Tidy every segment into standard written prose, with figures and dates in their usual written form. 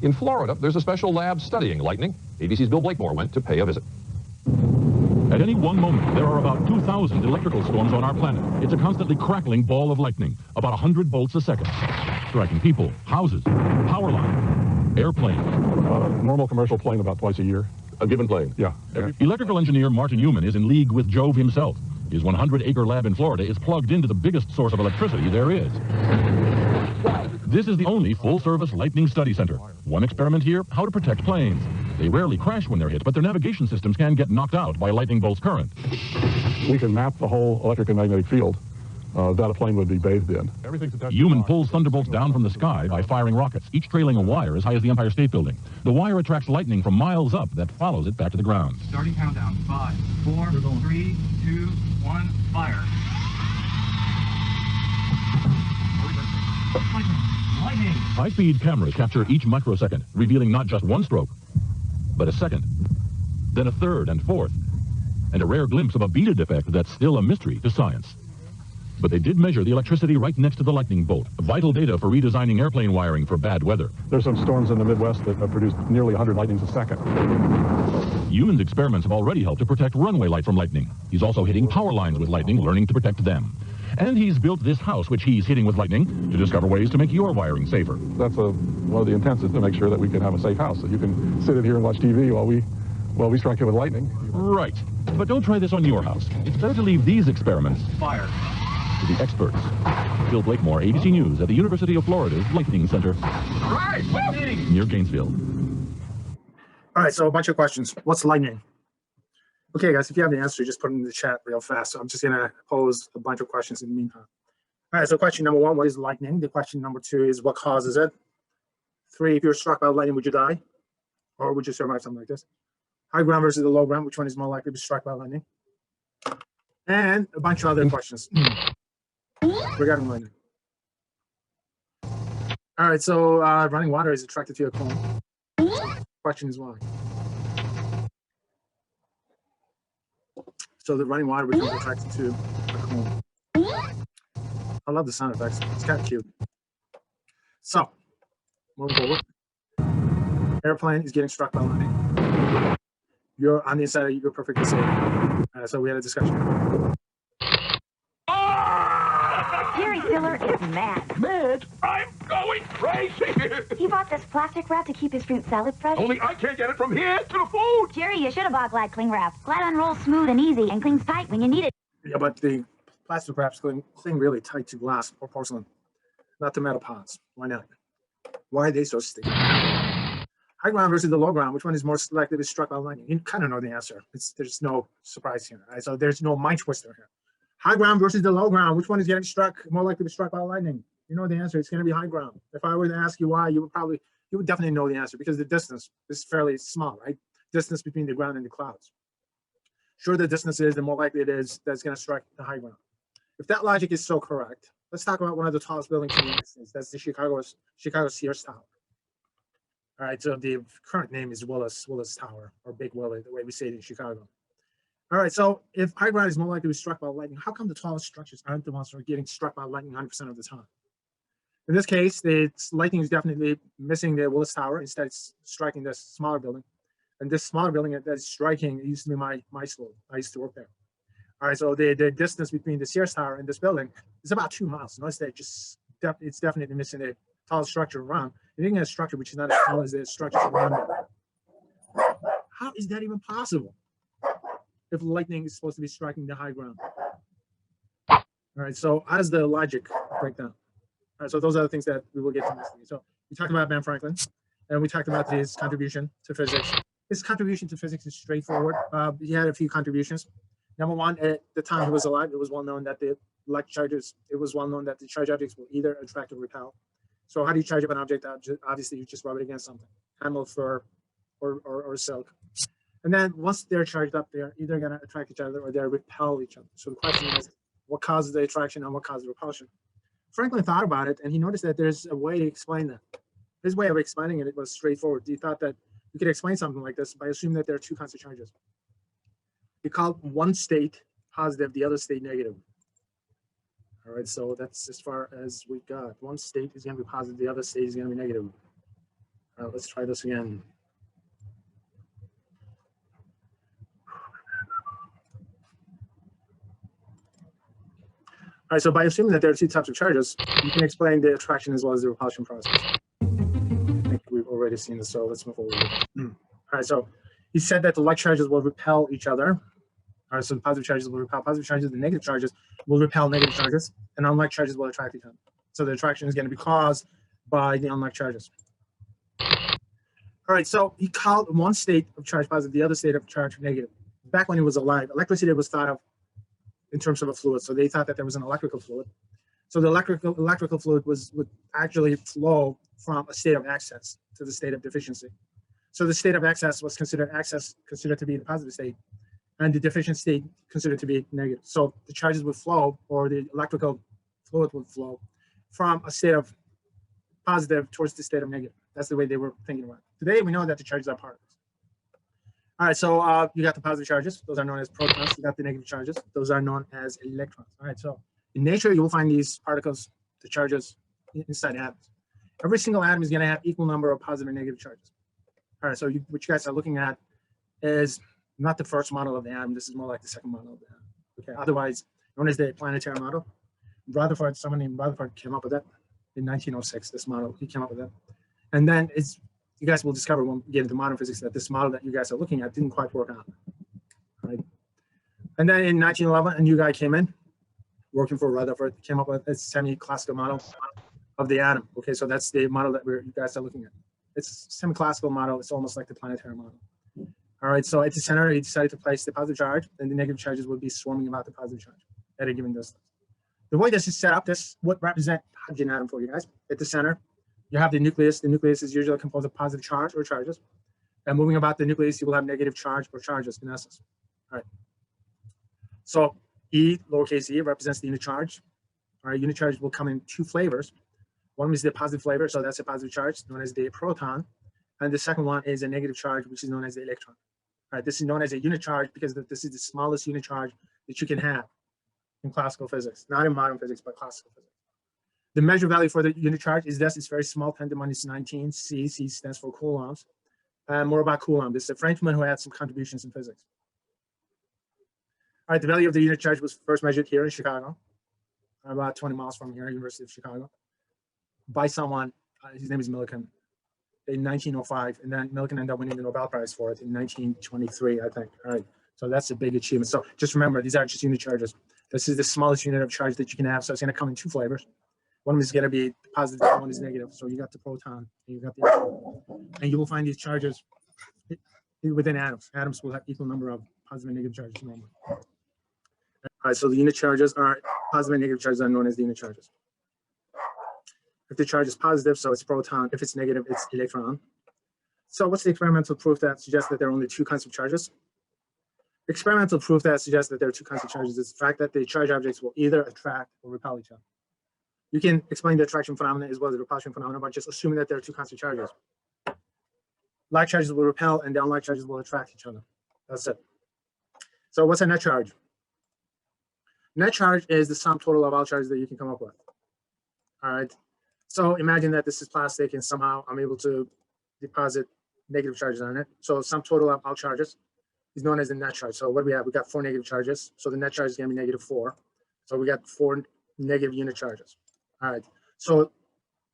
In Florida, there's a special lab studying lightning. ABC's Bill Blakemore went to pay a visit. At any one moment, there are about 2,000 electrical storms on our planet. It's a constantly crackling ball of lightning, about 100 volts a second, striking people, houses, power lines, airplanes. Normal commercial plane about twice a year. A given plane? Yeah. Electrical engineer Martin Newman is in league with Jove himself. His 100-acre lab in Florida is plugged into the biggest source of electricity there is. This is the only full-service lightning study center. One experiment here, how to protect planes. They rarely crash when they're hit, but their navigation systems can get knocked out by lightning bolts current. We can map the whole electric and magnetic field that a plane would be bathed in. Newman pulls thunderbolts down from the sky by firing rockets, each trailing a wire as high as the Empire State Building. The wire attracts lightning from miles up that follows it back to the ground. Starting countdown. 5, 4, 3, 2, 1, fire. Lightning! High-speed cameras capture each microsecond, revealing not just one stroke, but a second, then a third and fourth, and a rare glimpse of a beaded effect that's still a mystery to science. But they did measure the electricity right next to the lightning bolt, vital data for redesigning airplane wiring for bad weather. There's some storms in the Midwest that have produced nearly 100 lightnings a second. Newman's experiments have already helped to protect runway light from lightning. He's also hitting power lines with lightning, learning to protect them. And he's built this house, which he's hitting with lightning, to discover ways to make your wiring safer. That's one of the intents, is to make sure that we can have a safe house. So you can sit in here and watch TV while we strike it with lightning. Right. But don't try this on your house. It's better to leave these experiments Fire. to the experts. Bill Blakemore, ABC News, at the University of Florida's Lightning Center. Right, lightning! Near Gainesville. All right, so a bunch of questions. What's lightning? Okay, guys, if you have the answer, just put it in the chat real fast. So I'm just going to pose a bunch of questions in the meantime. All right, so question number 1, what is lightning? The question number 2 is what causes it? 3, if you're struck by lightning, would you die? Or would you survive something like this? High ground versus the low ground, which one is more likely to be struck by lightning? And a bunch of other questions regarding lightning. All right, so running water is attracted to a cone. Question is why? So the running water becomes attracted to a cone. I love the sound effects. It's kind of cute. So, moving forward. Airplane is getting struck by lightning. You're on the inside, you're perfectly safe. So we had a discussion. Jerry Filler is mad. Mad? I'm going crazy! He bought this plastic wrap to keep his fruit salad fresh. Only I can't get it from here to the food! Jerry, you should have bought Glad Cling Wrap. Glad unrolls smooth and easy and clings tight when you need it. Yeah, but the plastic wraps cling really tight to glass or porcelain, not to metal pots. Why not? Why are they so sticky? High ground versus the low ground, which one is more likely to be struck by lightning? You kind of know the answer. There's no surprise here, right? So there's no mind twister here. High ground versus the low ground, which one is getting struck, more likely to be struck by lightning? You know the answer. It's going to be high ground. If I were to ask you why, you would definitely know the answer, because the distance is fairly small, right? Distance between the ground and the clouds. Sure, the distance is, the more likely it is that's going to strike the high ground. If that logic is so correct, let's talk about one of the tallest buildings in the United States. That's the Chicago Sears Tower. All right, so the current name is Willis Tower, or Big Willie, the way we say it in Chicago. All right, so if high ground is more likely to be struck by lightning, how come the tallest structures aren't the ones that are getting struck by lightning 100% of the time? In this case, the lightning is definitely missing the Willis Tower. Instead, it's striking this smaller building. And this smaller building that's striking, it used to be my school. I used to work there. All right, so the distance between the Sears Tower and this building is about 2 miles. Notice that it's definitely missing the tallest structure around. And you can get a structure which is not as tall as the structures around it. How is that even possible if lightning is supposed to be striking the high ground? All right, so how does the logic break down? All right, so those are the things that we will get to next. So we talked about Ben Franklin, and we talked about his contribution to physics. His contribution to physics is straightforward. He had a few contributions. Number one, at the time he was alive, it was well known that the charged objects will either attract or repel. So how do you charge up an object? Obviously, you just rub it against something, hammer, fur, or silk. And then once they're charged up, they're either going to attract each other or they repel each other. So the question is, what causes the attraction and what causes the repulsion? Franklin thought about it, and he noticed that there's a way to explain that. His way of explaining it was straightforward. He thought that you could explain something like this by assuming that there are two constant charges. He called one state positive, the other state negative. All right, so that's as far as we got. One state is going to be positive, the other state is going to be negative. All right, let's try this again. All right, so by assuming that there are two types of charges, you can explain the attraction as well as the repulsion process. I think we've already seen this, so let's move forward. All right, so he said that the like charges will repel each other. All right, so the positive charges will repel positive charges, the negative charges will repel negative charges, and unlike charges will attract each other. So the attraction is going to be caused by the unlike charges. All right, so he called one state of charge positive, the other state of charge negative. Back when he was alive, electricity was thought of in terms of a fluid. So they thought that there was an electrical fluid. So the electrical fluid would actually flow from a state of excess to the state of deficiency. So the state of excess was considered to be the positive state, and the deficient state considered to be negative. So the charges would flow, or the electrical fluid would flow from a state of positive towards the state of negative. That's the way they were thinking about it. Today we know that the charges are particles. All right, so you got the positive charges. Those are known as protons. You got the negative charges. Those are known as electrons. All right, so in nature, you will find these particles, the charges, inside atoms. Every single atom is going to have equal number of positive and negative charges. All right, so what you guys are looking at is not the first model of the atom. This is more like the second model of the atom. Okay, otherwise known as the planetary model. Rutherford, someone named Rutherford came up with it in 1906. This model, he came up with it, and then you guys will discover when we get into modern physics that this model that you guys are looking at didn't quite work out. Right? And then in 1911, a new guy came in, working for Rutherford, came up with a semi-classical model of the atom. Okay, so that's the model that you guys are looking at. It's a semi-classical model. It's almost like the planetary model. All right, so at the center, he decided to place the positive charge, and the negative charges would be swarming about the positive charge at a given distance. The way this is set up, this would represent hydrogen atom for you guys. At the center, you have the nucleus. The nucleus is usually composed of positive charge or charges. And moving about the nucleus, you will have negative charge or charges in essence. All right. So E, lowercase e, represents the unit charge. All right, unit charge will come in two flavors. One is the positive flavor, so that's a positive charge, known as the proton. And the second one is a negative charge, which is known as the electron. All right, this is known as a unit charge because this is the smallest unit charge that you can have in classical physics, not in modern physics, but classical physics. The measure value for the unit charge is this. It's very small, 10 to the minus 19. C stands for Coulombs. More about Coulomb. This is a Frenchman who had some contributions in physics. All right, the value of the unit charge was first measured here in Chicago, about 20 miles from here, University of Chicago, by someone. His name is Millikan, in 1905, and then Millikan ended up winning the Nobel Prize for it in 1923, I think. All right, so that's a big achievement. So just remember, these are just unit charges. This is the smallest unit of charge that you can have, so it's going to come in two flavors. One is going to be positive, one is negative. So you got the proton, and you got the electron. And you will find these charges within atoms. Atoms will have equal number of positive and negative charges normally. All right, so the unit charges are positive and negative charges are known as the unit charges. If the charge is positive, so it's proton. If it's negative, it's electron. So what's the experimental proof that suggests that there are only two kinds of charges? Experimental proof that suggests that there are two kinds of charges is the fact that the charge objects will either attract or repel each other. You can explain the attraction phenomena as well as the repulsion phenomena by just assuming that there are two kinds of charges. Like charges will repel and the unlike charges will attract each other. That's it. So what's a net charge? Net charge is the sum total of all charges that you can come up with. All right. So imagine that this is plastic and somehow I'm able to deposit negative charges on it. So sum total of all charges is known as the net charge. So what do we have? We got 4 negative charges. So the net charge is going to be -4. So we got 4 negative unit charges. All right. So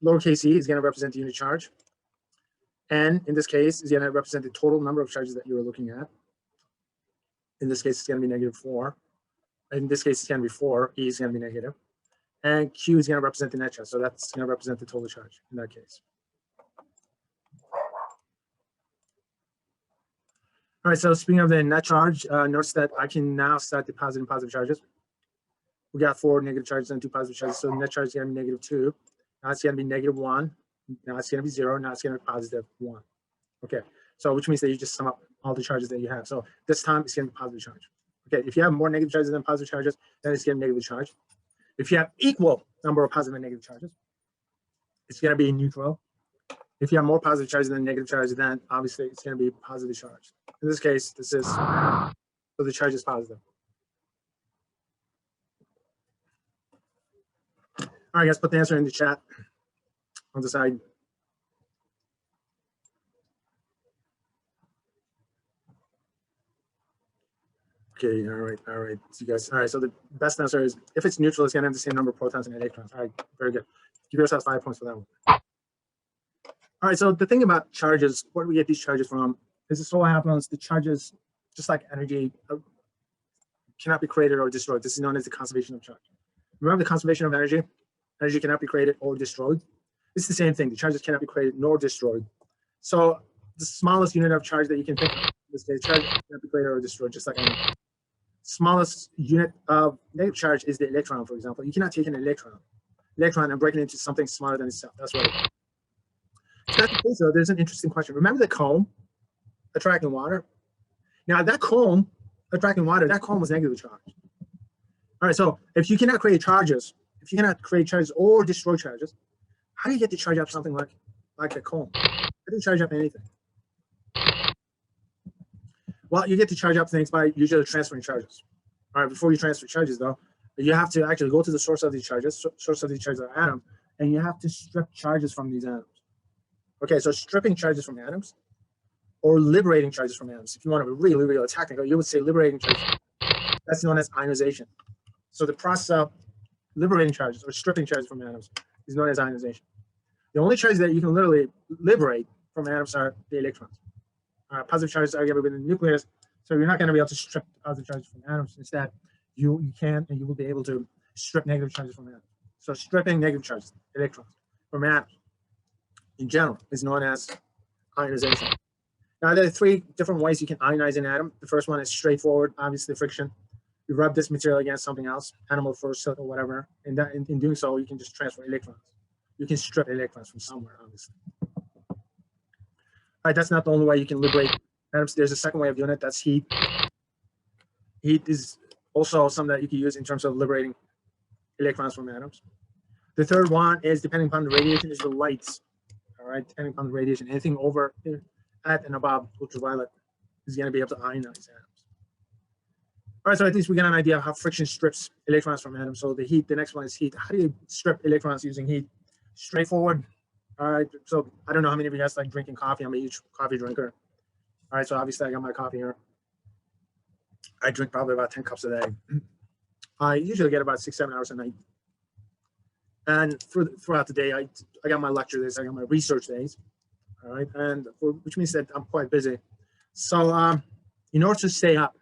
lowercase e is going to represent the unit charge. N in this case is going to represent the total number of charges that you were looking at. In this case, it's going to be -4. In this case, it's going to be 4. E is going to be negative. And Q is going to represent the net charge. So that's going to represent the total charge in that case. All right, so speaking of the net charge, notice that I can now start depositing positive charges. We got 4 negative charges and 2 positive charges. So the net charge is going to be -2. Now it's going to be -1. Now it's going to be 0. Now it's going to be +1. Okay, so which means that you just sum up all the charges that you have. So this time it's going to be positive charge. Okay, if you have more negative charges than positive charges, then it's going to be negative charge. If you have equal number of positive and negative charges, it's going to be neutral. If you have more positive charges than negative charges, then obviously it's going to be positive charge. In this case, this is, so the charge is positive. All right, guys, put the answer in the chat on the side. Okay, all right. So you guys, all right. So the best answer is if it's neutral, it's gonna have the same number of protons and electrons. All right, very good. Give yourself 5 points for that one. All right. So the thing about charges, where do we get these charges from? Is it so happens the charges, just like energy, cannot be created or destroyed. This is known as the conservation of charge. Remember the conservation of energy? Energy cannot be created or destroyed. It's the same thing. The charges cannot be created nor destroyed. So the smallest unit of charge that you can think of, in this case, charge cannot be created or destroyed, just like energy. Smallest unit of negative charge is the electron, for example. You cannot take an electron and break it into something smaller than itself. That's right. If that's the case, though, there's an interesting question. Remember the comb attracting water? Now that comb attracting water, that comb was negatively charged. All right, so if you cannot create charges, or destroy charges, how do you get to charge up something like a comb? How do you charge up anything? Well, you get to charge up things by usually transferring charges. All right, before you transfer charges, though, you have to actually go to the source of these charges. Source of these charges are atoms, and you have to strip charges from these atoms. Okay, so stripping charges from atoms or liberating charges from atoms. If you want to be really, really technical, you would say liberating charges. That's known as ionization. So the process of liberating charges or stripping charges from atoms is known as ionization. The only charges that you can literally liberate from atoms are the electrons. Positive charges are given within the nucleus, so you're not going to be able to strip positive charges from atoms. Instead, you can and you will be able to strip negative charges from atoms. So stripping negative charges, electrons, from atoms in general is known as ionization. Now, there are 3 different ways you can ionize an atom. The first one is straightforward, obviously friction. You rub this material against something else, animal fur, silk, or whatever, and that, in doing so, you can just transfer electrons. You can strip electrons from somewhere, obviously. All right, that's not the only way you can liberate atoms. There's a second way of doing it. That's heat. Heat is also something that you can use in terms of liberating electrons from atoms. The third one is, depending upon the radiation, is the lights. All right, depending upon the radiation, anything over at and above ultraviolet is going to be able to ionize atoms. All right, so at least we get an idea of how friction strips electrons from atoms. So the heat, the next one is heat. How do you strip electrons using heat? Straightforward. All right, so I don't know how many of you guys like drinking coffee. I'm a huge coffee drinker. All right, so obviously I got my coffee here. I drink probably about 10 cups a day. I usually get about 6-7 hours a night. And throughout the day, I got my lecture days, I got my research days. All right, and which means that I'm quite busy. So in order to stay up,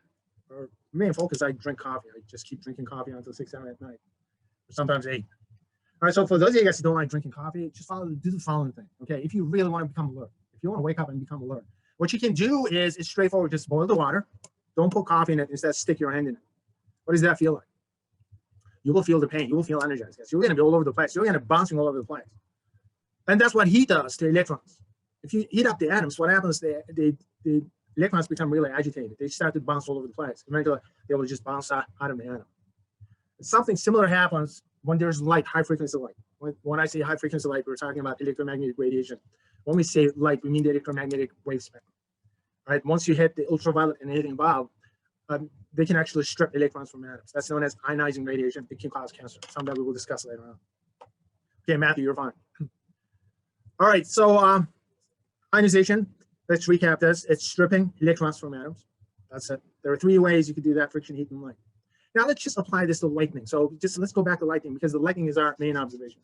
or main focus, I drink coffee. I just keep drinking coffee until 6-7 at night, or sometimes 8. All right, so for those of you guys who don't like drinking coffee, just do the following thing, okay? If you really want to become alert, if you want to wake up and become alert, what you can do is, it's straightforward. Just boil the water. Don't put coffee in it. Instead, stick your hand in it. What does that feel like? You will feel the pain. You will feel energized, guys. You're going to be all over the place. You're going to be bouncing all over the place. And that's what heat does to electrons. If you heat up the atoms, what happens, the electrons become really agitated. They start to bounce all over the place. Eventually, they will just bounce out of the atom. Something similar happens when there's light, high frequency light. When I say high frequency light, we're talking about electromagnetic radiation. When we say light, we mean the electromagnetic wave spectrum. Right? Once you hit the ultraviolet and anything above, they can actually strip electrons from atoms. That's known as ionizing radiation. It can cause cancer, something that we will discuss later on. Okay, Matthew, you're fine. All right, so ionization, let's recap this. It's stripping electrons from atoms. That's it. There are 3 ways you could do that: friction, heat, and light. Now let's just apply this to lightning. So let's go back to lightning, because the lightning is our main observation.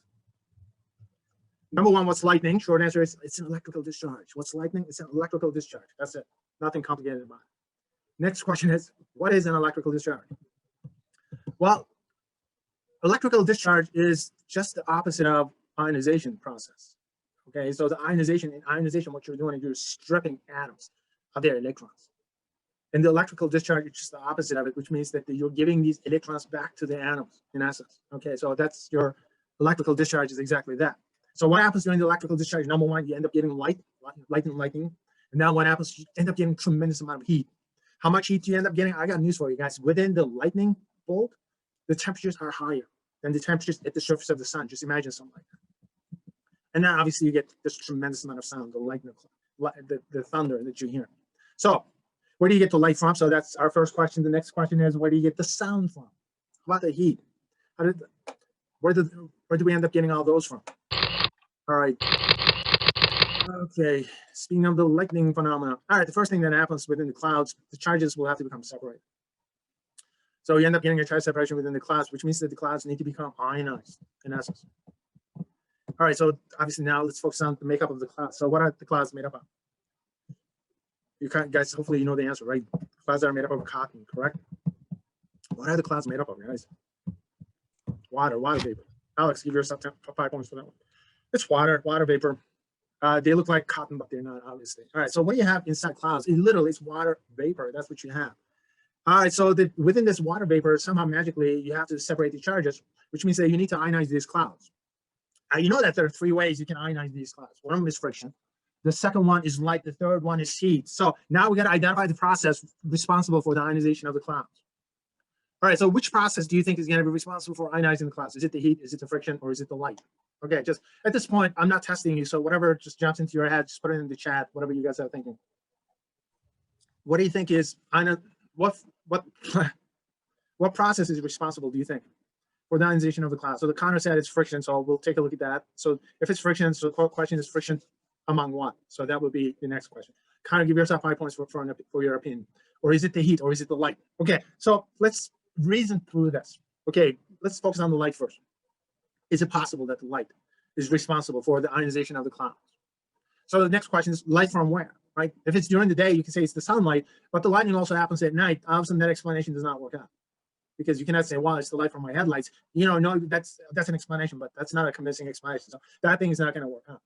Number 1, what's lightning? Short answer is it's an electrical discharge. What's lightning? It's an electrical discharge. That's it. Nothing complicated about it. Next question is, what is an electrical discharge? Well, electrical discharge is just the opposite of ionization process. Okay, so in ionization, what you're doing is you're stripping atoms of their electrons. And the electrical discharge is just the opposite of it, which means that you're giving these electrons back to the atoms, in essence. Okay, so that's your electrical discharge, is exactly that. So what happens during the electrical discharge? Number 1, you end up getting lightning. And now what happens? You end up getting a tremendous amount of heat. How much heat do you end up getting? I got news for you guys. Within the lightning bolt, the temperatures are higher than the temperatures at the surface of the sun. Just imagine something like that. And then obviously you get this tremendous amount of sound, the lightning, the thunder that you hear. So where do you get the light from? So that's our first question. The next question is, where do you get the sound from? How about the heat? Where do we end up getting all those from? All right. Okay. Speaking of the lightning phenomena. All right. The first thing that happens within the clouds, the charges will have to become separated. So you end up getting a charge separation within the clouds, which means that the clouds need to become ionized in essence. All right, so obviously now let's focus on the makeup of the clouds. So what are the clouds made up of? You guys, hopefully you know the answer, right? Clouds are made up of cotton, correct? What are the clouds made up of, guys? Water vapor. Alex, give yourself 5 points for that one. It's water vapor. They look like cotton, but they're not, obviously. All right, so what do you have inside clouds? It literally is water vapor. That's what you have. All right, so within this water vapor, somehow magically, you have to separate the charges, which means that you need to ionize these clouds. You know that there are 3 ways you can ionize these clouds. One of them is friction. The second one is light. The third one is heat. So now we got to identify the process responsible for the ionization of the clouds. All right, so which process do you think is going to be responsible for ionizing the clouds? Is it the heat, is it the friction, or is it the light? Okay, just at this point, I'm not testing you, so whatever just jumps into your head, just put it in the chat, whatever you guys are thinking. What do you think is, what process is responsible, do you think, for the ionization of the clouds? So the counter said it's friction, so we'll take a look at that. So if it's friction, so the question is friction among what? So that would be the next question. Kind of give yourself 5 points for your opinion. Or is it the heat, or is it the light? Okay, so let's reason through this. Okay, let's focus on the light first. Is it possible that the light is responsible for the ionization of the clouds? So the next question is light from where, right? If it's during the day, you can say it's the sunlight, but the lightning also happens at night. All of a sudden, that explanation does not work out, because you cannot say, well, it's the light from my headlights. You know, no, that's an explanation, but that's not a convincing explanation. So that thing is not going to work out.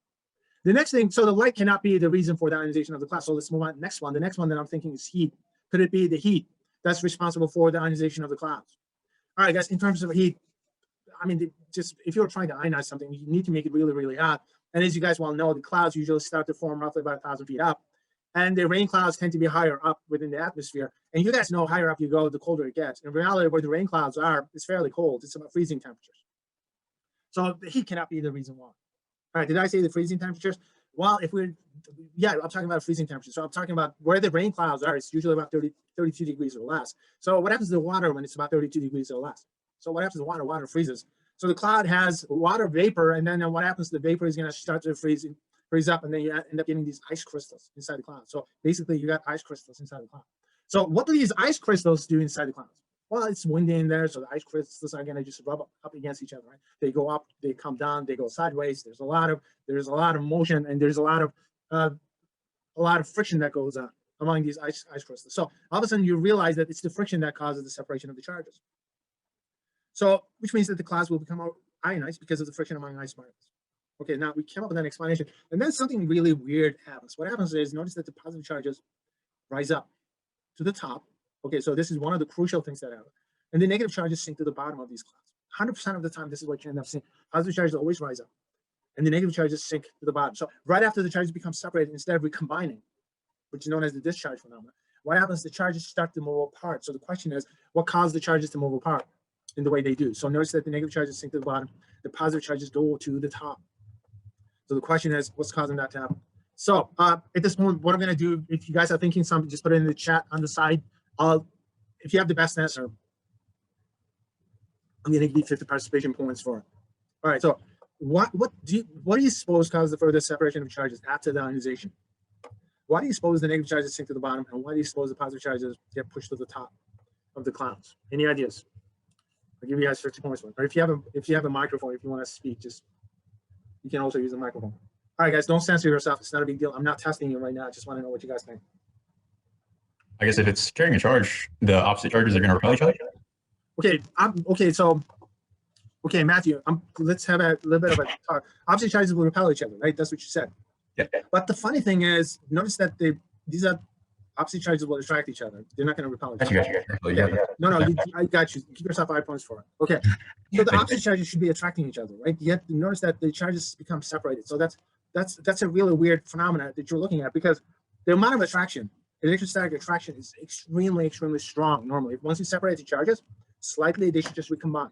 The next thing, so the light cannot be the reason for the ionization of the clouds. So let's move on to the next one. The next one that I'm thinking is heat. Could it be the heat that's responsible for the ionization of the clouds? All right, guys, in terms of heat, I mean, just if you're trying to ionize something, you need to make it really, really hot. And as you guys well know, the clouds usually start to form roughly about 1,000 feet up. And the rain clouds tend to be higher up within the atmosphere. And you guys know higher up you go, the colder it gets. In reality, where the rain clouds are, it's fairly cold. It's about freezing temperatures. So the heat cannot be the reason why. All right, did I say the freezing temperatures? Well, if we're, yeah, I'm talking about freezing temperatures. So I'm talking about where the rain clouds are. It's usually about 32 degrees or less. So what happens to the water when it's about 32 degrees or less? So what happens to the water? Water freezes. So the cloud has water vapor, and then what happens to the vapor is going to start to freeze up, and then you end up getting these ice crystals inside the cloud. So basically, you got ice crystals inside the cloud. So what do these ice crystals do inside the clouds? Well, it's windy in there, so the ice crystals are going to just rub up against each other, right? They go up, they come down, they go sideways. There's a lot of motion, and there's a lot of friction that goes on among these ice crystals. So all of a sudden, you realize that it's the friction that causes the separation of the charges. So, which means that the clouds will become ionized because of the friction among ice particles. Okay, now we came up with an explanation, and then something really weird happens. What happens is, notice that the positive charges rise up to the top. Okay, so this is one of the crucial things that happen. And the negative charges sink to the bottom of these clouds. 100% of the time, this is what you end up seeing. Positive charges always rise up, and the negative charges sink to the bottom. So right after the charges become separated, instead of recombining, which is known as the discharge phenomenon, what happens? The charges start to move apart. So the question is, what caused the charges to move apart in the way they do? So notice that the negative charges sink to the bottom, the positive charges go to the top. So the question is, what's causing that to happen? So at this point, what I'm going to do, if you guys are thinking something, just put it in the chat on the side. If you have the best answer, I'm going to give you 50 participation points for it. All right. So what do you suppose caused the further separation of charges after the ionization? Why do you suppose the negative charges sink to the bottom, and why do you suppose the positive charges get pushed to the top of the clouds? Any ideas? I'll give you guys 50 points. Or if you have a microphone, if you want to speak, just you can also use a microphone. All right, guys, don't censor yourself. It's not a big deal. I'm not testing you right now. I just want to know what you guys think. I guess if it's carrying a charge, the opposite charges are going to repel each other. Okay, Matthew, let's have a little bit of a talk. Opposite charges will repel each other, right? That's what you said. Yeah. But the funny thing is, notice that these are opposite charges will attract each other. They're not going to repel each other. Yeah. No, I got you. Give yourself 5 points for it. Okay. So the opposite charges should be attracting each other, right? Yet you notice that the charges become separated. So that's a really weird phenomenon that you're looking at, because the amount of attraction, electrostatic attraction, is extremely, extremely strong normally. Once you separate the charges slightly, they should just recombine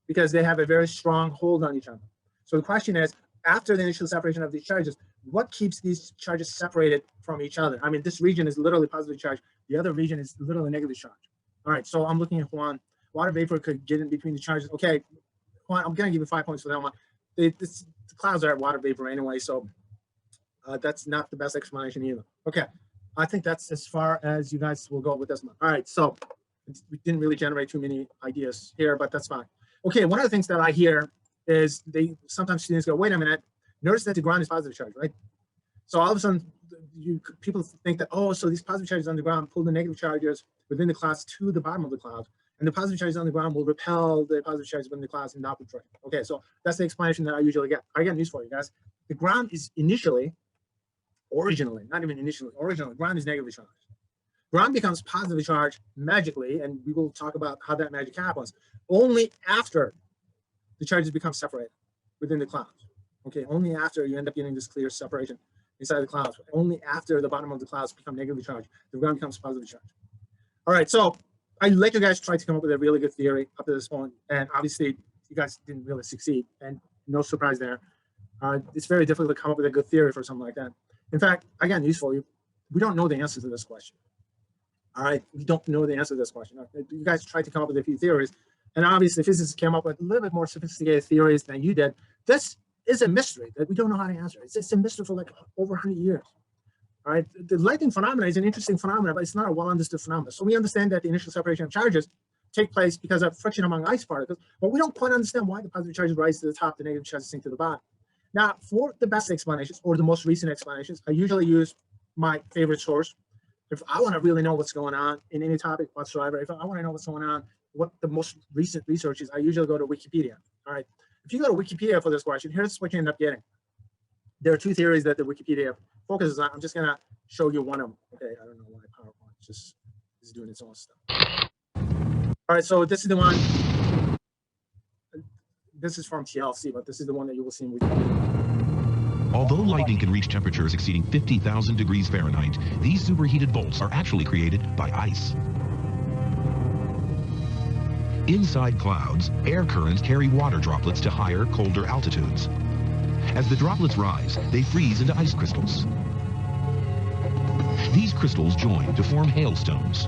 because they have a very strong hold on each other. So the question is, after the initial separation of these charges, what keeps these charges separated from each other? I mean, this region is literally positive charge. The other region is literally negative charge. All right, so I'm looking at Juan. Water vapor could get in between the charges. Okay, Juan, I'm going to give you 5 points for that one. The clouds are water vapor anyway, so that's not the best explanation either. Okay, I think that's as far as you guys will go with this one. All right, so We didn't really generate too many ideas here, but that's fine. Okay, one of the things that I hear is sometimes students go, wait a minute, notice that the ground is positive charge, right? So all of a sudden, people think that, oh, so these positive charges on the ground pull the negative charges within the class to the bottom of the cloud, and the positive charges on the ground will repel the positive charges within the class in the opposite direction. Okay, so that's the explanation that I usually get. I got news for you guys. The ground is originally, ground is negatively charged. Ground becomes positively charged magically, and we will talk about how that magic happens, only after the charges become separated within the clouds. Okay, only after you end up getting this clear separation inside the clouds. Only after the bottom of the clouds become negatively charged, the ground becomes positively charged. All right, so I let you guys try to come up with a really good theory up to this point, and obviously you guys didn't really succeed, and no surprise there. It's very difficult to come up with a good theory for something like that. In fact, I got news for you. We don't know the answer to this question. All right, we don't know the answer to this question. You guys tried to come up with a few theories, and obviously physicists came up with a little bit more sophisticated theories than you did. This is a mystery that we don't know how to answer. It's a mystery for like over 100 years. All right, the lightning phenomena is an interesting phenomenon, but it's not a well-understood phenomenon. So we understand that the initial separation of charges take place because of friction among ice particles, but we don't quite understand why the positive charges rise to the top, the negative charges sink to the bottom. Now, for the best explanations or the most recent explanations, I usually use my favorite source. If I want to really know what's going on in any topic whatsoever, if I want to know what's going on, what the most recent research is, I usually go to Wikipedia. All right. If you go to Wikipedia for this question, here's what you end up getting. There are two theories that the Wikipedia focuses on. I'm just going to show you one of them. Okay. I don't know why PowerPoint just is doing its own stuff. All right. So this is the one. This is from TLC, but this is the one that you will see in Wikipedia. Although lightning can reach temperatures exceeding 50,000 degrees Fahrenheit, these superheated bolts are actually created by ice. Inside clouds, air currents carry water droplets to higher, colder altitudes. As the droplets rise, they freeze into ice crystals. These crystals join to form hailstones.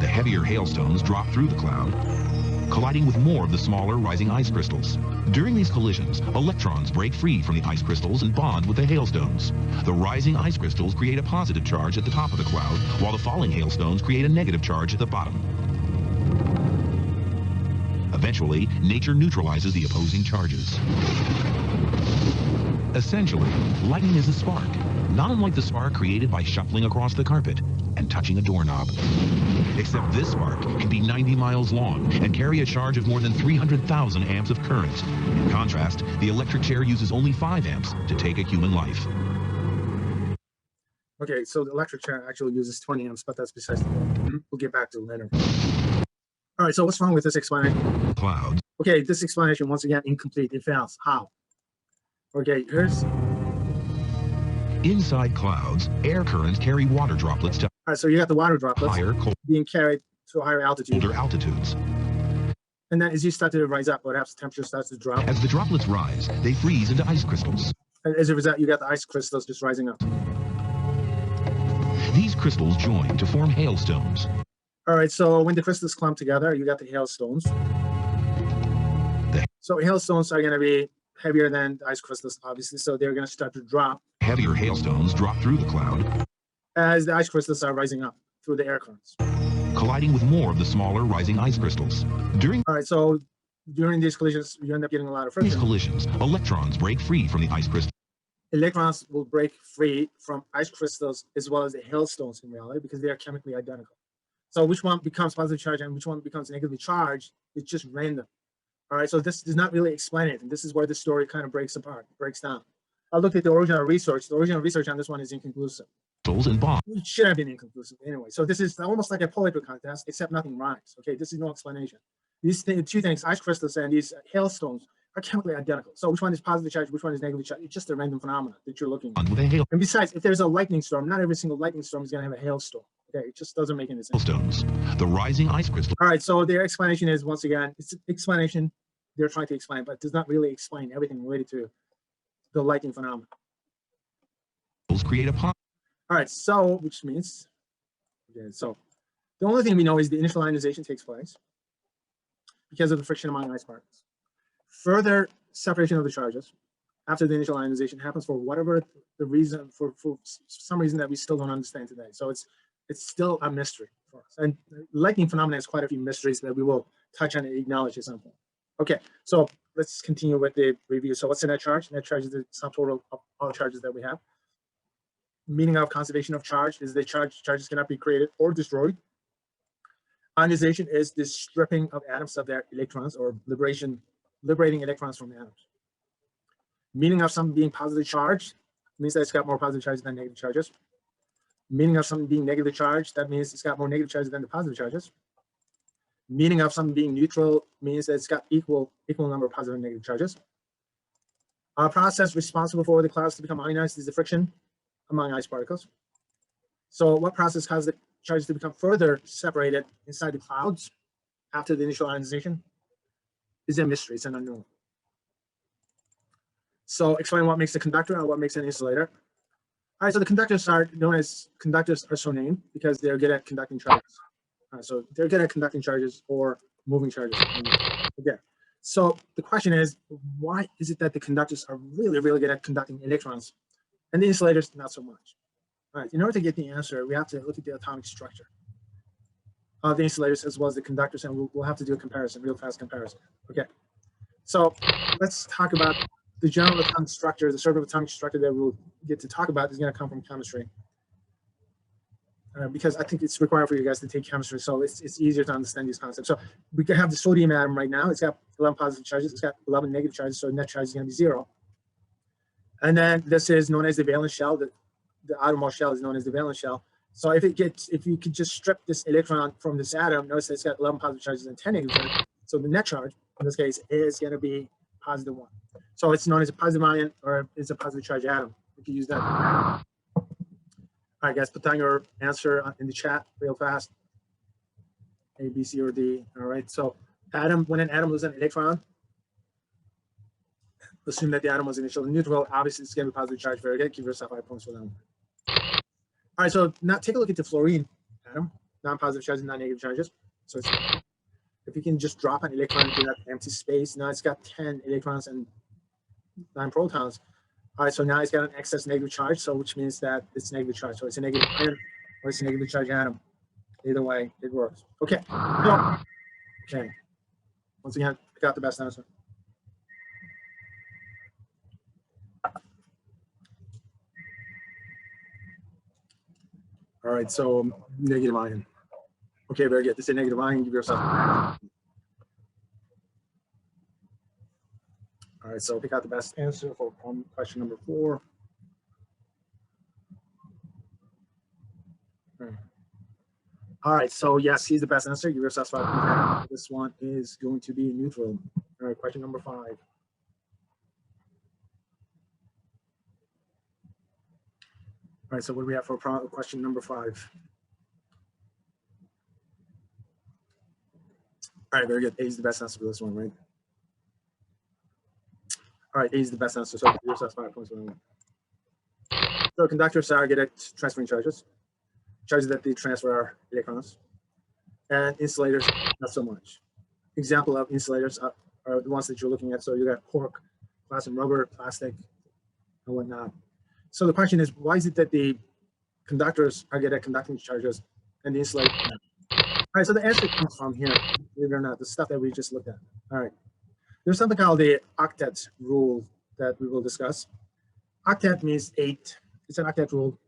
The heavier hailstones drop through the cloud, colliding with more of the smaller rising ice crystals. During these collisions, electrons break free from the ice crystals and bond with the hailstones. The rising ice crystals create a positive charge at the top of the cloud, while the falling hailstones create a negative charge at the bottom. Eventually, nature neutralizes the opposing charges. Essentially, lightning is a spark, not unlike the spark created by shuffling across the carpet and touching a doorknob. Except this spark can be 90 miles long and carry a charge of more than 300,000 amps of current. In contrast, the electric chair uses only 5 amps to take a human life. Okay, so the electric chair actually uses 20 amps, but that's besides the point. We'll get back to it later. All right, so what's wrong with this explanation? Clouds. Okay, this explanation, once again, incomplete. It fails. How? Okay, here's... Inside clouds, air currents carry water droplets to All right, so you got the water droplets higher, being carried to a higher altitude. colder altitudes. And then as you start to rise up, perhaps the temperature starts to drop. As the droplets rise, they freeze into ice crystals. And as a result, you got the ice crystals just rising up. These crystals join to form hailstones. All right, so when the crystals clump together, you got the hailstones. So hailstones are going to be heavier than the ice crystals, obviously, so they're going to start to drop. Heavier hailstones drop through the cloud as the ice crystals are rising up through the air currents, colliding with more of the smaller rising ice crystals. All right, so during these collisions, you end up getting a lot of friction. These collisions, electrons break free from the ice crystals. Electrons will break free from ice crystals as well as the hailstones in reality because they are chemically identical. So which one becomes positive charge and which one becomes negatively charged, it's just random. All right, so this does not really explain it. And this is where the story kind of breaks down. I looked at the original research. The original research on this one is inconclusive. And bonds. It should have been inconclusive anyway. So this is almost like a poetry contest, except nothing rhymes. Okay, this is no explanation. These two things, ice crystals and these hailstones, are chemically identical. So which one is positive charge, which one is negative charge? It's just a random phenomenon that you're looking at. And besides, if there's a lightning storm, not every single lightning storm is going to have a hailstorm. Okay, it just doesn't make any sense. Hailstones, the rising ice crystals. All right, so their explanation is, once again, it's an explanation they're trying to explain, but it does not really explain everything related to the lightning phenomenon. Create a pop. All right, so which means, okay, so the only thing we know is the initial ionization takes place because of the friction among ice particles. Further separation of the charges after the initial ionization happens for whatever the reason, for some reason that we still don't understand today. So it's still a mystery. for us. And lightning phenomena has quite a few mysteries that we will touch on and acknowledge at some point. Okay, so let's continue with the review. So what's the net charge? Net charge is the sum total of all charges that we have. Meaning of conservation of charge is the charges cannot be created or destroyed. Ionization is the stripping of atoms of their electrons, or liberating electrons from atoms. Meaning of something being positively charged means that it's got more positive charges than negative charges. Meaning of something being negatively charged, that means it's got more negative charges than the positive charges. Meaning of something being neutral means that it's got equal number of positive and negative charges. Our process responsible for the clouds to become ionized is the friction among ice particles. So what process causes the charges to become further separated inside the clouds after the initial ionization is a mystery, it's an unknown. So explain what makes a conductor and what makes an insulator. All right, so the conductors are known as conductors are so named because they're good at conducting charges. All right, so they're good at conducting charges or moving charges. Okay, so the question is, why is it that the conductors are really, really good at conducting electrons and the insulators not so much? All right, in order to get the answer, we have to look at the atomic structure of the insulators as well as the conductors, and we'll have to do a comparison, real fast comparison. Okay, so let's talk about the general atomic structure. The sort of atomic structure that we'll get to talk about is going to come from chemistry, because I think it's required for you guys to take chemistry, so it's easier to understand these concepts. So we can have the sodium atom right now. It's got 11 positive charges. It's got 11 negative charges, so net charge is going to be 0. And then this is known as the valence shell. The outermost shell is known as the valence shell. So if you could just strip this electron from this atom, notice that it's got 11 positive charges and 10 negative charges. So the net charge in this case is going to be +1. So it's known as a positive ion, or it's a positive charge atom. We can use that. All right, guys, put down your answer in the chat real fast. A, B, C, or D. All right. So when an atom loses an electron, assume that the atom was initially neutral. Obviously, it's going to be positive charge. Very good. Give yourself 5 points for that one. All right. So now take a look at the fluorine atom. Non-positive charges, non-negative charges. So if you can just drop an electron into that empty space, now it's got 10 electrons and 9 protons. All right, so now it's got an excess negative charge, so which means that it's negative charge. So it's a negative ion or it's a negative charge atom. Either way, it works. Okay. So, okay. Once again, I got the best answer. All right, so negative ion. Okay, very good. This is a negative ion. Give yourself. All right, so pick out the best answer for question number 4. All right, so yes, he's the best answer. Give yourself 5 points. This one is going to be neutral. All right, question number 5. All right, so what do we have for question number 5? All right, very good. A is the best answer for this one, right? All right, A is the best answer. So give yourself 5 points for that one. So conductors are good at transferring charges. Charges that they transfer are electrons. And insulators, not so much. Example of insulators are the ones that you're looking at. So you got cork, glass and rubber, plastic, and whatnot. So the question is, why is it that the conductors are good at conducting charges and the insulators not? All right, so the answer comes from here, believe it or not, the stuff that we just looked at. All right. There's something called the Octet Rule that we will discuss. Octet means 8. It's an Octet rule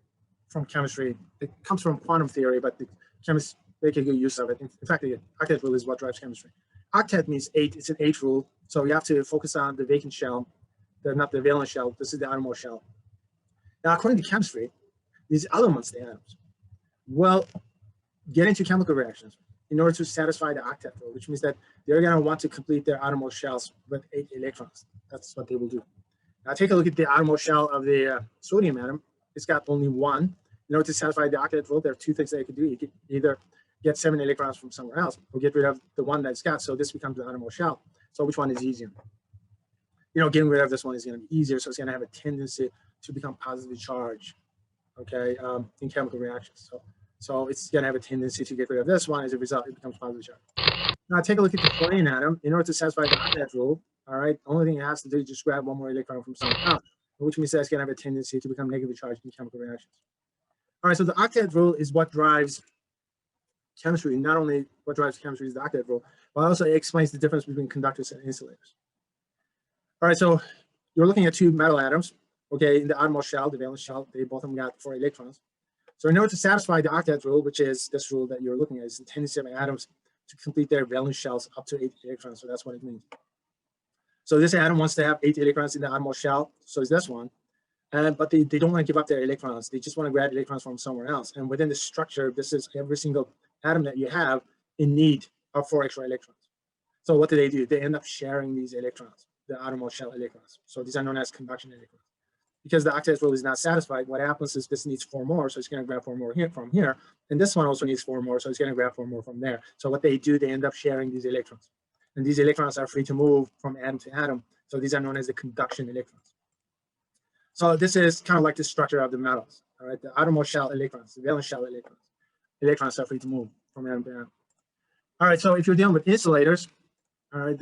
from chemistry. It comes from quantum theory, but the chemists make a good use of it. In fact, the Octet rule is what drives chemistry. Octet means 8. It's an 8 rule. So you have to focus on the vacant shell, not the valence shell. This is the outermost shell. Now, according to chemistry, these elements, the atoms, will get into chemical reactions in order to satisfy the Octet rule, which means that they're going to want to complete their outermost shells with 8 electrons. That's what they will do. Now, take a look at the outermost shell of the sodium atom. It's got only 1. In order to satisfy the Octet rule, there are 2 things that you can do. You can either get 7 electrons from somewhere else or get rid of the one that's got. So this becomes the outermost shell. So which one is easier? Getting rid of this one is going to be easier. So it's going to have a tendency to become positively charged, okay, in chemical reactions. So it's going to have a tendency to get rid of this one. As a result, it becomes positively charged. Now take a look at the fluorine atom. In order to satisfy the Octet rule, all right, the only thing it has to do is just grab 1 more electron from somewhere else, which means that it's going to have a tendency to become negatively charged in chemical reactions. All right, so the Octet rule is what drives chemistry, not only what drives chemistry is the Octet rule, but also it explains the difference between conductors and insulators. All right, so you're looking at two metal atoms, okay, in the outermost shell, the valence shell, they both of them got 4 electrons. So in order to satisfy the Octet rule, which is this rule that you're looking at, is the tendency of atoms to complete their valence shells up to 8 electrons, so that's what it means. So this atom wants to have 8 electrons in the outermost shell, so is this one. But they don't want to give up their electrons. They just want to grab electrons from somewhere else. And within the structure, this is every single atom that you have in need of 4 extra electrons. So what do? They end up sharing these electrons, the outermost shell electrons. So these are known as conduction electrons. Because the Octet rule is not satisfied, what happens is this needs 4 more, so it's going to grab 4 more here from here. And this one also needs 4 more, so it's going to grab 4 more from there. So what they do, they end up sharing these electrons. And these electrons are free to move from atom to atom. So these are known as the conduction electrons. So this is kind of like the structure of the metals. All right, the outermost shell electrons, the valence shell electrons. Electrons are free to move from atom to atom. All right, so if you're dealing with insulators, all right,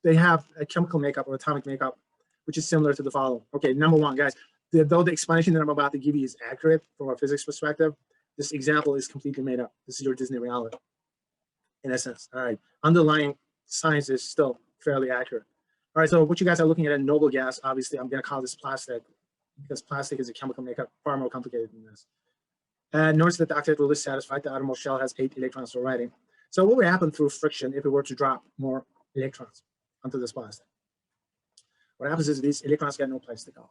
they have a chemical makeup or atomic makeup, which is similar to the following. Okay, number one, guys, though the explanation that I'm about to give you is accurate from a physics perspective, this example is completely made up. This is your Disney reality, in essence. All right, underlying science is still fairly accurate. All right, so what you guys are looking at a noble gas, obviously, I'm going to call this plastic because plastic is a chemical makeup far more complicated than this. And notice that the Octet rule is satisfied. The outermost shell has 8 electrons already. So what would happen through friction if it were to drop more electrons onto this plastic? What happens is these electrons get no place to go.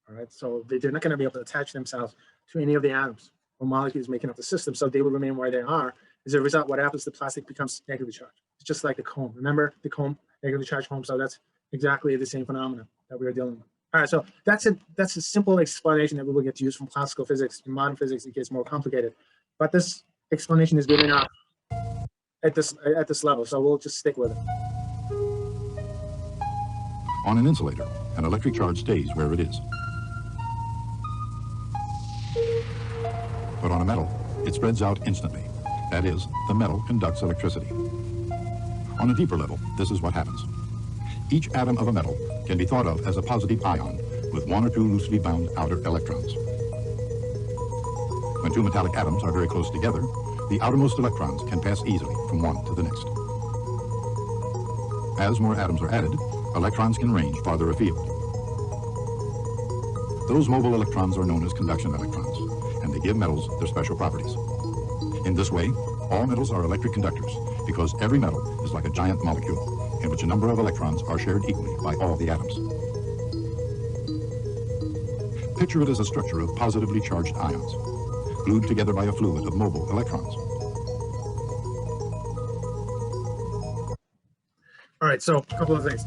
All right, so they're not going to be able to attach themselves to any of the atoms or molecules making up the system, so they will remain where they are. As a result, what happens, the plastic becomes negatively charged. It's just like the comb. Remember the comb, negatively charged comb? So that's exactly the same phenomenon that we are dealing with. All right, so that's a simple explanation that we will get to use from classical physics. In modern physics, it gets more complicated. But this explanation is good enough at this level, so we'll just stick with it. On an insulator, an electric charge stays where it is. But on a metal, it spreads out instantly. That is, the metal conducts electricity. On a deeper level, this is what happens. Each atom of a metal can be thought of as a positive ion with 1 or 2 loosely bound outer electrons. When 2 metallic atoms are very close together, the outermost electrons can pass easily from one to the next. As more atoms are added, electrons can range farther afield. Those mobile electrons are known as conduction electrons, and they give metals their special properties. In this way, all metals are electric conductors because every metal is like a giant molecule in which a number of electrons are shared equally by all the atoms. Picture it as a structure of positively charged ions, glued together by a fluid of mobile electrons. All right, so a couple of things.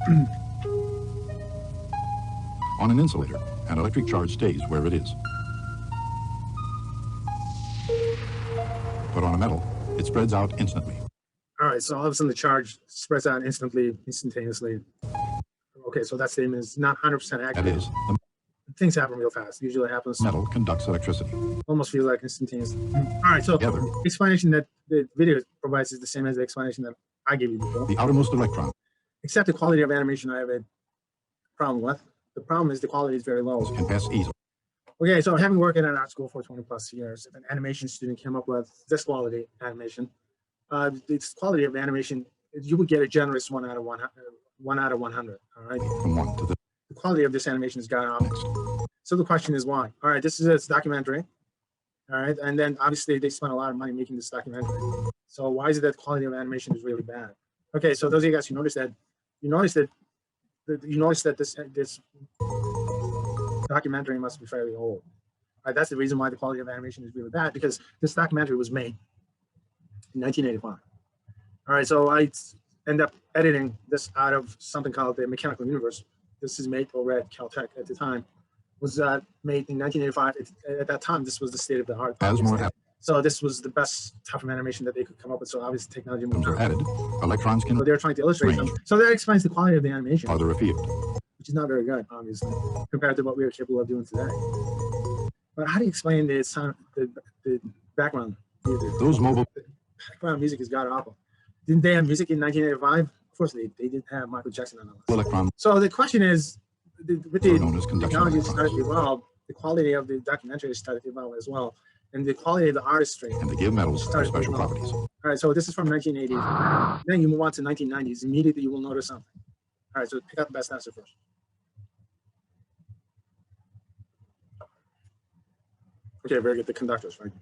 On an insulator, an electric charge stays where it is. But on a metal, it spreads out instantly. All right, so all of a sudden the charge spreads out instantaneously. Okay, so that statement is not 100% accurate. That is, the things happen real fast. Usually happens. Metal conducts electricity. Almost feels like instantaneous. All right, so Together, the explanation that the video provides is the same as the explanation that I gave you before. the outermost electron Except the quality of animation I have a problem with. The problem is the quality is very low. can pass easily. Okay, so having worked at an art school for 20 plus years, if an animation student came up with this quality animation, this quality of animation, you would get a generous 1 out of 100. All right. From one to the The quality of this animation has gone up. next. So the question is why? All right, this is a documentary. All right, and then obviously they spent a lot of money making this documentary. So why is it that the quality of animation is really bad? Okay, so those of you guys who notice that, this documentary must be fairly old. All right, that's the reason why the quality of animation is really bad, because this documentary was made in 1985. All right, so I end up editing this out of something called the Mechanical Universe. This is made over at Caltech at the time. Was made in 1985. At that time, this was the state of the art. As more atoms So this was the best type of animation that they could come up with. So obviously technology moved are on. added, electrons can So they're trying to illustrate them. So that explains the quality of the animation, farther afield. which is not very good, obviously, compared to what we are capable of doing today. But how do you explain the sound, the background music? Those mobile The background music is god awful. Didn't they have music in 1985? Of course they didn't have Michael Jackson on the list. electrons So the question is, with are the known as conduction technology started to electrons. evolve, the quality of the documentary started to evolve as well. and the quality of the artistry. And to give metals their special properties. All right, so this is from 1980s. Then you move on to 1990s. Immediately you will notice something. All right, so pick out the best answer first. Okay, very good. The conductors, right?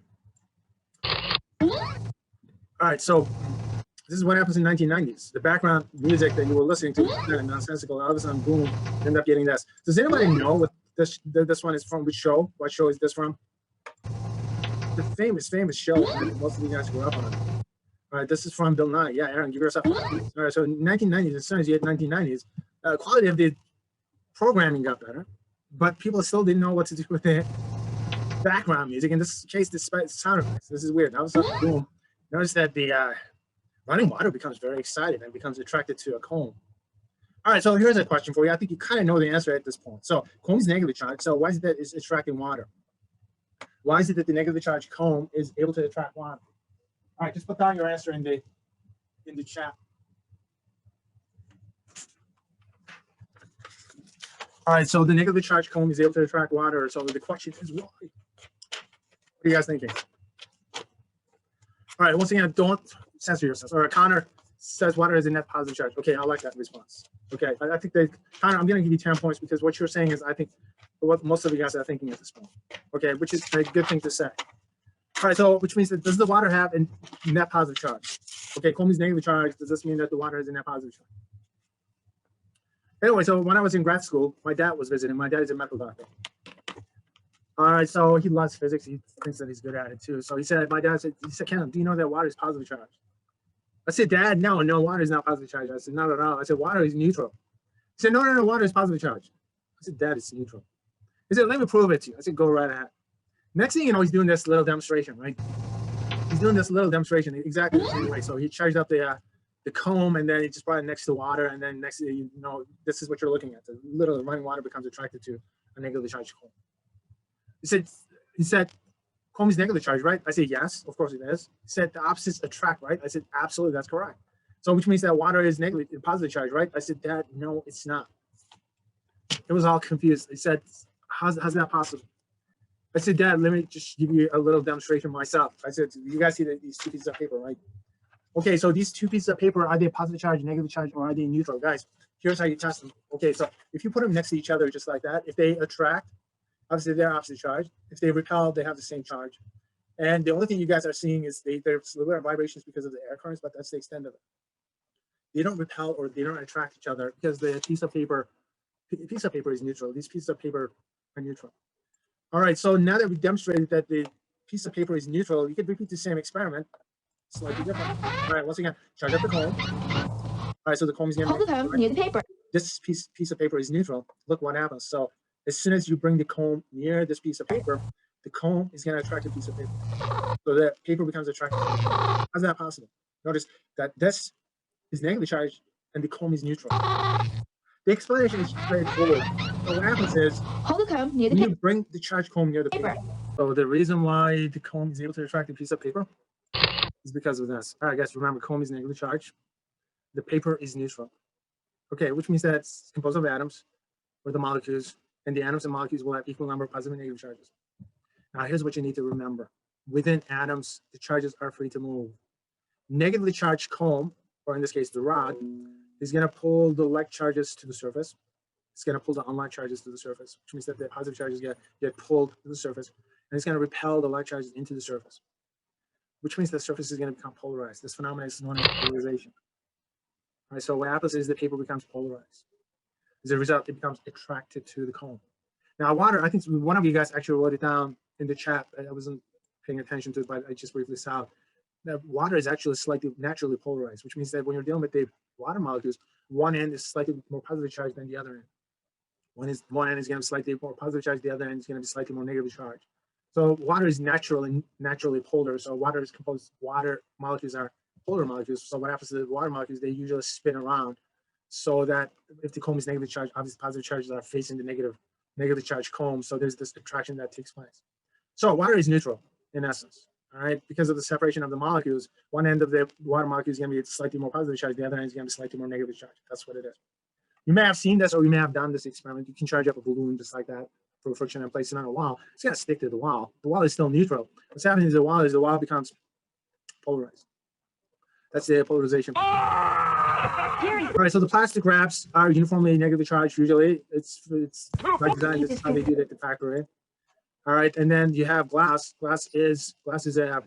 All right, so this is what happens in 1990s. The background music that you were listening to was kind of nonsensical. All of a sudden, boom, you end up getting this. Does anybody know what this one is from? Which show? What show is this from? The famous show that most of you guys grew up on. All right, this is from Bill Nye. Yeah, Aaron, give yourself. All right, so in 1990s, as soon as you hit 1990s, quality of the programming got better, but people still didn't know what to do with the background music. In this case, despite sound effects, this is weird. All of a sudden, boom, notice that the running water becomes very excited and becomes attracted to a comb. All right, so here's a question for you. I think you kind of know the answer at this point. So comb is negatively charged. So why is it that it's attracting water? Why is it that the negatively charged comb is able to attract water? All right, just put down your answer in the chat. All right, so the negatively charged comb is able to attract water. So the question is why? What are you guys thinking? All right, once again, don't censor yourself. All right, Connor says water is a net positive charge. Okay, I like that response. Okay, I think that, Connor, I'm going to give you 10 points because what you're saying is, I think, what most of you guys are thinking at this point. Okay, which is a good thing to say. All right, so which means that does the water have a net positive charge? Okay, comb is negatively charged. Does this mean that the water has a net positive charge? Anyway, so when I was in grad school, my dad was visiting. My dad is a medical doctor. All right, so he loves physics. He thinks that he's good at it too. So he said, he said, Ken, do you know that water is positively charged? I said, Dad, no, water is not positively charged. I said, not at all. I said, water is neutral. He said, no, water is positively charged. I said, Dad, it's neutral. He said, let me prove it to you. I said, go right ahead. Next thing you know, he's doing this little demonstration, right? He's doing this little demonstration exactly the same way. So he charged up the comb, and then he just brought it next to water, and then next thing you know, this is what you're looking at. The little running water becomes attracted to a negatively charged comb. He said, comb is negatively charged, right? I said, yes, of course it is. He said, the opposites attract, right? I said, absolutely, that's correct. So which means that water is negatively positively charged, right? I said, Dad, no, it's not. It was all confused. He said, how's that possible? I said, Dad, let me just give you a little demonstration myself. I said, you guys see these two pieces of paper, right? Okay, so these two pieces of paper, are they positive charge, negative charge, or are they neutral? Guys, here's how you test them. Okay, so if you put them next to each other just like that, if they attract, obviously they're opposite charge. If they repel, they have the same charge. And the only thing you guys are seeing is there's a little bit of vibrations because of the air currents, but that's the extent of it. They don't repel or they don't attract each other because the piece of paper is neutral. These pieces of paper are neutral. All right, so now that we demonstrated that the piece of paper is neutral, you could repeat the same experiment, slightly different. All right, once again, charge up the comb. All right, so the comb is going to hold the comb near the paper. This piece of paper is neutral. Look what happens. So as soon as you bring the comb near this piece of paper, the comb is going to attract the piece of paper. So the paper becomes attracted. How's that possible? Notice that this is negatively charged and the comb is neutral. The explanation is straightforward. So what happens is, hold the comb near the when paper. you bring the charged comb near the paper. So the reason why the comb is able to attract a piece of paper is because of this. All right, guys, remember, comb is negatively charged. The paper is neutral. Okay, which means that it's composed of atoms or the molecules, and the atoms and molecules will have equal number of positive and negative charges. Now, here's what you need to remember. Within atoms, the charges are free to move. Negatively charged comb, or in this case, the rod, is going to pull the like charges to the surface. It's going to pull the unlike charges to the surface, which means that the positive charges get pulled to the surface, and it's going to repel the like charges into the surface, which means the surface is going to become polarized. This phenomenon is known as polarization. All right, so what happens is the paper becomes polarized. As a result, it becomes attracted to the comb. Now, water, I think one of you guys actually wrote it down in the chat. I wasn't paying attention to it, but I just briefly saw that water is actually slightly naturally polarized, which means that when you're dealing with the water molecules, one end is slightly more positively charged than the other end. One end is going to be slightly more positive charged, the other end is going to be slightly more negatively charged. So water is naturally polar. So water molecules are polar molecules. So what happens to the water molecules? They usually spin around so that if the comb is negatively charged, obviously positive charges are facing the negatively charged comb. So there's this attraction that takes place. So water is neutral in essence. All right, because of the separation of the molecules, one end of the water molecule is going to be slightly more positively charged, the other end is going to be slightly more negatively charged. That's what it is. You may have seen this, or you may have done this experiment. You can charge up a balloon just like that. for friction and place it on a wall, it's going to stick to the wall. The wall is still neutral. What's happening is the wall becomes polarized. That's the polarization. All right, so the plastic wraps are uniformly negatively charged. Usually, it's by design. This is how they do it at the factory. All right, and then you have glass. Glass is a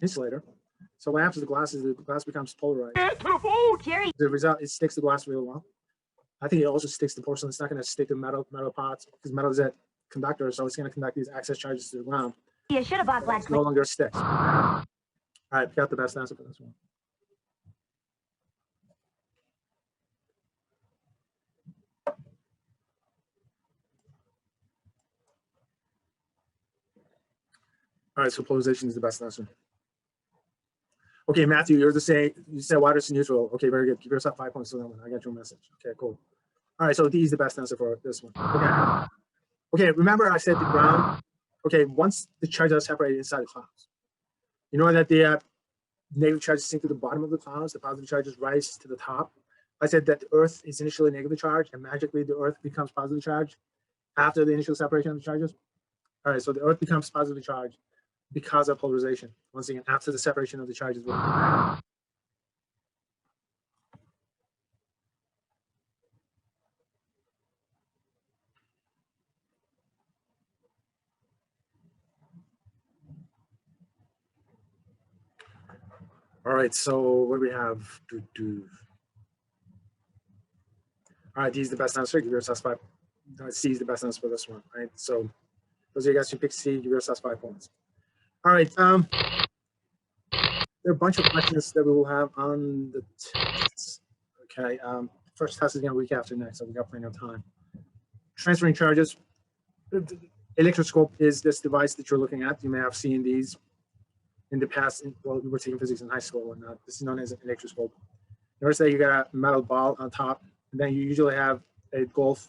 insulator. So what happens to the glass is the glass becomes polarized. Jerry. The result, it sticks to glass really well. I think it also sticks to porcelain. It's not going to stick to metal pots because metal is a conductor, so it's going to conduct these excess charges to the ground. You should have bought black. It no longer sticks. All right, we got the best answer for this one. All right, so polarization is the best answer. Okay, Matthew, you're the same. You said water is neutral. Okay, very good. Give yourself 5 points for that one. I got your message. Okay, cool. All right, so D is the best answer for this one. Okay. Okay, remember I said the ground. Okay, once the charges are separated inside the clouds, you know that the negative charges sink to the bottom of the clouds, the positive charges rise to the top. I said that the Earth is initially negatively charged, and magically the Earth becomes positively charged after the initial separation of the charges. All right, so the Earth becomes positively charged because of polarization. Once again, after the separation of the charges. All right, so what do we have? All right, D is the best answer. Give yourself 5. C is the best answer for this one. Right, so those of you guys who pick C, give yourself 5 points. All right, there are a bunch of questions that we will have on the tests. Okay, first test is going to be week after next, so we got plenty of time. Transferring charges. Electroscope is this device that you're looking at. You may have seen these in the past. Well, we were taking physics in high school and whatnot. This is known as an electroscope. Notice that you got a metal ball on top, and then you usually have a gold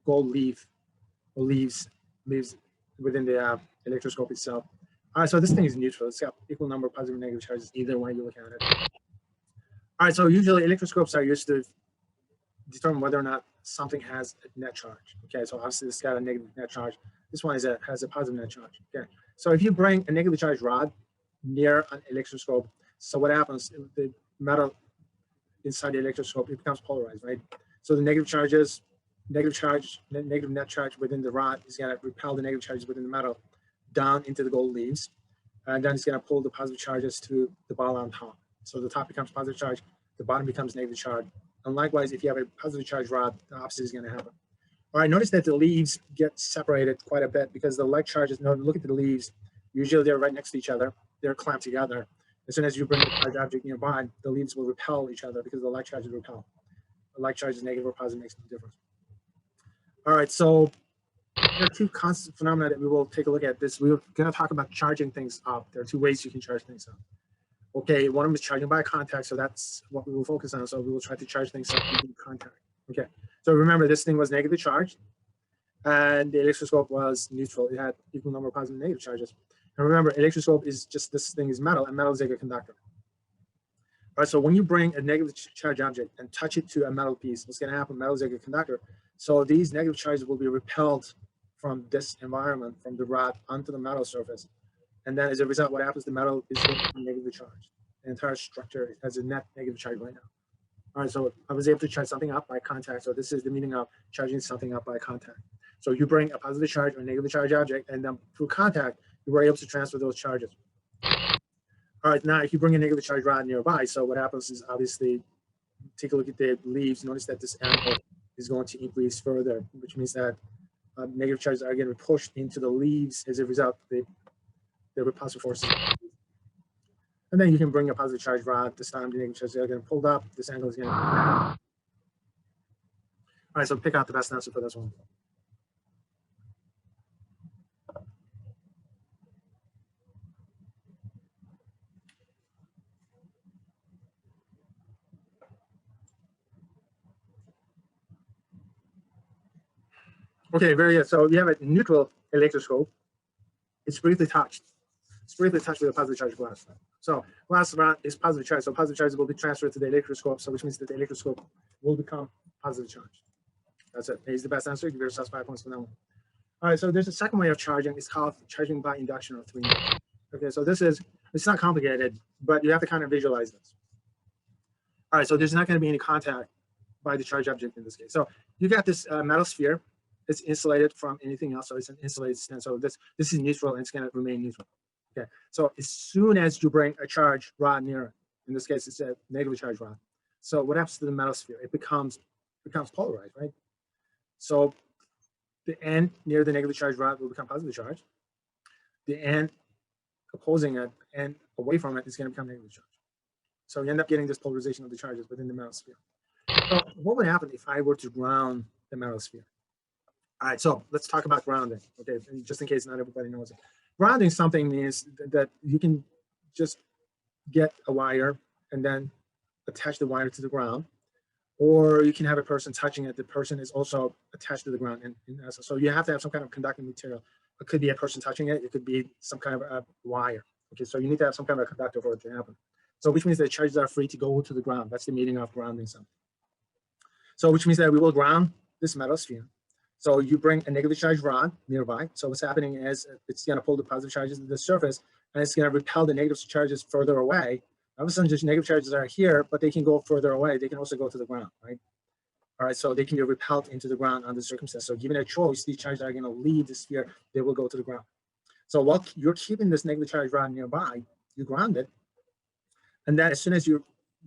leaf or leaves within the electroscope itself. All right, so this thing is neutral. It's got equal number of positive and negative charges either way you look at it. All right, so usually electroscopes are used to determine whether or not something has a net charge. Okay, so obviously this got a negative net charge. This one has a positive net charge. Okay, so if you bring a negatively charged rod near an electroscope, so what happens? The metal inside the electroscope, it becomes polarized, right? So the negative net charge within the rod is going to repel the negative charges within the metal down into the gold leaves, and then it's going to pull the positive charges to the ball on top. So the top becomes positive charge, the bottom becomes negative charge. And likewise, if you have a positive charge rod, the opposite is going to happen. All right, notice that the leaves get separated quite a bit because the like charges, look at the leaves, usually they're right next to each other, they're clamped together. As soon as you bring a charged object nearby, the leaves will repel each other because the like charges repel. The like charge is negative or positive makes no difference. All right, so there are two constant phenomena that we will take a look at. This we're going to talk about charging things up. There are two ways you can charge things up. Okay, one of them is charging by contact, so that's what we will focus on. So we will try to charge things up using contact. Okay, so remember this thing was negatively charged, and the electroscope was neutral. It had equal number of positive and negative charges. And remember, electroscope is just this thing is metal, and metal is like a conductor. All right, so when you bring a negative charge object and touch it to a metal piece, what's going to happen? Metal is like a conductor. So these negative charges will be repelled from this environment, from the rod onto the metal surface. And then as a result, what happens, the metal is negatively charged. The entire structure has a net negative charge right now. All right, so I was able to charge something up by contact. So this is the meaning of charging something up by contact. So you bring a positive charge or a negative charge object, and then through contact, you were able to transfer those charges. All right, now if you bring a negative charge rod nearby, so what happens is obviously, take a look at the leaves, notice that this angle is going to increase further, which means that negative charges are going to be pushed into the leaves. As a result, the repulsive forces. And then you can bring a positive charge rod. This time the negative charges are going to pulled up. This angle is going to. All right, so pick out the best answer for this one. Okay, very good. So you have a neutral electroscope. It's briefly touched. It's briefly touched with a positive charge glass. So glass is positive charge. So positive charge will be transferred to the electroscope. So which means that the electroscope will become positive charge. That's it. Here's the best answer. Give yourself 5 points for that one. All right, so there's a second way of charging. It's called charging by induction or 3 induction. Okay, so it's not complicated, but you have to kind of visualize this. All right, so there's not going to be any contact by the charge object in this case. So you got this metal sphere. It's insulated from anything else, so it's an insulated stand. So this is neutral, and it's going to remain neutral. Okay, so as soon as you bring a charge rod near it, in this case, it's a negatively charged rod. So what happens to the metal sphere? It becomes polarized, right? So the end near the negatively charged rod will become positively charged. The end opposing it and away from it is going to become negatively charged. So you end up getting this polarization of the charges within the metal sphere. So what would happen if I were to ground the metal sphere? All right, so let's talk about grounding, okay, just in case not everybody knows it. Grounding something means that you can just get a wire and then attach the wire to the ground, or you can have a person touching it. The person is also attached to the ground. So you have to have some kind of conducting material. It could be a person touching it. It could be some kind of a wire. Okay, so you need to have some kind of a conductor for it to happen. So which means that charges are free to go to the ground. That's the meaning of grounding something. So which means that we will ground this metal sphere. So you bring a negatively charged rod nearby. So what's happening is it's going to pull the positive charges to the surface, and it's going to repel the negative charges further away. All of a sudden, just negative charges are here, but they can go further away. They can also go to the ground, right? All right, so they can be repelled into the ground under circumstance. So given a choice, these charges are going to leave the sphere. They will go to the ground. So while you're keeping this negatively charged rod nearby, you ground it. And then as soon as you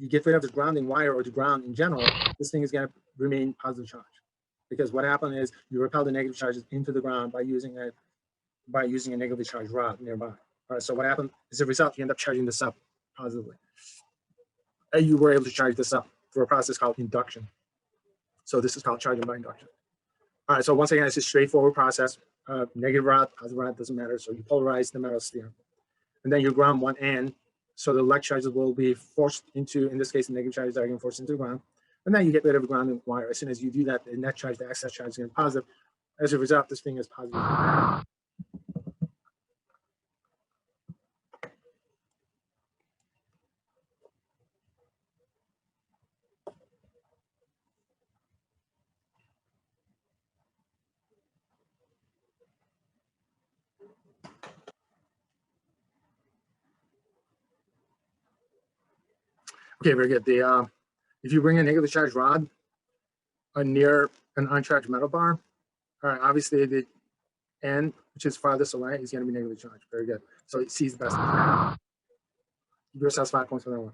get rid of the grounding wire or the ground in general, this thing is going to remain positive charge. Because what happened is you repel the negative charges into the ground by using a negatively charged rod nearby. All right, so what happened as a result, you end up charging this up positively. And you were able to charge this up through a process called induction. So this is called charging by induction. All right, so once again, it's a straightforward process. Negative rod, positive rod, doesn't matter. So you polarize the metal sphere. And then you ground one end. So the electric charges will be forced into, in this case, the negative charges are getting forced into the ground. And then you get rid of the grounding wire. As soon as you do that, the net charge, the excess charge is going to be positive. As a result, this thing is positive. Okay, very good. If you bring a negatively charged rod near an uncharged metal bar, all right, obviously the end, which is farthest away, is going to be negatively charged. Very good. So it sees the best. Give yourself 5 points for that one.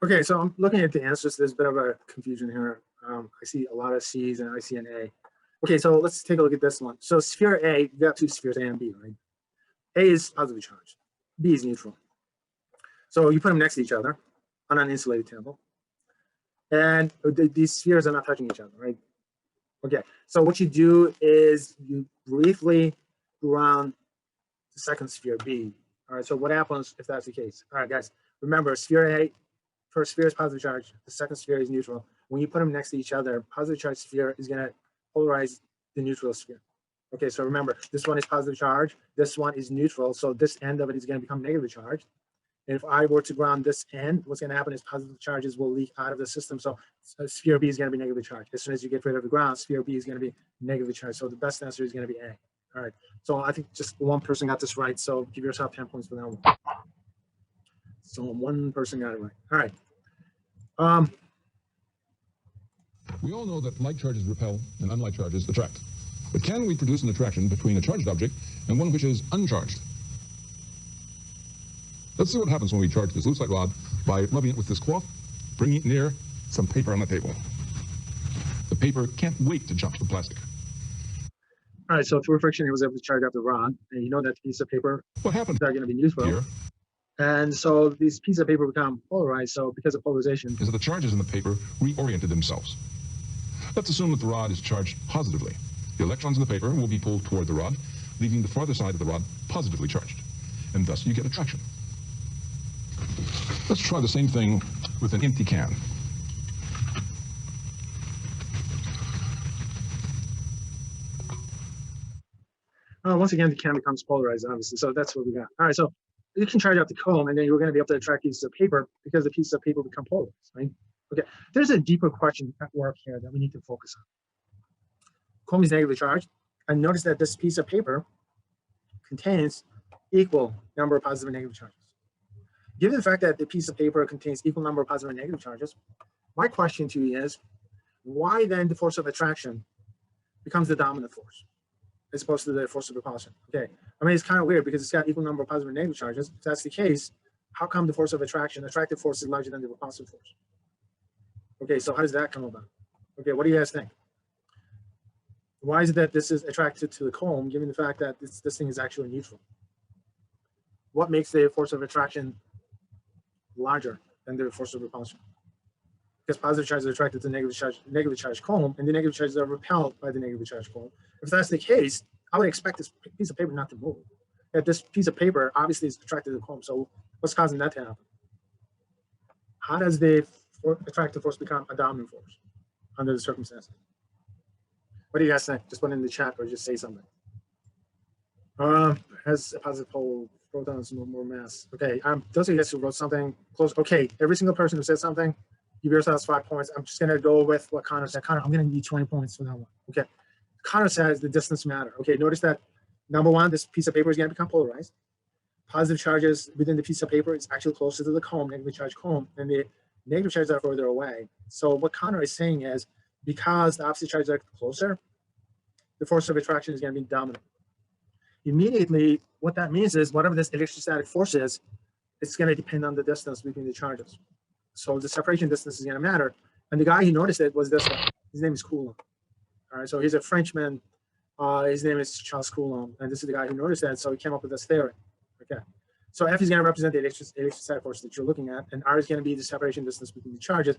Okay, so I'm looking at the answers. There's a bit of a confusion here. I see a lot of C's and I see an A. Okay, so let's take a look at this one. So sphere A, you got two spheres, A and B, right? A is positively charged. B is neutral. So you put them next to each other on an insulated table. And these spheres are not touching each other, right? Okay, so what you do is you briefly ground the second sphere, B. All right, so what happens if that's the case? All right, guys, remember sphere A, first sphere is positive charge, the second sphere is neutral. When you put them next to each other, positive charge sphere is going to polarize the neutral sphere. Okay, so remember, this one is positive charge, this one is neutral, so this end of it is going to become negatively charged. And if I were to ground this end, what's going to happen is positive charges will leak out of the system. So sphere B is going to be negatively charged. As soon as you get rid of the ground, sphere B is going to be negatively charged. So the best answer is going to be A. All right. So I think just one person got this right. So give yourself 10 points for that one. So one person got it right. All right. We all know that like charges repel and unlike charges attract. But can we produce an attraction between a charged object and one which is uncharged? Let's see what happens when we charge this lucite rod by rubbing it with this cloth, bringing it near some paper on the table. The paper can't wait to jump to the plastic. All right, so through friction, he was able to charge up the rod, and you know that piece of paper What happened is not going to be useful. here And so these pieces of paper become polarized. So because of polarization, is that the charges in the paper reoriented themselves. Let's assume that the rod is charged positively. The electrons in the paper will be pulled toward the rod, leaving the farther side of the rod positively charged, and thus you get attraction. Let's try the same thing with an empty can. once again, the can becomes polarized, obviously. So that's what we got. All right, so you can charge up the comb, and then you're going to be able to attract pieces of paper because the pieces of paper become polarized, right? Okay, there's a deeper question at work here that we need to focus on. Comb is negatively charged, and notice that this piece of paper contains equal number of positive and negative charges. Given the fact that the piece of paper contains equal number of positive and negative charges, my question to you is, why then the force of attraction becomes the dominant force as opposed to the force of repulsion? Okay, I mean, it's kind of weird because it's got equal number of positive and negative charges. If that's the case, how come the force of attraction, attractive force, is larger than the repulsive force? Okay, so how does that come about? Okay, what do you guys think? Why is it that this is attracted to the comb, given the fact that this thing is actually neutral? What makes the force of attraction larger than the force of repulsion? Because positive charges are attracted to negative charge comb, and the negative charges are repelled by the negative charge comb. If that's the case, I would expect this piece of paper not to move. That this piece of paper obviously is attracted to the comb. So what's causing that to happen? How does the attractive force become a dominant force under the circumstances? What do you guys think? Just put it in the chat or just say something. Has a positive pole, protons, more mass. Okay, those of you guys who wrote something close. Okay, every single person who said something, give yourselves 5 points. I'm just going to go with what Connor said. Connor, I'm going to give you 20 points for that one. Okay, Connor says the distance matter. Okay, notice that number one, this piece of paper is going to become polarized. Positive charges within the piece of paper is actually closer to the comb, negative charge comb, and the negative charges are further away. So what Connor is saying is, because the opposite charges are closer, the force of attraction is going to be dominant. Immediately, what that means is whatever this electrostatic force is, it's going to depend on the distance between the charges. So the separation distance is going to matter. And the guy who noticed it was this guy. His name is Coulomb. All right, so he's a Frenchman. His name is Charles Coulomb, and this is the guy who noticed that. So he came up with this theory. Okay, so F is going to represent the electrostatic force that you're looking at, and R is going to be the separation distance between the charges.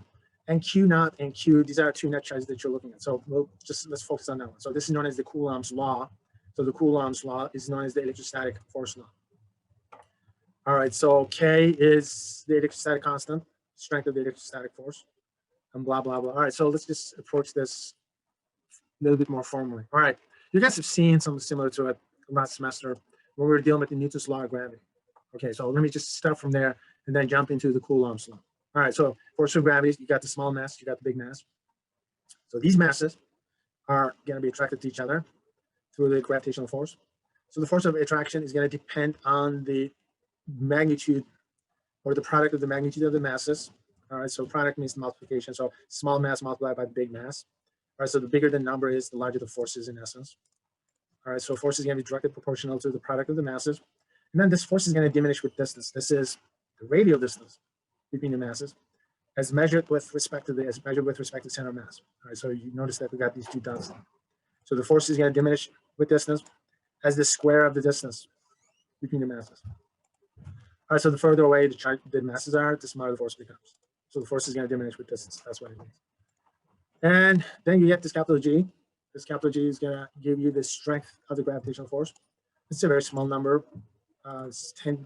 And Q naught and Q, these are two net charges that you're looking at. So let's focus on that one. So this is known as the Coulombs Law. So the Coulombs Law is known as the electrostatic force law. All right, so K is the electrostatic constant, strength of the electrostatic force, and blah, blah, blah. All right, so let's just approach this a little bit more formally. All right, you guys have seen something similar to it last semester when we were dealing with the Newton's law of gravity. Okay, so let me just start from there and then jump into the Coulombs law. All right, so force of gravity, you got the small mass, you got the big mass. So these masses are going to be attracted to each other through the gravitational force. So the force of attraction is going to depend on the magnitude or the product of the magnitude of the masses. All right, so product means multiplication. So small mass multiplied by big mass. All right, so the bigger the number is, the larger the force is in essence. All right, so force is going to be directly proportional to the product of the masses. And then this force is going to diminish with distance. This is the radial distance between the masses as measured with respect to the center of mass. All right, so you notice that we got these two dots. So the force is going to diminish with distance as the square of the distance between the masses. All right, so the further away the masses are, the smaller the force becomes. So the force is going to diminish with distance. That's what it means. And then you get this capital G. This capital G is going to give you the strength of the gravitational force. It's a very small number. It's 10.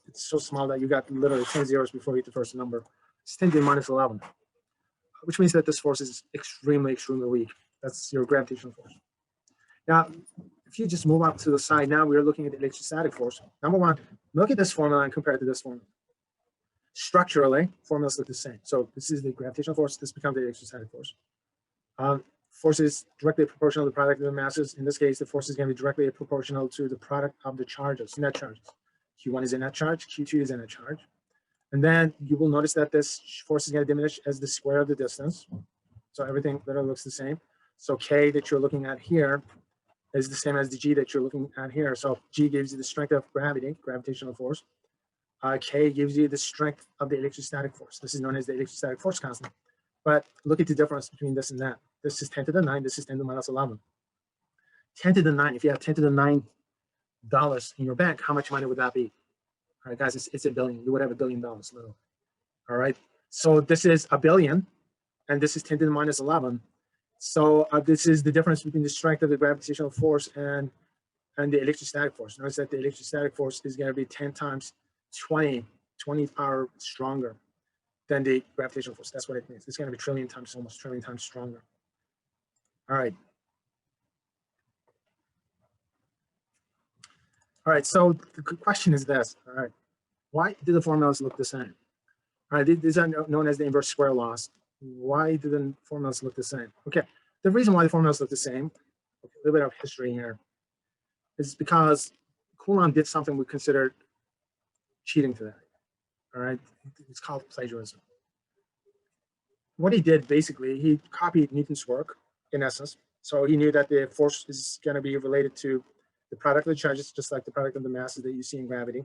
It's so small that you got literally 10 zeros before you hit the first number. It's 10 to the minus 11, which means that this force is extremely, extremely weak. That's your gravitational force. Now, if you just move up to the side, now we're looking at the electrostatic force. Number one, look at this formula and compare it to this formula. Structurally, formulas look the same. So this is the gravitational force. This becomes the electrostatic force. Force is directly proportional to the product of the masses. In this case, the force is going to be directly proportional to the product of the charges, net charges. Q1 is a net charge, Q2 is a net charge. And then you will notice that this force is going to diminish as the square of the distance. So everything literally looks the same. So K that you're looking at here is the same as the G that you're looking at here. So G gives you the strength of gravity, gravitational force. K gives you the strength of the electrostatic force. This is known as the electrostatic force constant. But look at the difference between this and that. This is 10 to the 9. This is 10 to the minus 11. 10 to the 9. If you have 10 to the 9 dollars in your bank, how much money would that be? All right, guys, it's $1 billion. You would have $1 billion. Little. All right. So this is $1 billion, and this is 10 to the minus 11. So this is the difference between the strength of the gravitational force and the electrostatic force. Notice that the electrostatic force is going to be 10 times 20 power stronger than the gravitational force. That's what it means. It's going to be trillion times, almost trillion times stronger. All right. All right, so the question is this. All right, why do the formulas look the same? All right, these are known as the inverse square laws. Why do the formulas look the same? Okay, the reason why the formulas look the same, a little bit of history here, is because Coulomb did something we considered cheating today. All right, it's called plagiarism. What he did, basically, he copied Newton's work, in essence. So he knew that the force is going to be related to the product of the charges, just like the product of the masses that you see in gravity.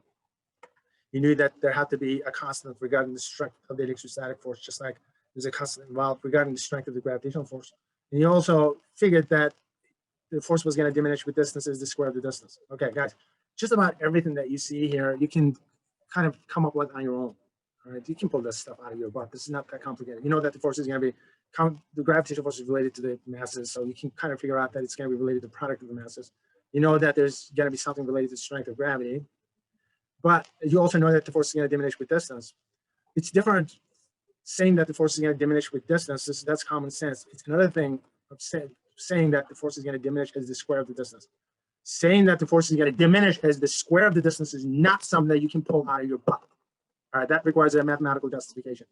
He knew that there had to be a constant regarding the strength of the electrostatic force, just like there's a constant involved regarding the strength of the gravitational force. And he also figured that the force was going to diminish with distance as the square of the distance. Okay, guys, just about everything that you see here, you can kind of come up with on your own. All right, you can pull this stuff out of your butt. This is not that complicated. You know that the force is going to be, the gravitational force is related to the masses, so you can kind of figure out that it's going to be related to the product of the masses. You know that there's going to be something related to the strength of gravity, but you also know that the force is going to diminish with distance. It's different saying that the force is going to diminish with distance. That's common sense. It's another thing of saying that the force is going to diminish as the square of the distance. Saying that the force is going to diminish as the square of the distance is not something that you can pull out of your butt. All right, that requires a mathematical justification.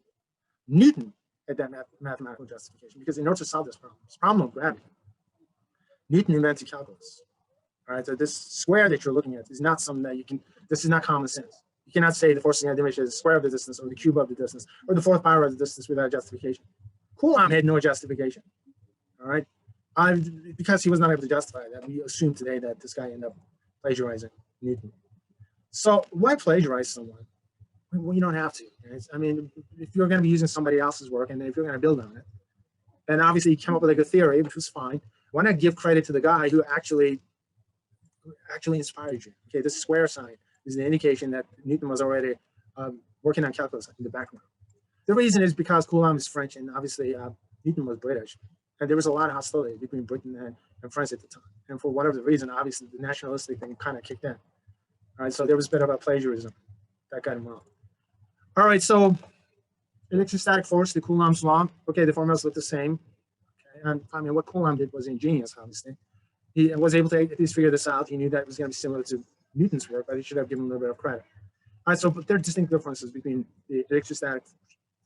Newton had that mathematical justification because in order to solve this problem of gravity, Newton invented calculus. All right, so this square that you're looking at is not something that you can, this is not common sense. You cannot say the force is going to diminish as the square of the distance or the cube of the distance or the fourth power of the distance without justification. Coulomb had no justification. All right, because he was not able to justify that, we assume today that this guy ended up plagiarizing Newton. So why plagiarize someone? Well, you don't have to. Right? I mean, if you're going to be using somebody else's work and if you're going to build on it, and obviously you came up with a good theory, which was fine, why not give credit to the guy who actually inspired you? Okay, this square sign is an indication that Newton was already working on calculus in the background. The reason is because Coulomb is French, and obviously Newton was British, and there was a lot of hostility between Britain and France at the time. And for whatever the reason, obviously the nationalistic thing kind of kicked in. All right, so there was a bit of a plagiarism that got involved. All right, so electrostatic force, the Coulombs law. Okay, the formulas look the same. Okay, and I mean, what Coulomb did was ingenious, obviously. He was able to at least figure this out. He knew that it was going to be similar to Newton's work, but he should have given him a little bit of credit. All right, so there are distinct differences between the electrostatic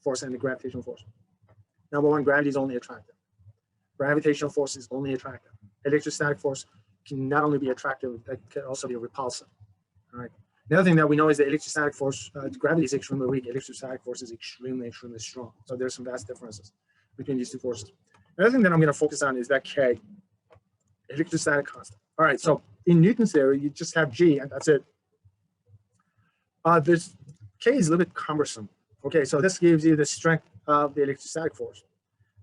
force and the gravitational force. Number one, gravity is only attractive. Gravitational force is only attractive. Electrostatic force can not only be attractive, it can also be repulsive. All right. The other thing that we know is that electrostatic force, gravity is extremely weak. Electrostatic force is extremely strong. So there's some vast differences between these two forces. The other thing that I'm going to focus on is that K, electrostatic constant. All right, so in Newton's theory, you just have G, and that's it. This K is a little bit cumbersome. Okay, so this gives you the strength of the electrostatic force.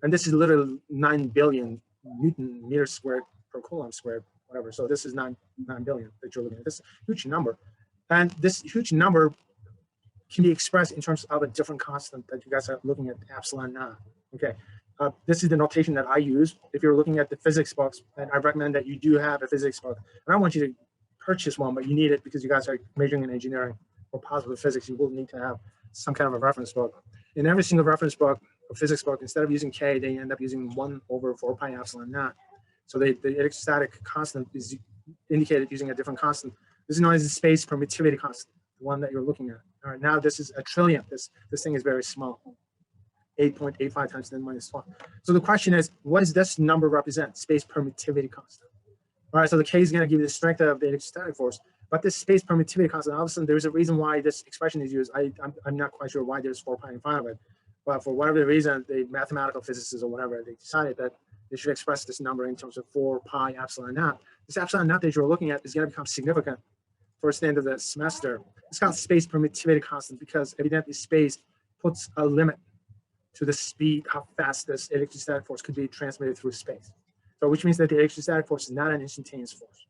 And this is literally 9 billion Newton meters squared per Coulomb squared, whatever. So this is 9 billion that you're looking at. This huge number. And this huge number can be expressed in terms of a different constant that you guys are looking at, epsilon naught. Okay, this is the notation that I use. If you're looking at the physics books, and I recommend that you do have a physics book. And I want you to purchase one, but you need it because you guys are majoring in engineering or positive physics. You will need to have some kind of a reference book. In every single reference book or physics book, instead of using K, they end up using 1 over 4 pi epsilon naught. So the electrostatic constant is indicated using a different constant. This is known as the space permittivity constant, the one that you're looking at. All right, now this is a trillion. This thing is very small, 8.85 times 10 minus 12. So the question is, what does this number represent? Space permittivity constant. All right, so the K is going to give you the strength of the electrostatic force, but this space permittivity constant, all of a sudden, there's a reason why this expression is used. I'm not quite sure why there's 4 pi in front of it, but for whatever reason, the mathematical physicists or whatever, they decided that they should express this number in terms of 4 pi epsilon naught. This epsilon naught that you're looking at is going to become significant towards the end of the semester. It's called space permittivity constant because evidently space puts a limit to the speed, how fast this electrostatic force could be transmitted through space. So which means that the electrostatic force is not an instantaneous force.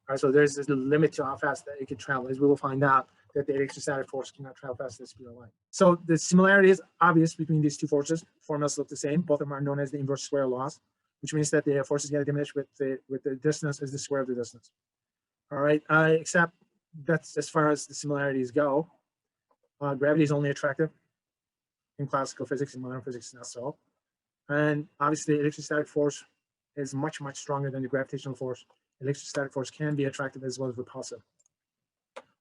All right, so there's this limit to how fast that it can travel, as we will find out that the electrostatic force cannot travel faster than the speed of light. So the similarity is obvious between these two forces. Formulas look the same. Both of them are known as the inverse square laws, which means that the force is going to diminish with the distance as the square of the distance. All right, except that's as far as the similarities go. Gravity is only attractive in classical physics. In modern physics, not so. And obviously, the electrostatic force is much, much stronger than the gravitational force. Electrostatic force can be attractive as well as repulsive.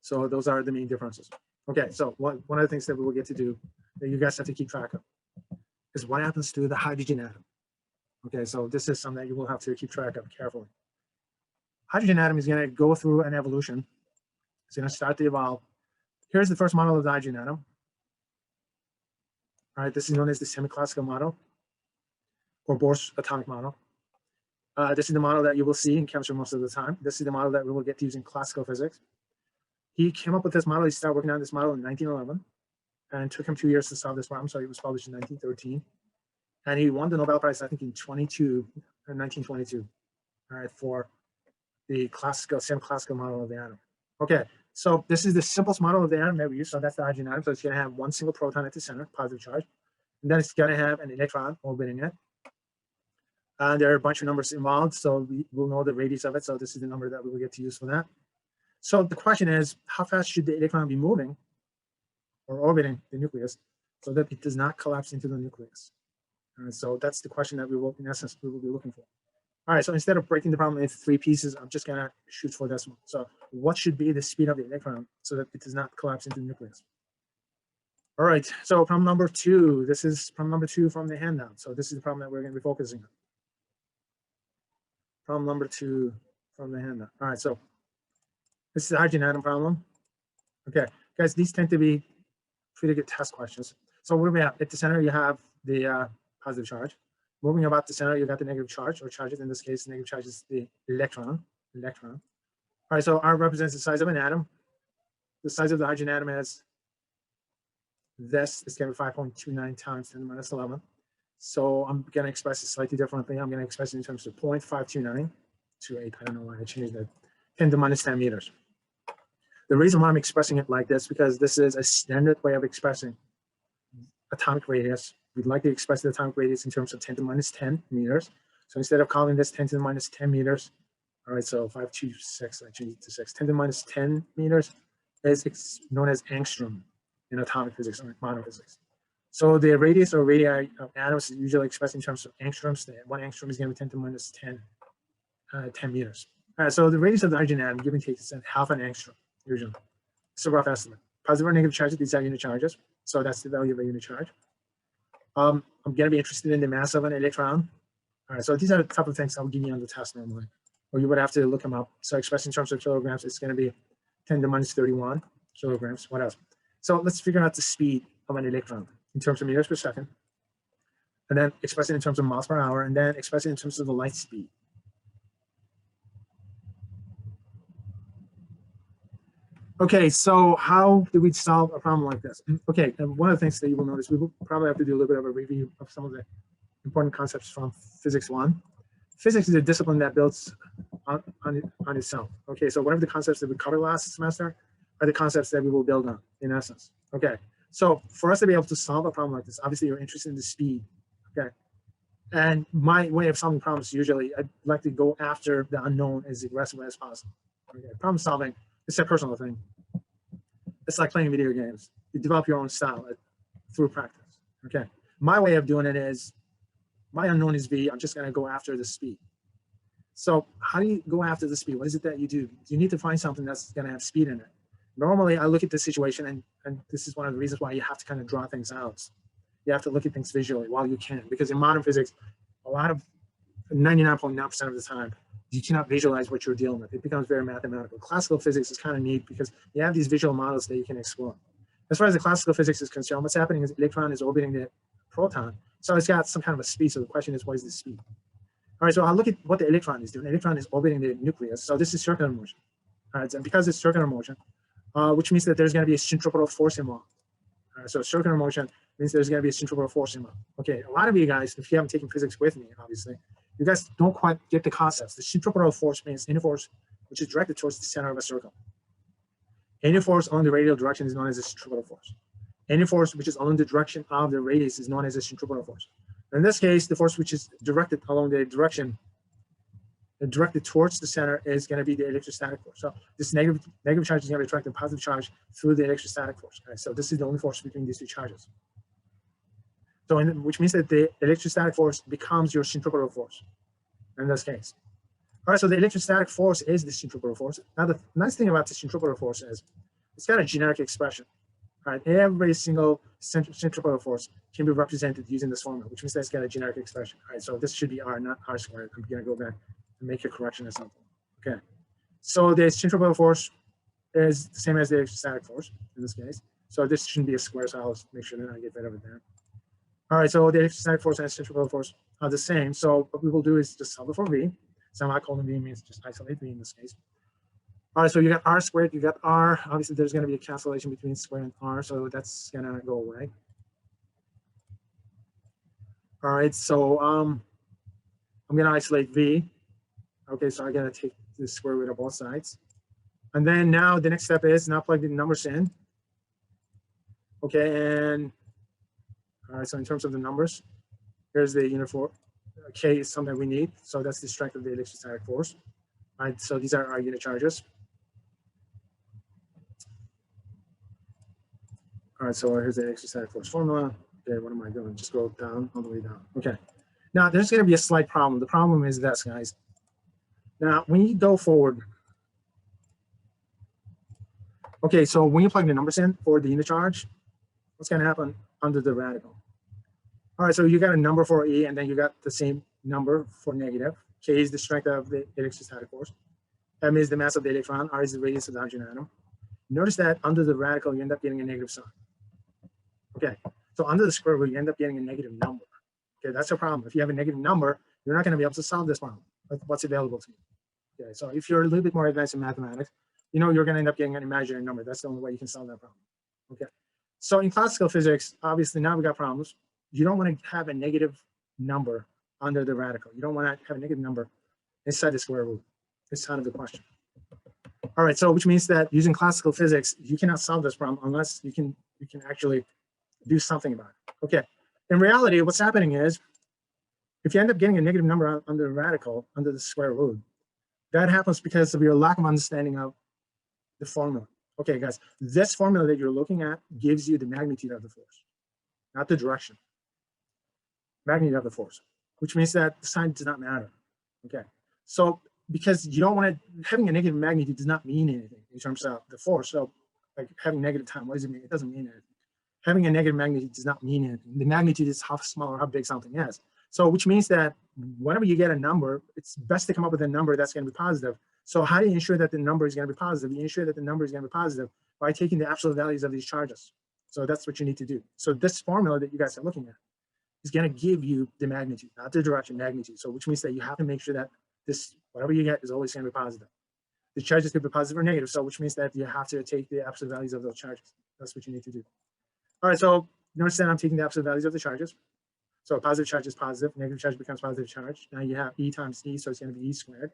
So those are the main differences. Okay, so one of the things that we will get to do that you guys have to keep track of is what happens to the hydrogen atom. Okay, so this is something that you will have to keep track of carefully. Hydrogen atom is going to go through an evolution. It's going to start to evolve. Here's the first model of the hydrogen atom. All right, this is known as the semi-classical model or Bohr's atomic model. This is the model that you will see in chemistry most of the time. This is the model that we will get to use in classical physics. He came up with this model. He started working on this model in 1911, and it took him 2 years to solve this problem. So it was published in 1913, and he won the Nobel Prize, I think, in 1922. All right, for the classical, semi-classical model of the atom. Okay, so this is the simplest model of the atom that we use. So that's the hydrogen atom. So it's going to have one single proton at the center, positive charge, and then it's going to have an electron orbiting it. There are a bunch of numbers involved, so we will know the radius of it. So this is the number that we will get to use for that. So the question is, how fast should the electron be moving or orbiting the nucleus so that it does not collapse into the nucleus? All right, so that's the question that we will, in essence, we will be looking for. All right, so instead of breaking the problem into 3 pieces, I'm just going to shoot for this one. So what should be the speed of the electron so that it does not collapse into the nucleus? All right, so problem number 2. This is problem number 2 from the handout. So this is the problem that we're going to be focusing on. Problem number 2 from the handout. All right, so this is the hydrogen atom problem. Okay, guys, these tend to be pretty good test questions. So where we have at the center, you have the positive charge. Moving about the center, you got the negative charge, or charges. In this case, the negative charge is the electron. All right, so R represents the size of an atom. The size of the hydrogen atom is this. It's going to be 5.29 times 10 to the minus 11. So I'm going to express it slightly differently. I'm going to express it in terms of 0.529 to 8. I don't know why I changed that. 10 to the minus 10 meters. The reason why I'm expressing it like this, because this is a standard way of expressing atomic radius. We'd like to express the atomic radius in terms of 10 to the minus 10 meters. So instead of calling this 10 to the minus 10 meters, all right, so 526, I changed it to 6. 10 to the minus 10 meters is known as angstrom in atomic physics or modern physics. So the radius or radii of atoms is usually expressed in terms of angstroms. 1 angstrom is going to be 10 to the minus 10 meters. All right, so the radius of the hydrogen atom, give and take, is half an angstrom, usually. It's a rough estimate. Positive or negative charges, these are unit charges. So that's the value of a unit charge. I'm going to be interested in the mass of an electron. All right, so these are the type of things I'll give you on the test normally, or you would have to look them up. So expressed in terms of kilograms, it's going to be 10 to the minus 31 kilograms. What else? So let's figure out the speed of an electron in terms of meters per second, and then express it in terms of miles per hour, and then express it in terms of the light speed. Okay, so how do we solve a problem like this? Okay, and one of the things that you will notice, we will probably have to do a little bit of a review of some of the important concepts from Physics 1. Physics is a discipline that builds on itself. Okay, so one of the concepts that we covered last semester are the concepts that we will build on, in essence. Okay, so for us to be able to solve a problem like this, obviously you're interested in the speed. Okay, and my way of solving problems, usually I'd like to go after the unknown as aggressively as possible. Okay, problem solving, it's a personal thing. It's like playing video games. You develop your own style through practice. Okay. My way of doing it is, my unknown is V. I'm just going to go after the speed. So how do you go after the speed? What is it that you do? You need to find something that's going to have speed in it. Normally, I look at the situation, and this is one of the reasons why you have to kind of draw things out. You have to look at things visually while you can, because in modern physics, a lot of 99.9% of the time, you cannot visualize what you're dealing with. It becomes very mathematical. Classical physics is kind of neat because you have these visual models that you can explore. As far as the classical physics is concerned, what's happening is the electron is orbiting the proton. So it's got some kind of a speed. So the question is, what is the speed? All right, so I'll look at what the electron is doing. The electron is orbiting the nucleus. So this is circular motion. All right, and because it's circular motion, which means that there's going to be a centripetal force involved. All right, so circular motion, means there's going to be a centripetal force involved. Okay, a lot of you guys, if you haven't taken physics with me, obviously, you guys don't quite get the concepts. The centripetal force means any force which is directed towards the center of a circle. Any force along the radial direction is known as a centripetal force. Any force which is along the direction of the radius is known as a centripetal force. In this case, the force which is directed along the direction, directed towards the center, is going to be the electrostatic force. So this negative charge is going to attract the positive charge through the electrostatic force. Okay? So this is the only force between these two charges. So which means that the electrostatic force becomes your centripetal force in this case. All right, so the electrostatic force is the centripetal force. Now, the nice thing about the centripetal force is it's got a generic expression. All right, every single centripetal force can be represented using this formula, which means that it's got a generic expression. All right, so this should be R, not R squared. I'm going to go back and make a correction or something. Okay, so the centripetal force is the same as the electrostatic force in this case. So this shouldn't be a square, so I'll make sure that I get rid of it there. All right, so the electrostatic force and centripetal force are the same. So what we will do is just solve it for V. Semicolon V means just isolate V in this case. All right, so you got R squared, you got R. Obviously, there's going to be a cancellation between square and R, so that's going to go away. All right, so I'm going to isolate V. Okay, so I'm going to take the square root of both sides. And then now the next step is now plug the numbers in. Okay, and all right, so in terms of the numbers, here's the unit for K is something we need. So that's the strength of the electrostatic force. All right, so these are our unit charges. All right, so here's the electrostatic force formula. Okay, what am I doing? Just go down, all the way down. Okay. Now there's going to be a slight problem. The problem is this, guys. Now, when you go forward, okay, so when you plug the numbers in for the unit charge, what's going to happen under the radical? All right, so you got a number for E, and then you got the same number for negative. K is the strength of the electrostatic force. M is the mass of the electron. R is the radius of the hydrogen atom. Notice that under the radical, you end up getting a negative sign. Okay, so under the square root, you end up getting a negative number. Okay, that's a problem. If you have a negative number, you're not going to be able to solve this problem. What's available to you? Okay, so if you're a little bit more advanced in mathematics, you know you're going to end up getting an imaginary number. That's the only way you can solve that problem. Okay, so in classical physics, obviously now we got problems. You don't want to have a negative number under the radical. You don't want to have a negative number inside the square root. It's kind of the question. All right, so which means that using classical physics, you cannot solve this problem unless you can actually do something about it. Okay, in reality, what's happening is if you end up getting a negative number under the radical, under the square root, that happens because of your lack of understanding of the formula. Okay, guys, this formula that you're looking at gives you the magnitude of the force, not the direction. Magnitude of the force, which means that the sign does not matter. Okay, so because you don't want to, having a negative magnitude does not mean anything in terms of the force. So like having negative time, what does it mean? It doesn't mean anything. Having a negative magnitude does not mean anything. The magnitude is how small or how big something is. So which means that whenever you get a number, it's best to come up with a number that's going to be positive. So how do you ensure that the number is going to be positive? You ensure that the number is going to be positive by taking the absolute values of these charges. So that's what you need to do. So this formula that you guys are looking at is going to give you the magnitude, not the direction, magnitude. So which means that you have to make sure that this, whatever you get, is always going to be positive. The charges could be positive or negative. So which means that you have to take the absolute values of those charges. That's what you need to do. All right, so notice that I'm taking the absolute values of the charges. So a positive charge is positive, negative charge becomes positive charge. Now you have E times E, so it's going to be E squared.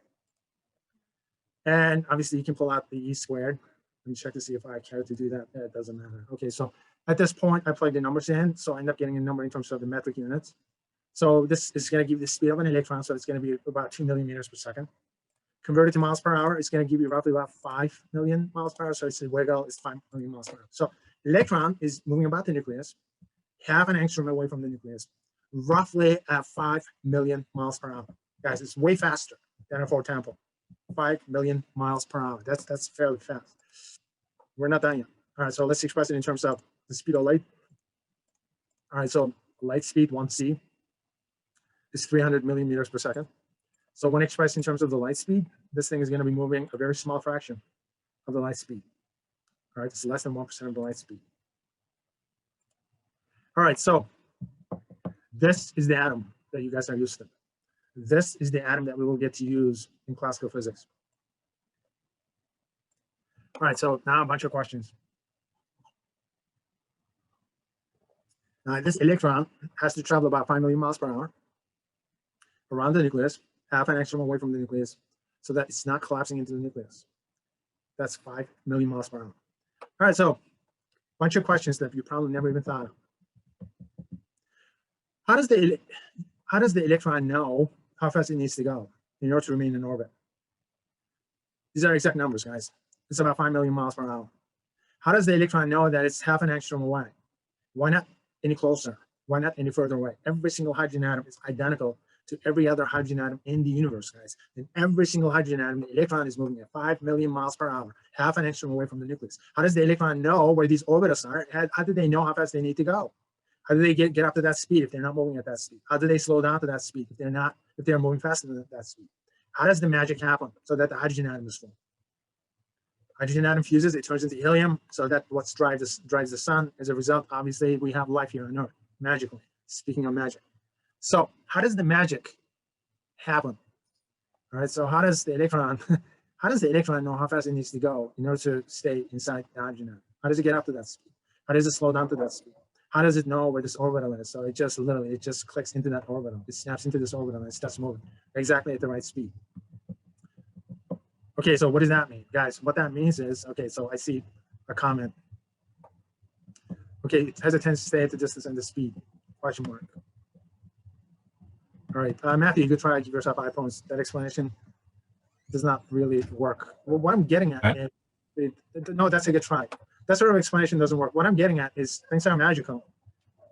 And obviously you can pull out the E squared. Let me check to see if I care to do that. It doesn't matter. Okay, so at this point, I plug the numbers in, so I end up getting a number in terms of the metric units. So this is going to give you the speed of an electron, so it's going to be about 2 million meters per second. Converted to miles per hour, it's going to give you roughly about 5 million miles per hour, so it's a wiggle is 5 million miles per hour. So electron is moving about the nucleus, half an angstrom away from the nucleus, roughly at 5 million miles per hour. Guys, it's way faster than a photon. 5 million miles per hour. That's fairly fast. We're not done yet. All right, so let's express it in terms of the speed of light. All right, so light speed, 1c, is 300 million meters per second. So when expressed in terms of the light speed, this thing is going to be moving a very small fraction of the light speed. All right, it's less than 1% of the light speed. All right, so this is the atom that you guys are used to. This is the atom that we will get to use in classical physics. All right, so now a bunch of questions. This electron has to travel about 5 million miles per hour around the nucleus, half an angstrom away from the nucleus, so that it's not collapsing into the nucleus. That's 5 million miles per hour. All right, so a bunch of questions that you probably never even thought of. How does the electron know how fast it needs to go in order to remain in orbit? These are exact numbers, guys. It's about 5 million miles per hour. How does the electron know that it's half an angstrom away? Why not any closer? Why not any further away? Every single hydrogen atom is identical to every other hydrogen atom in the universe, guys. And every single hydrogen atom, the electron is moving at 5 million miles per hour, half an angstrom away from the nucleus. How does the electron know where these orbitals are? How do they know how fast they need to go? How do they get up to that speed if they're not moving at that speed? How do they slow down to that speed if they're moving faster than that speed? How does the magic happen so that the hydrogen atom is formed? Hydrogen atom fuses, it turns into helium, so that what drives the sun. As a result, obviously, we have life here on Earth, magically, speaking of magic. So how does the magic happen? All right, so how does the electron know how fast it needs to go in order to stay inside the hydrogen atom? How does it get up to that speed? How does it slow down to that speed? How does it know where this orbital is? So it just clicks into that orbital. It snaps into this orbital and it starts moving exactly at the right speed. Okay, so what does that mean, guys? What that means is, okay, so I see a comment. Okay, it has a tendency to stay at the distance and the speed, question mark. All right, Matthew, you could try to give yourself iPhones. That explanation does not really work. Well, what I'm getting at is, no, that's a good try. That sort of explanation doesn't work. What I'm getting at is things are magical.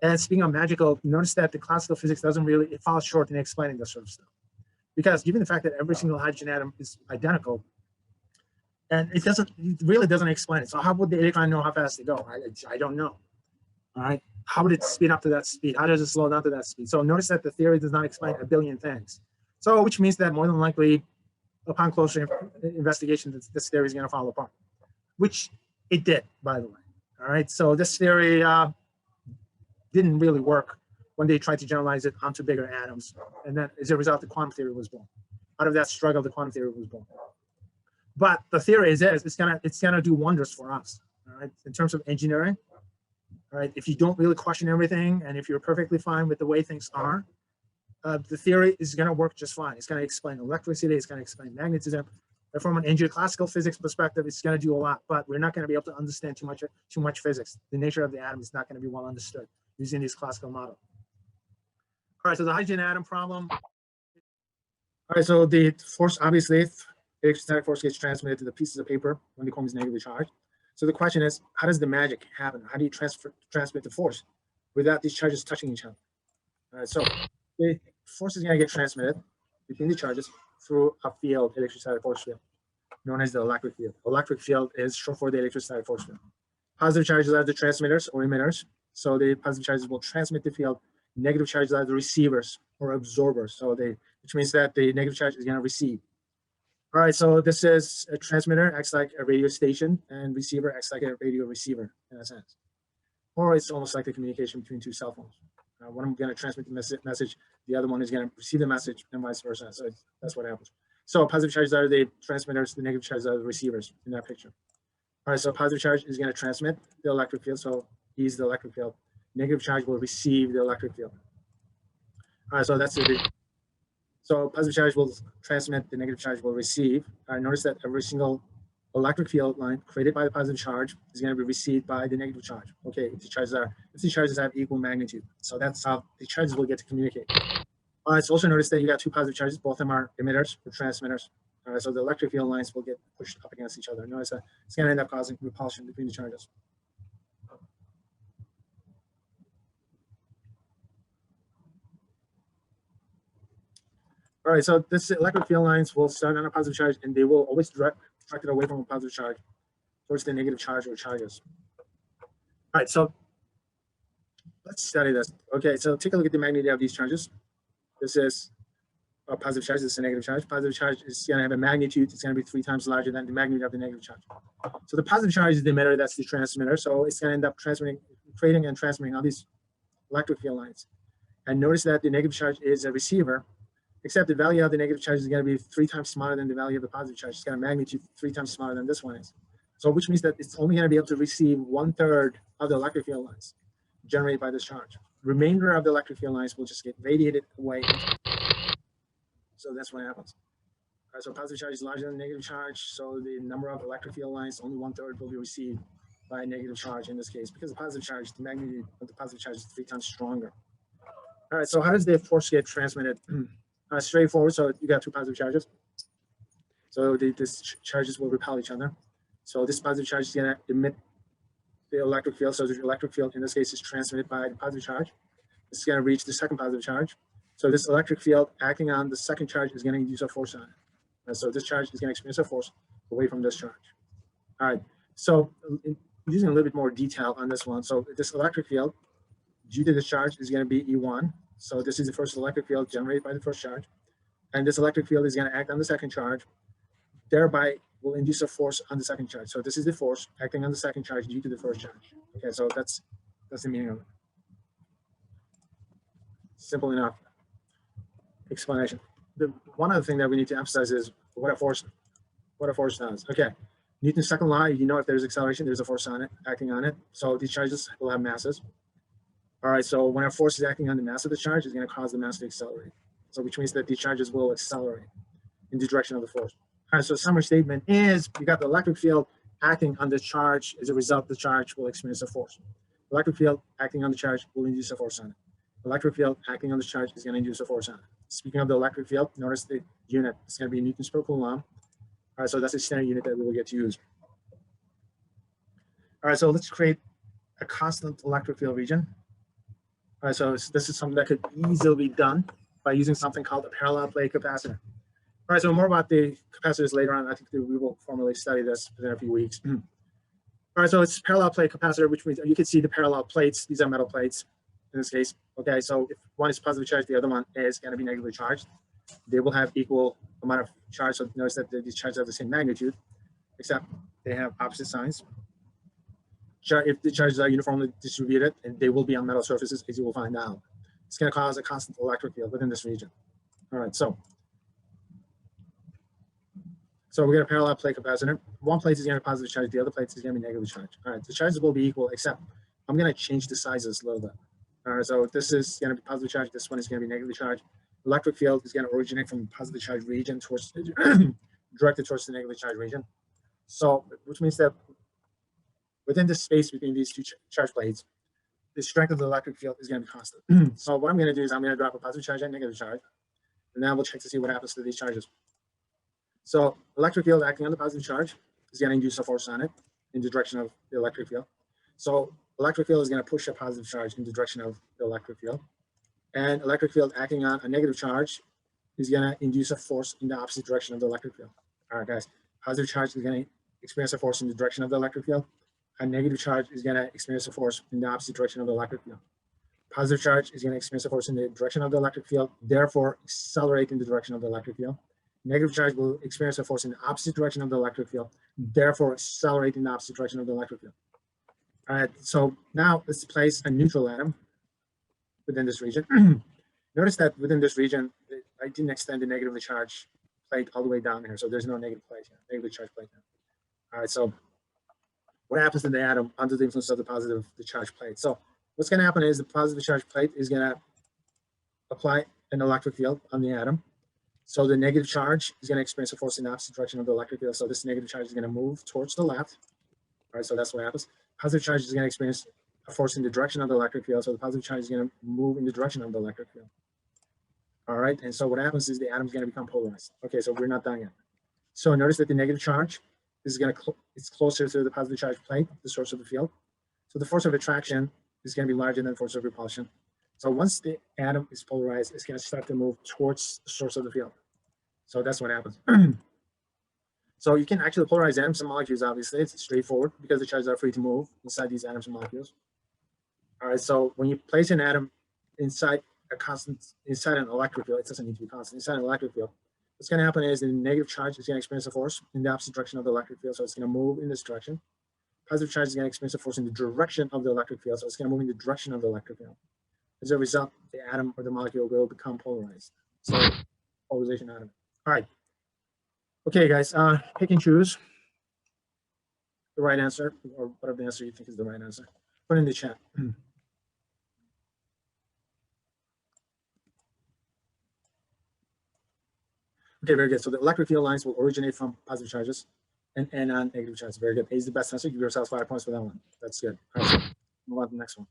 And speaking of magical, notice that the classical physics doesn't really, it falls short in explaining this sort of stuff. Because given the fact that every single hydrogen atom is identical, and it really doesn't explain it. So how would the electron know how fast to go? I don't know. All right. How would it speed up to that speed? How does it slow down to that speed? So notice that the theory does not explain a billion things. So which means that more than likely, upon closer investigation, this theory is going to fall apart, which it did, by the way. All right. So this theory didn't really work when they tried to generalize it onto bigger atoms. And then as a result, the quantum theory was born. Out of that struggle, the quantum theory was born. But the theory is it's gonna do wonders for us, all right, in terms of engineering. All right, if you don't really question everything and if you're perfectly fine with the way things are, the theory is gonna work just fine. It's gonna explain electricity, it's gonna explain magnetism. And from an classical physics perspective, it's gonna do a lot, but we're not gonna be able to understand too much physics. The nature of the atom is not gonna be well understood using these classical models. All right, so the hydrogen atom problem. All right, so the force, obviously, electrostatic force gets transmitted to the pieces of paper when the column is negatively charged. So the question is, how does the magic happen? How do you transmit the force without these charges touching each other? All right, so the force is going to get transmitted between the charges through a field, electrostatic force field, known as the electric field. Electric field is short for the electrostatic force field. Positive charges are the transmitters or emitters. So the positive charges will transmit the field. Negative charges are the receivers or absorbers. So which means that the negative charge is going to receive. All right, so this is a transmitter, acts like a radio station, and receiver acts like a radio receiver in a sense. Or it's almost like the communication between two cell phones. One I'm going to transmit the message, the other one is going to receive the message, and vice versa. So that's what happens. So positive charges are the transmitters, the negative charges are the receivers in that picture. All right, so positive charge is going to transmit the electric field, so he's the electric field. Negative charge will receive the electric field. All right, so that's it. So positive charge will transmit, the negative charge will receive. Notice that every single electric field line created by the positive charge is going to be received by the negative charge. Okay, if the charges have equal magnitude. So that's how the charges will get to communicate. All right, so also notice that you got two positive charges, both of them are emitters or transmitters. All right, so the electric field lines will get pushed up against each other. Notice that it's going to end up causing repulsion between the charges. All right, so this electric field lines will start on a positive charge, and they will always direct it away from a positive charge towards the negative charge or charges. All right, so let's study this. Okay, so take a look at the magnitude of these charges. This is a positive charge, this is a negative charge. Positive charge is going to have a magnitude, it's going to be 3 times larger than the magnitude of the negative charge. So the positive charge is the emitter, that's the transmitter. So it's going to end up creating and transmitting all these electric field lines. And notice that the negative charge is a receiver, except the value of the negative charge is going to be 3 times smaller than the value of the positive charge. It's got a magnitude 3 times smaller than this one is. So which means that it's only going to be able to receive 1/3 of the electric field lines. generated by this charge. Remainder of the electric field lines will just get radiated away. So that's what happens. All right, so positive charge is larger than negative charge, so the number of electric field lines, only 1/3 will be received by a negative charge in this case. Because of positive charge, the magnitude of the positive charge is 3 times stronger. All right, so how does the force get transmitted? Straightforward, so you got 2 positive charges. So these charges will repel each other. So this positive charge is going to emit the electric field. So the electric field in this case is transmitted by the positive charge. It's going to reach the second positive charge. So this electric field acting on the second charge is going to induce a force on it. And so this charge is going to experience a force away from this charge. All right, so using a little bit more detail on this one. So this electric field due to this charge is going to be E1. So this is the first electric field generated by the first charge. And this electric field is going to act on the second charge, thereby will induce a force on the second charge. So this is the force acting on the second charge due to the first charge. Okay, so that's the meaning of it. Simple enough explanation. One other thing that we need to emphasize is what a force does. Okay, Newton's second law, you know if there's acceleration, there's a force on it, acting on it. So these charges will have masses. All right, so when a force is acting on the mass of the charge, it's going to cause the mass to accelerate. So which means that these charges will accelerate in the direction of the force. All right, so summary statement is you got the electric field acting on the charge. As a result, the charge will experience a force. Electric field acting on the charge will induce a force on it. Electric field acting on the charge is going to induce a force on it. Speaking of the electric field, notice the unit is going to be Newton's per Coulomb. All right, so that's a standard unit that we will get to use. All right, so let's create a constant electric field region. All right, so this is something that could easily be done by using something called a parallel plate capacitor. All right, so more about the capacitors later on. I think we will formally study this within a few weeks. All right, so it's parallel plate capacitor, which means you can see the parallel plates. These are metal plates in this case. Okay, so if one is positively charged, the other one is going to be negatively charged. They will have equal amount of charge. So notice that these charges have the same magnitude, except they have opposite signs. If the charges are uniformly distributed, and they will be on metal surfaces, as you will find out, it's going to cause a constant electric field within this region. All right, so we're going to parallel plate capacitor. One plate is going to be positive charge, the other plate is going to be negatively charged. All right, the charges will be equal, except I'm going to change the sizes a little bit. All right, so this is going to be positive charge, this one is going to be negatively charged. Electric field is going to originate from the positive charge region towards directed towards the negatively charged region. So, which means that within this space between these two charge plates, the strength of the electric field is going to be constant. So what I'm going to do is I'm going to drop a positive charge and negative charge, and then we'll check to see what happens to these charges. So electric field acting on the positive charge is going to induce a force on it in the direction of the electric field. So electric field is going to push a positive charge in the direction of the electric field. And electric field acting on a negative charge is going to induce a force in the opposite direction of the electric field. All right, guys, positive charge is going to experience a force in the direction of the electric field. A negative charge is going to experience a force in the opposite direction of the electric field. Positive charge is going to experience a force in the direction of the electric field, therefore accelerate in the direction of the electric field. Negative charge will experience a force in the opposite direction of the electric field, therefore accelerate in the opposite direction of the electric field. All right, so now let's place a neutral atom within this region. Notice that within this region, I didn't extend the negatively charged plate all the way down here, so there's no negative plate here, negatively charged plate here. All right, so what happens to the atom under the influence of the charged plate? So what's going to happen is the positive charged plate is going to apply an electric field on the atom. So the negative charge is going to experience a force in the opposite direction of the electric field. So this negative charge is going to move towards the left. All right, so that's what happens. Positive charge is going to experience a force in the direction of the electric field. So the positive charge is going to move in the direction of the electric field. All right, and so what happens is the atom is going to become polarized. Okay, so we're not done yet. So notice that the negative charge is going to it's closer to the positive charge plate, the source of the field. So the force of attraction is going to be larger than the force of repulsion. So once the atom is polarized, it's going to start to move towards the source of the field. So that's what happens. So you can actually polarize atoms and molecules, obviously. It's straightforward because the charges are free to move inside these atoms and molecules. All right, so when you place an atom inside an electric field, it doesn't need to be constant, inside an electric field, what's going to happen is the negative charge is going to experience a force in the opposite direction of the electric field. So it's going to move in this direction. Positive charge is going to experience a force in the direction of the electric field. So it's going to move in the direction of the electric field. As a result, the atom or the molecule will become polarized. So polarization atom. All right. Okay, guys, pick and choose the right answer, or whatever the answer you think is the right answer. Put in the chat. Okay, very good. So the electric field lines will originate from positive charges and end on negative charges. Very good. A is the best answer. Give yourselves 5 points for that one. That's good. All right, so move on to the next one.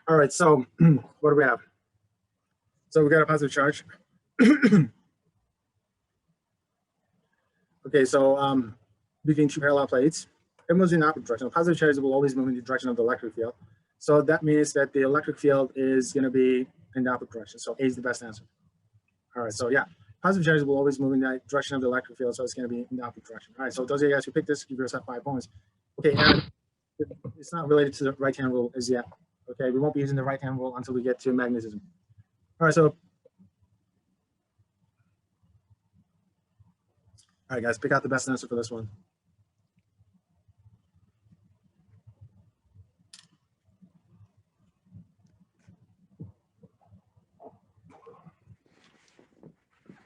All right, so what do we have? So we got a positive charge. Okay, so between two parallel plates, it moves in the opposite direction. Positive charges will always move in the direction of the electric field. So that means that the electric field is going to be in the opposite direction. So A is the best answer. All right, so yeah, positive charges will always move in the direction of the electric field, so it's going to be in the opposite direction. All right, so those of you guys who picked this, give yourself 5 points. Okay, and it's not related to the right-hand rule as yet. Okay, we won't be using the right-hand rule until we get to magnetism. All right, so all right, guys, pick out the best answer for this one.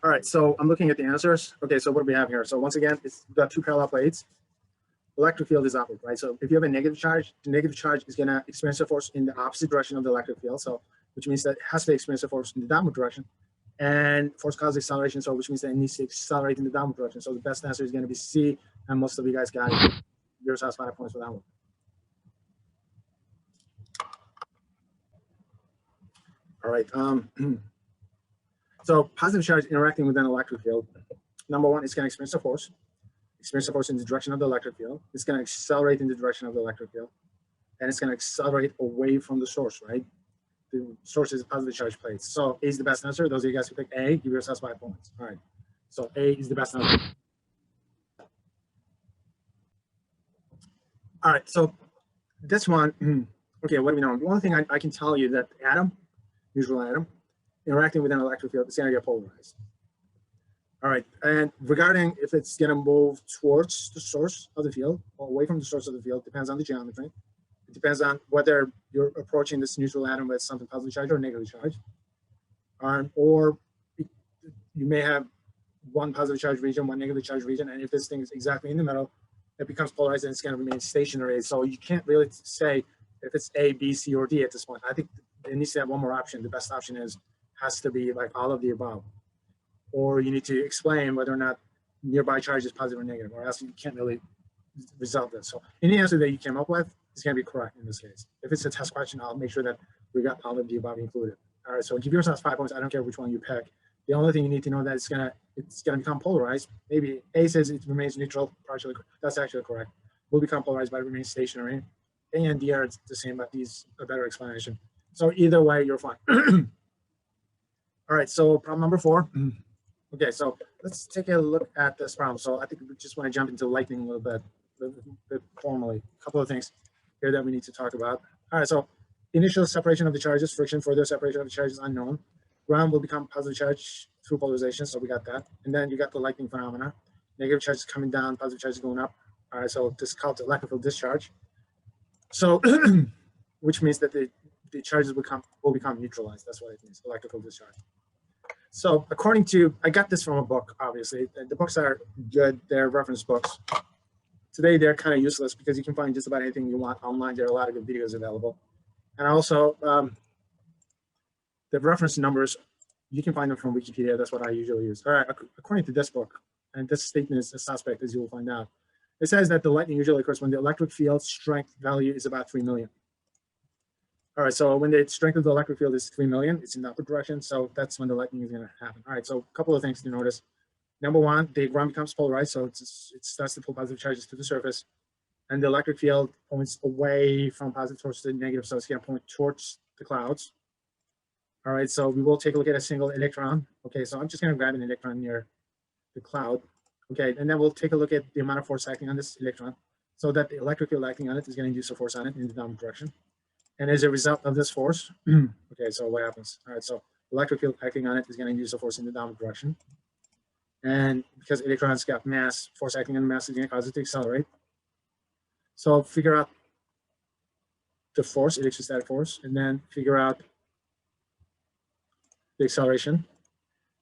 All right, so I'm looking at the answers. Okay, so what do we have here? So once again, it's got two parallel plates. Electric field is opposite, right? So if you have a negative charge, the negative charge is going to experience a force in the opposite direction of the electric field. So which means that it has to experience a force in the downward direction. And force causes acceleration, so which means that it needs to accelerate in the downward direction. So the best answer is going to be C, and most of you guys got it. Yours has 5 points for that one. All right. So positive charge interacting with an electric field. Number one, it's going to experience a force. Experience a force in the direction of the electric field. It's going to accelerate in the direction of the electric field. And it's going to accelerate away from the source, right? The source is a positive charge plate. So A is the best answer. Those of you guys who pick A, give yourselves 5 points. All right. So A is the best answer. All right. So this one, okay, what do we know? The only thing I can tell you that atom, neutral atom, interacting with an electric field, it's going to get polarized. All right, and regarding if it's going to move towards the source of the field or away from the source of the field, depends on the geometry. It depends on whether you're approaching this neutral atom with something positive charge or negative charge. Or you may have one positive charge region, one negative charge region, and if this thing is exactly in the middle, it becomes polarized and it's going to remain stationary. So you can't really say if it's A, B, C, or D at this point. I think it needs to have one more option. The best option has to be like all of the above. Or you need to explain whether or not nearby charge is positive or negative, or else you can't really resolve this. So any answer that you came up with is going to be correct in this case. If it's a test question, I'll make sure that we got all of the above included. All right, so give yourselves 5 points. I don't care which one you pick. The only thing you need to know that it's gonna become polarized. Maybe A says it remains neutral, partially. That's actually correct. Will become polarized, but it remains stationary. A and D are the same, but D's a better explanation. So either way, you're fine. All right, so problem number 4. Okay, so let's take a look at this problem. So I think we just want to jump into lightning a little bit formally. A couple of things here that we need to talk about. All right, so initial separation of the charges, friction, further separation of the charges unknown. Ground will become positive charge through polarization, so we got that. And then you got the lightning phenomena. Negative charges coming down, positive charges going up. All right, so this is called electrical discharge. So, which means that the charges will become neutralized. That's what it means, electrical discharge. So according to, I got this from a book, obviously. The books are good. They're reference books. Today, they're kind of useless because you can find just about anything you want online. There are a lot of good videos available. And also, the reference numbers, you can find them from Wikipedia. That's what I usually use. All right, according to this book, and this statement is a suspect, as you will find out. It says that the lightning usually occurs when the electric field strength value is about 3 million. All right, so when the strength of the electric field is 3 million, it's in the upward direction, so that's when the lightning is going to happen. All right, so a couple of things to notice. Number one, the ground becomes polarized, so it starts to pull positive charges to the surface, and the electric field points away from positive towards the negative, so it's going to point towards the clouds. All right, so we will take a look at a single electron. Okay, so I'm just going to grab an electron near the cloud. Okay, and then we'll take a look at the amount of force acting on this electron, so that the electric field acting on it is going to induce a force on it in the downward direction. And as a result of this force, okay, so what happens? All right, so electric field acting on it is going to induce a force in the downward direction. And because electrons got mass, force acting on the mass is going to cause it to accelerate. So figure out the force, electrostatic force, and then figure out the acceleration.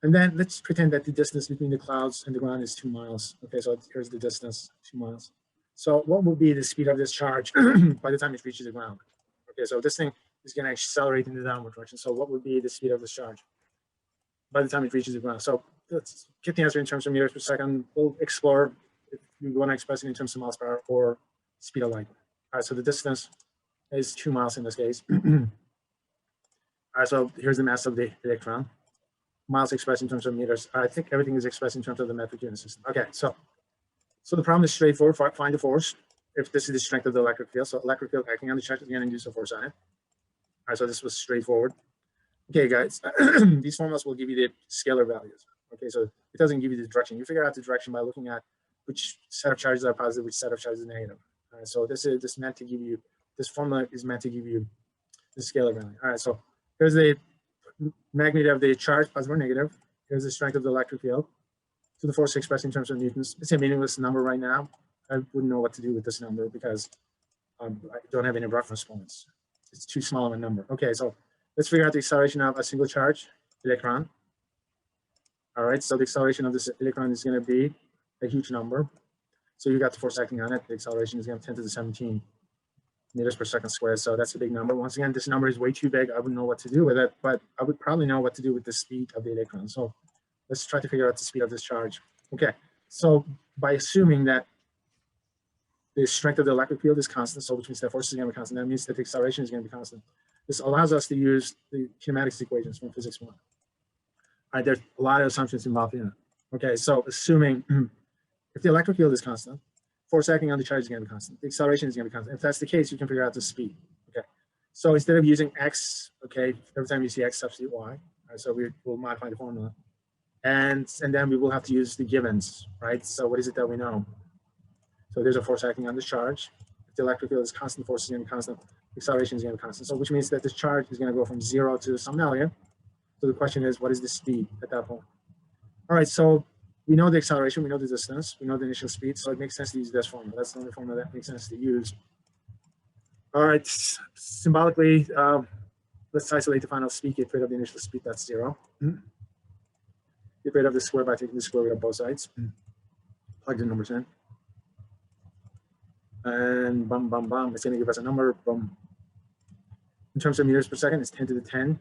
And then let's pretend that the distance between the clouds and the ground is 2 miles. Okay, so here's the distance, 2 miles. So what will be the speed of this charge by the time it reaches the ground? Okay, so this thing is going to accelerate in the downward direction. So what would be the speed of this charge by the time it reaches the ground? So let's get the answer in terms of meters per second. We'll explore if you want to express it in terms of miles per hour or speed of light. All right, so the distance is 2 miles in this case. All right, so here's the mass of the electron. Miles expressed in terms of meters. I think everything is expressed in terms of the metric unit system. Okay, so the problem is straightforward. Find the force. If this is the strength of the electric field, so electric field acting on the charge is going to induce a force on it. All right, so this was straightforward. Okay, guys, these formulas will give you the scalar values. Okay, so it doesn't give you the direction. You figure out the direction by looking at which set of charges are positive, which set of charges are negative. All right, so this meant to give you, this formula is meant to give you the scalar value. All right, so here's the magnitude of the charge, positive or negative. Here's the strength of the electric field. So the force expressed in terms of newtons. It's a meaningless number right now. I wouldn't know what to do with this number because I don't have any reference points. It's too small of a number. Okay, so let's figure out the acceleration of a single charge electron. All right, so the acceleration of this electron is going to be a huge number. So you got the force acting on it. The acceleration is going to 10 to the 17 meters per second squared. So that's a big number. Once again, this number is way too big. I wouldn't know what to do with it, but I would probably know what to do with the speed of the electron. So let's try to figure out the speed of this charge. Okay, so by assuming that the strength of the electric field is constant, so which means that force is going to be constant, that means that the acceleration is going to be constant. This allows us to use the kinematics equations from physics 1. All right, there's a lot of assumptions involved in it. Okay, so assuming if the electric field is constant, force acting on the charge is going to be constant. The acceleration is going to be constant. If that's the case, you can figure out the speed. Okay, so instead of using x, okay, every time you see x, substitute y. All right, so we'll modify the formula, and then we will have to use the givens, right? So what is it that we know? So there's a force acting on this charge. If the electric field is constant, force is going to be constant. Acceleration is going to be constant. So which means that this charge is going to go from 0 to some value. So the question is, what is the speed at that point? All right, so we know the acceleration, we know the distance, we know the initial speed, so it makes sense to use this formula. That's the only formula that makes sense to use. All right, symbolically, let's isolate the final speed, get rid of the initial speed, that's 0. Get rid of the square by taking the square root of both sides. Plug the numbers in. And bum, bum, bum, it's going to give us a number, boom. In terms of meters per second, it's 10 to the 10.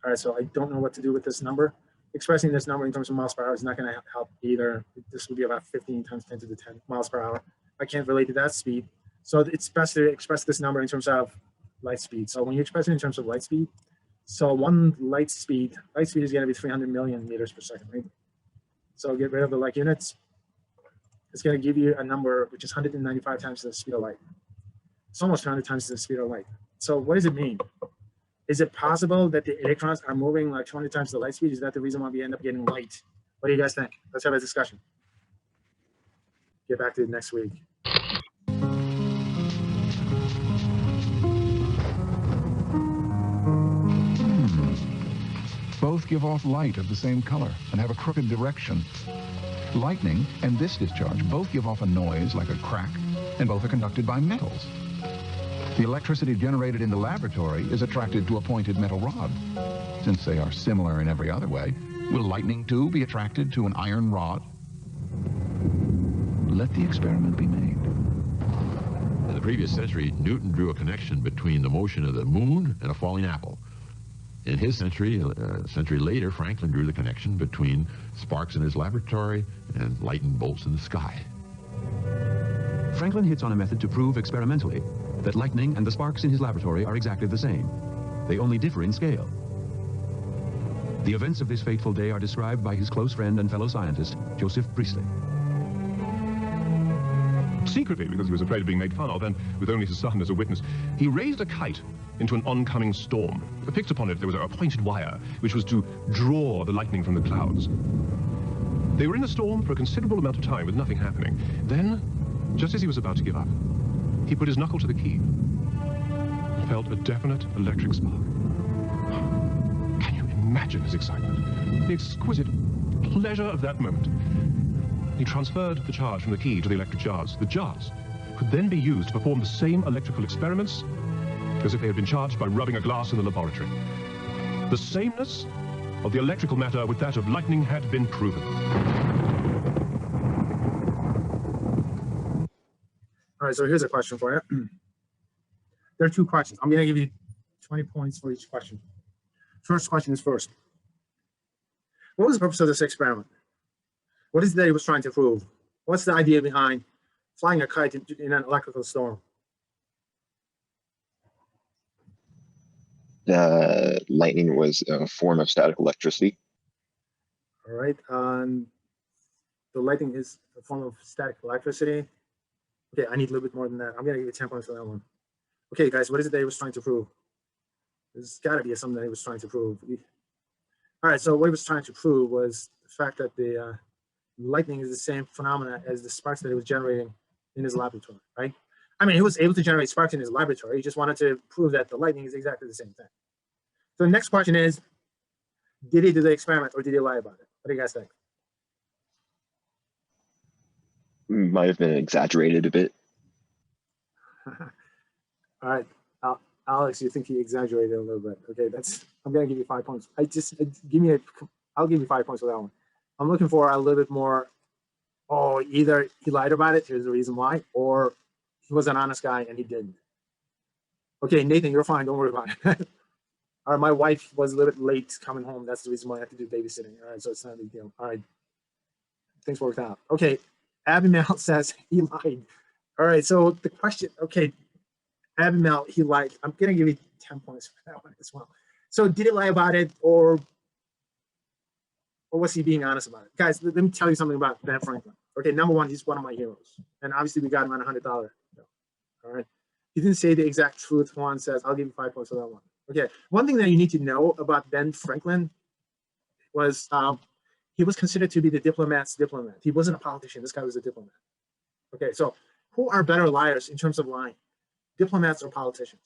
All right, so I don't know what to do with this number. Expressing this number in terms of miles per hour is not going to help either. This would be about 15 times 10 to the 10 miles per hour. I can't relate to that speed. So it's best to express this number in terms of light speed. So when you express it in terms of light speed, so one light speed is going to be 300 million meters per second, right? So get rid of the like units. It's going to give you a number which is 195 times the speed of light. It's almost 200 times the speed of light. So what does it mean? Is it possible that the electrons are moving like 200 times the light speed? Is that the reason why we end up getting light? What do you guys think? Let's have a discussion. Get back to it next week. Both give off light of the same color and have a crooked direction. Lightning and this discharge both give off a noise like a crack, and both are conducted by metals. The electricity generated in the laboratory is attracted to a pointed metal rod. Since they are similar in every other way, will lightning too be attracted to an iron rod? Let the experiment be made. In the previous century, Newton drew a connection between the motion of the moon and a falling apple. In his century, a century later, Franklin drew the connection between sparks in his laboratory and lightning bolts in the sky. Franklin hits on a method to prove experimentally that lightning and the sparks in his laboratory are exactly the same. They only differ in scale. The events of this fateful day are described by his close friend and fellow scientist, Joseph Priestley. Secretly, because he was afraid of being made fun of, and with only his son as a witness, he raised a kite into an oncoming storm. Affixed upon it there was a pointed wire, which was to draw the lightning from the clouds. They were in the storm for a considerable amount of time with nothing happening. Then, just as he was about to give up, he put his knuckle to the key and felt a definite electric spark. Can you imagine his excitement? The exquisite pleasure of that moment. He transferred the charge from the key to the electric jars. The jars could then be used to perform the same electrical experiments as if they had been charged by rubbing a glass in the laboratory. The sameness of the electrical matter with that of lightning had been proven. All right, so here's a question for you. There are two questions. I'm going to give you 20 points for each question. First question is first. What was the purpose of this experiment? What is it that he was trying to prove? What's the idea behind flying a kite in an electrical storm? Lightning was a form of static electricity. All right. The lightning is a form of static electricity. Okay, I need a little bit more than that. I'm going to give you 10 points for that one. Okay, guys, what is it that he was trying to prove? There's got to be something that he was trying to prove. All right, so what he was trying to prove was the fact that the lightning is the same phenomena as the sparks that he was generating in his laboratory, right? I mean, he was able to generate sparks in his laboratory. He just wanted to prove that the lightning is exactly the same thing. So the next question is, did he do the experiment or did he lie about it? What do you guys think? Might have been exaggerated a bit. All right, Alex, you think he exaggerated a little bit? Okay, I'm gonna give you 5 points. I'll give you 5 points for that one. I'm looking for a little bit more. Oh, either he lied about it, here's the reason why, or he was an honest guy and he didn't. Okay, Nathan, you're fine. Don't worry about it. All right, my wife was a little bit late coming home. That's the reason why I have to do babysitting. All right, so it's not a big deal. All right, things worked out. Okay, Abby Mel says he lied. All right, so the question, okay, Abby Mel, he lied. I'm going to give you 10 points for that one as well. So did he lie about it or was he being honest about it? Guys, let me tell you something about Ben Franklin. Okay, number one, he's one of my heroes. And obviously we got him on $100 bill. All right. He didn't say the exact truth. Juan says, I'll give you 5 points for that one. Okay, one thing that you need to know about Ben Franklin was he was considered to be the diplomat's diplomat. He wasn't a politician. This guy was a diplomat. Okay, so who are better liars in terms of lying? Diplomats or politicians?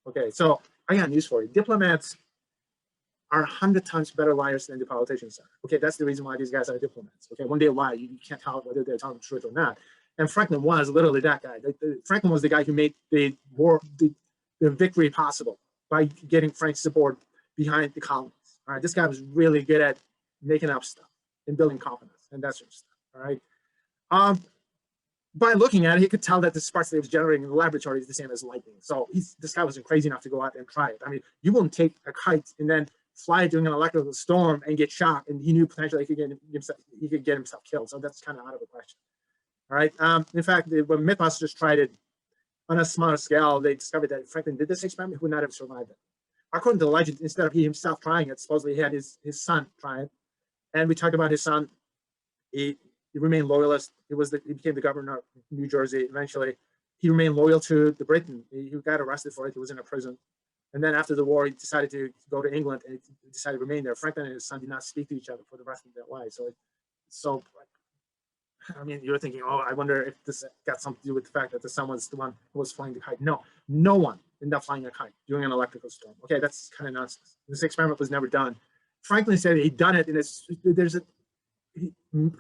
Okay, so I got news for you. Diplomats are 100 times better liars than the politicians are. Okay, that's the reason why these guys are diplomats. Okay, when they lie, you can't tell whether they're telling the truth or not. And Franklin was literally that guy. Franklin was the guy who made the victory possible by getting French support behind the colonies. All right, this guy was really good at making up stuff and building confidence and that sort of stuff. All right. By looking at it, he could tell that the sparks that he was generating in the laboratory is the same as lightning. So this guy wasn't crazy enough to go out and try it. I mean, you wouldn't take a kite and then fly it during an electrical storm and get shot, and he knew potentially he could get himself killed. So that's kind of out of the question. All right. In fact, when Mythbusters tried it on a smaller scale, they discovered that if Franklin did this experiment, he would not have survived it. According to the legend, instead of he himself trying it, supposedly he had his son try it. And we talked about his son. He remained loyalist. He became the governor of New Jersey eventually. He remained loyal to the Britain. He got arrested for it. He was in a prison. And then after the war, he decided to go to England and he decided to remain there. Franklin and his son did not speak to each other for the rest of their lives. So I mean, you're thinking, oh, I wonder if this got something to do with the fact that the son was the one who was flying the kite. No, no one ended up flying a kite during an electrical storm. Okay, that's kind of nonsense. This experiment was never done. Franklin said he'd done it, and he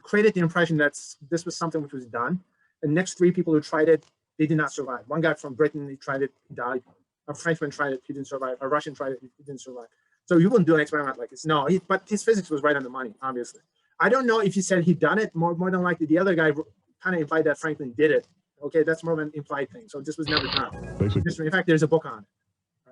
created the impression that this was something which was done. The next three people who tried it, they did not survive. One guy from Britain, he tried it, he died. A Frenchman tried it, he didn't survive. A Russian tried it, he didn't survive. So you wouldn't do an experiment like this. No, but his physics was right on the money, obviously. I don't know if he said he'd done it. More than likely, the other guy kind of implied that Franklin did it. Okay, that's more of an implied thing. So this was never done. In fact, there's a book on it.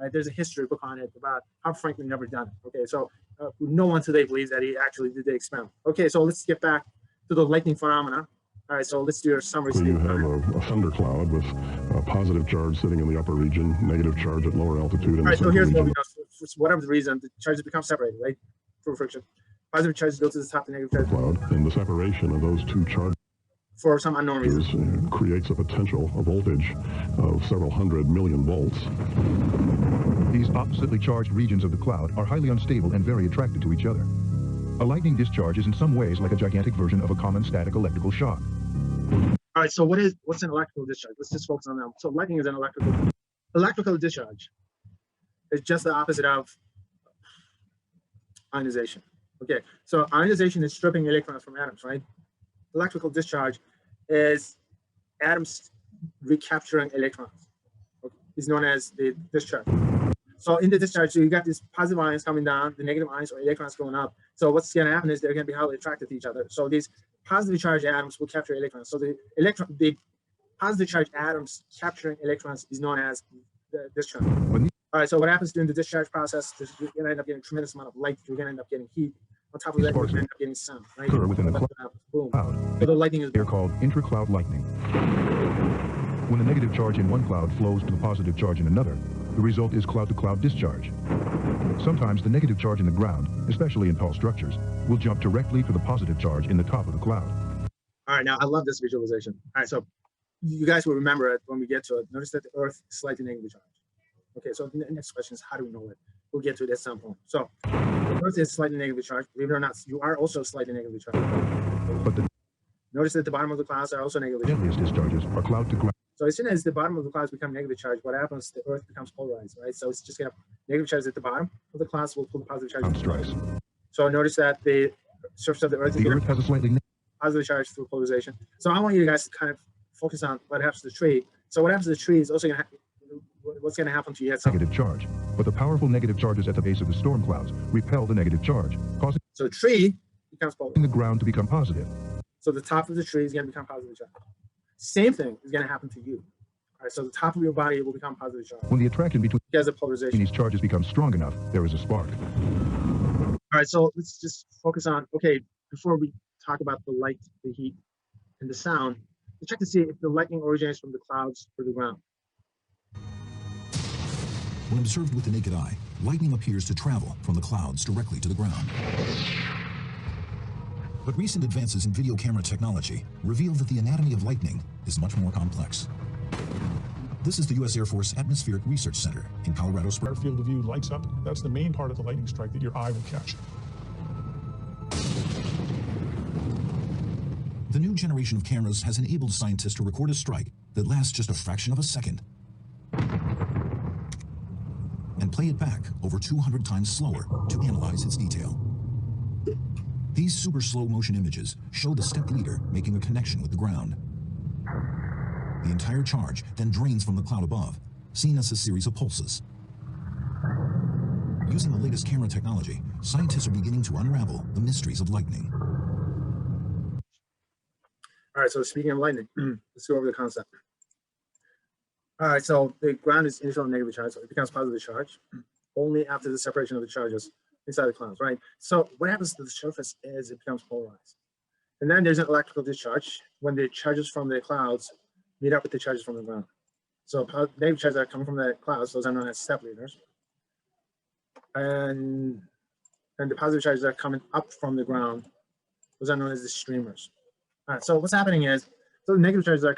Right? There's a history book on it about how Franklin never done it. Okay, so no one today believes that he actually did the experiment. Okay, so let's get back to the lightning phenomena. All right, so let's do a summary. So you have a thundercloud with a positive charge sitting in the upper region, negative charge at lower altitude. All right, so here's what we know. For whatever the reason, the charges become separated, right? Through friction. Positive charges go to the top, the negative charges. Cloud, and the separation of those two charges for some unknown reason creates a potential, a voltage of several hundred million volts. These oppositely charged regions of the cloud are highly unstable and very attracted to each other. A lightning discharge is in some ways like a gigantic version of a common static electrical shock. All right, so what's an electrical discharge? Let's just focus on that. So lightning is an electrical discharge. It's just the opposite of ionization. Okay, so ionization is stripping electrons from atoms, right? Electrical discharge is atoms recapturing electrons. Okay. It's known as the discharge. So in the discharge, so you got these positive ions coming down, the negative ions or electrons going up. So what's going to happen is they're going to be highly attracted to each other. So these positively charged atoms will capture electrons. So the positive charged atoms capturing electrons is known as the discharge. All right, so what happens during the discharge process is you're going to end up getting a tremendous amount of light. You're going to end up getting heat. On top of that, you're going to end up getting sound. Right? Occur within the boom. cloud. So the lightning is. They're called intra-cloud lightning. When the negative charge in one cloud flows to the positive charge in another, the result is cloud-to-cloud discharge. Sometimes the negative charge in the ground, especially in tall structures, will jump directly to the positive charge in the top of the cloud. All right, now I love this visualization. All right, so you guys will remember it when we get to it. Notice that the Earth is slightly negatively charged. Okay, so the next question is, how do we know it? We'll get to it at some point. So the Earth is slightly negatively charged. Believe it or not, you are also slightly negatively charged. But the notice that the bottom of the clouds are also negatively charged. deadliest discharges are cloud-to-cloud. So as soon as the bottom of the clouds become negatively charged, what happens? The Earth becomes polarized, right? So it's just going to negative charge at the bottom of the clouds will pull the positive charge. Strikes. So notice that the surface of the Earth is The Earth has a slightly positive charge through polarization. So I want you guys to kind of focus on what happens to the tree. So what happens to the tree is also going to what's going to happen to you at some negative charge, but the powerful negative charges at the base of the storm clouds repel the negative charge, causing so the tree becomes polarized. the ground to become positive. So the top of the tree is going to become positive charge. Same thing is going to happen to you. All right, so the top of your body will become positive charge. When the attraction between because of polarization, these charges becomes strong enough, there is a spark. All right, so let's just focus on, okay, before we talk about the light, the heat, and the sound, let's check to see if the lightning originates from the clouds or the ground. When observed with the naked eye, lightning appears to travel from the clouds directly to the ground. But recent advances in video camera technology reveal that the anatomy of lightning is much more complex. This is the U.S. Air Force Atmospheric Research Center in Colorado Springs. Our field of view lights up. That's the main part of the lightning strike that your eye will catch. The new generation of cameras has enabled scientists to record a strike that lasts just a fraction of a second and play it back over 200 times slower to analyze its detail. These super slow motion images show the step leader making a connection with the ground. The entire charge then drains from the cloud above, seen as a series of pulses. Using the latest camera technology, scientists are beginning to unravel the mysteries of lightning. All right, so speaking of lightning, let's go over the concept. All right, so the ground is initially negatively charged, so it becomes positively charged only after the separation of the charges inside the clouds, right? So what happens to the surface is it becomes polarized. And then there's an electrical discharge when the charges from the clouds meet up with the charges from the ground. So negative charges that come from the clouds, those are known as step leaders. And the positive charges that are coming up from the ground, those are known as the streamers. All right, so what's happening is, so the negative charges are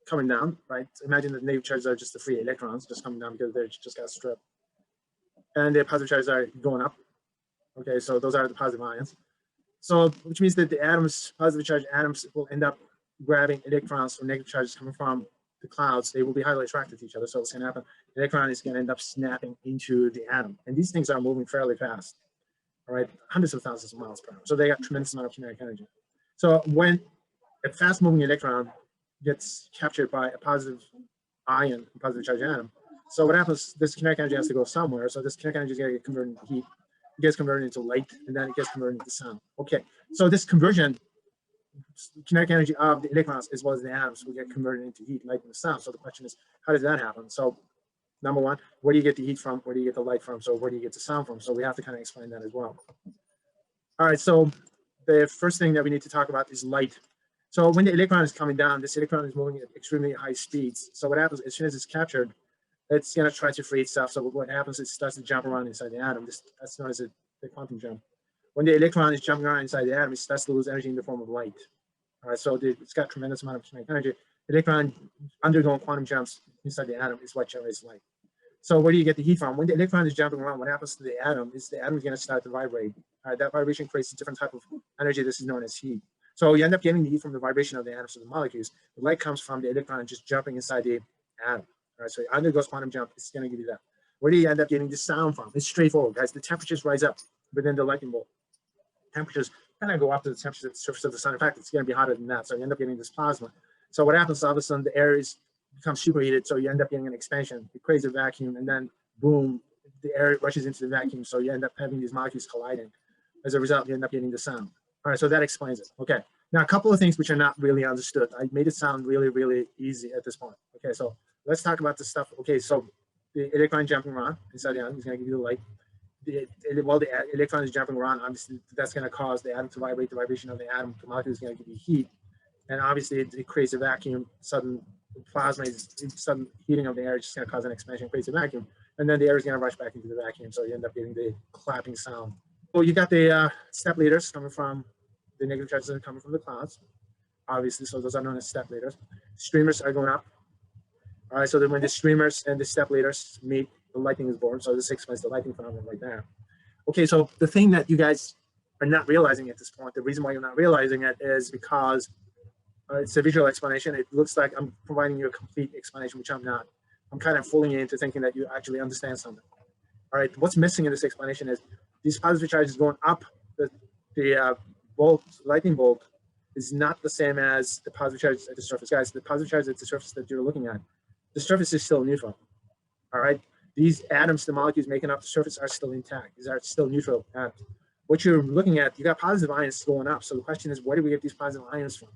coming down, right? Imagine that negative charges are just the free electrons just coming down because they just got stripped. And the positive charges are going up. Okay, so those are the positive ions. So, which means that the atoms, positive charged atoms, will end up grabbing electrons or negative charges coming from the clouds. They will be highly attracted to each other. So what's going to happen? The electron is going to end up snapping into the atom. And these things are moving fairly fast, all right? Hundreds of thousands of miles per hour. So they got tremendous amount of kinetic energy. So when a fast-moving electron gets captured by a positive ion, a positive charged atom, so what happens, this kinetic energy has to go somewhere. So this kinetic energy is going to get converted into heat. It gets converted into light, and then it gets converted into sound. Okay, so this conversion, kinetic energy of the electrons as well as the atoms will get converted into heat, light, and sound. So the question is, how does that happen? So number one, where do you get the heat from? Where do you get the light from? So where do you get the sound from? So we have to kind of explain that as well. All right, so the first thing that we need to talk about is light. So when the electron is coming down, this electron is moving at extremely high speeds. So what happens, as soon as it's captured, it's going to try to free itself. So what happens, it starts to jump around inside the atom. That's known as the quantum jump. When the electron is jumping around inside the atom, it starts to lose energy in the form of light. All right, so it's got tremendous amount of kinetic energy. The electron undergoing quantum jumps inside the atom is what generates light. So where do you get the heat from? When the electron is jumping around, what happens to the atom is the atom is going to start to vibrate. All right, that vibration creates a different type of energy. This is known as heat. So you end up getting the heat from the vibration of the atoms of the molecules. The light comes from the electron just jumping inside the atom. All right, so it undergoes quantum jump. It's going to give you that. Where do you end up getting the sound from? It's straightforward, guys. The temperatures rise up within the lightning bolt. Temperatures kind of go up to the temperature at the surface of the sun. In fact, it's going to be hotter than that. So you end up getting this plasma. So what happens, all of a sudden, the air becomes superheated. So you end up getting an expansion. It creates a vacuum, and then boom, the air rushes into the vacuum, so you end up having these molecules colliding. As a result, you end up getting the sound. All right, so that explains it. Okay, now a couple of things which are not really understood. I made it sound really, really easy at this point. Okay, so let's talk about the stuff. Okay, so the electron jumping around inside the atom is going to give you the light. While the electron is jumping around, obviously that's going to cause the atom to vibrate. The vibration of the atom, the molecule is going to give you heat, and obviously it creates a vacuum. Sudden plasma, sudden heating of the air is just going to cause an expansion, creates a vacuum, and then the air is going to rush back into the vacuum. So you end up getting the clapping sound. Well, you got the step leaders coming from the negative charges that are coming from the clouds, obviously. So those are known as step leaders. Streamers are going up. All right, so then when the streamers and the step leaders meet, the lightning is born. So this explains the lightning phenomenon right there. Okay, so the thing that you guys are not realizing at this point, the reason why you're not realizing it is because it's a visual explanation. It looks like I'm providing you a complete explanation, which I'm not. I'm kind of fooling you into thinking that you actually understand something. All right, what's missing in this explanation is these positive charges going up the bolt, lightning bolt, is not the same as the positive charges at the surface. Guys, the positive charges at the surface that you're looking at, the surface is still neutral. All right, these atoms, the molecules making up the surface are still intact. These are still neutral atoms. What you're looking at, you got positive ions going up. So the question is, where do we get these positive ions from?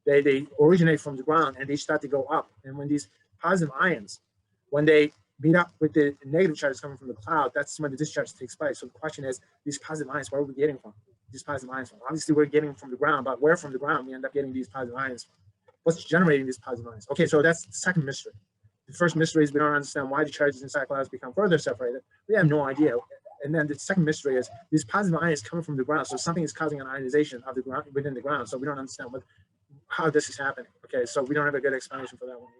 They originate from the ground and they start to go up. And when these positive ions, when they meet up with the negative charges coming from the cloud, that's when the discharge takes place. So the question is, these positive ions, where are we getting from? These positive ions from? Obviously, we're getting from the ground, but where from the ground we end up getting these positive ions from? What's generating these positive ions? Okay, so that's the second mystery. The first mystery is we don't understand why the charges inside clouds become further separated. We have no idea. And then the second mystery is these positive ions coming from the ground. So something is causing an ionization of the ground within the ground. So we don't understand how this is happening. Okay, so we don't have a good explanation for that one.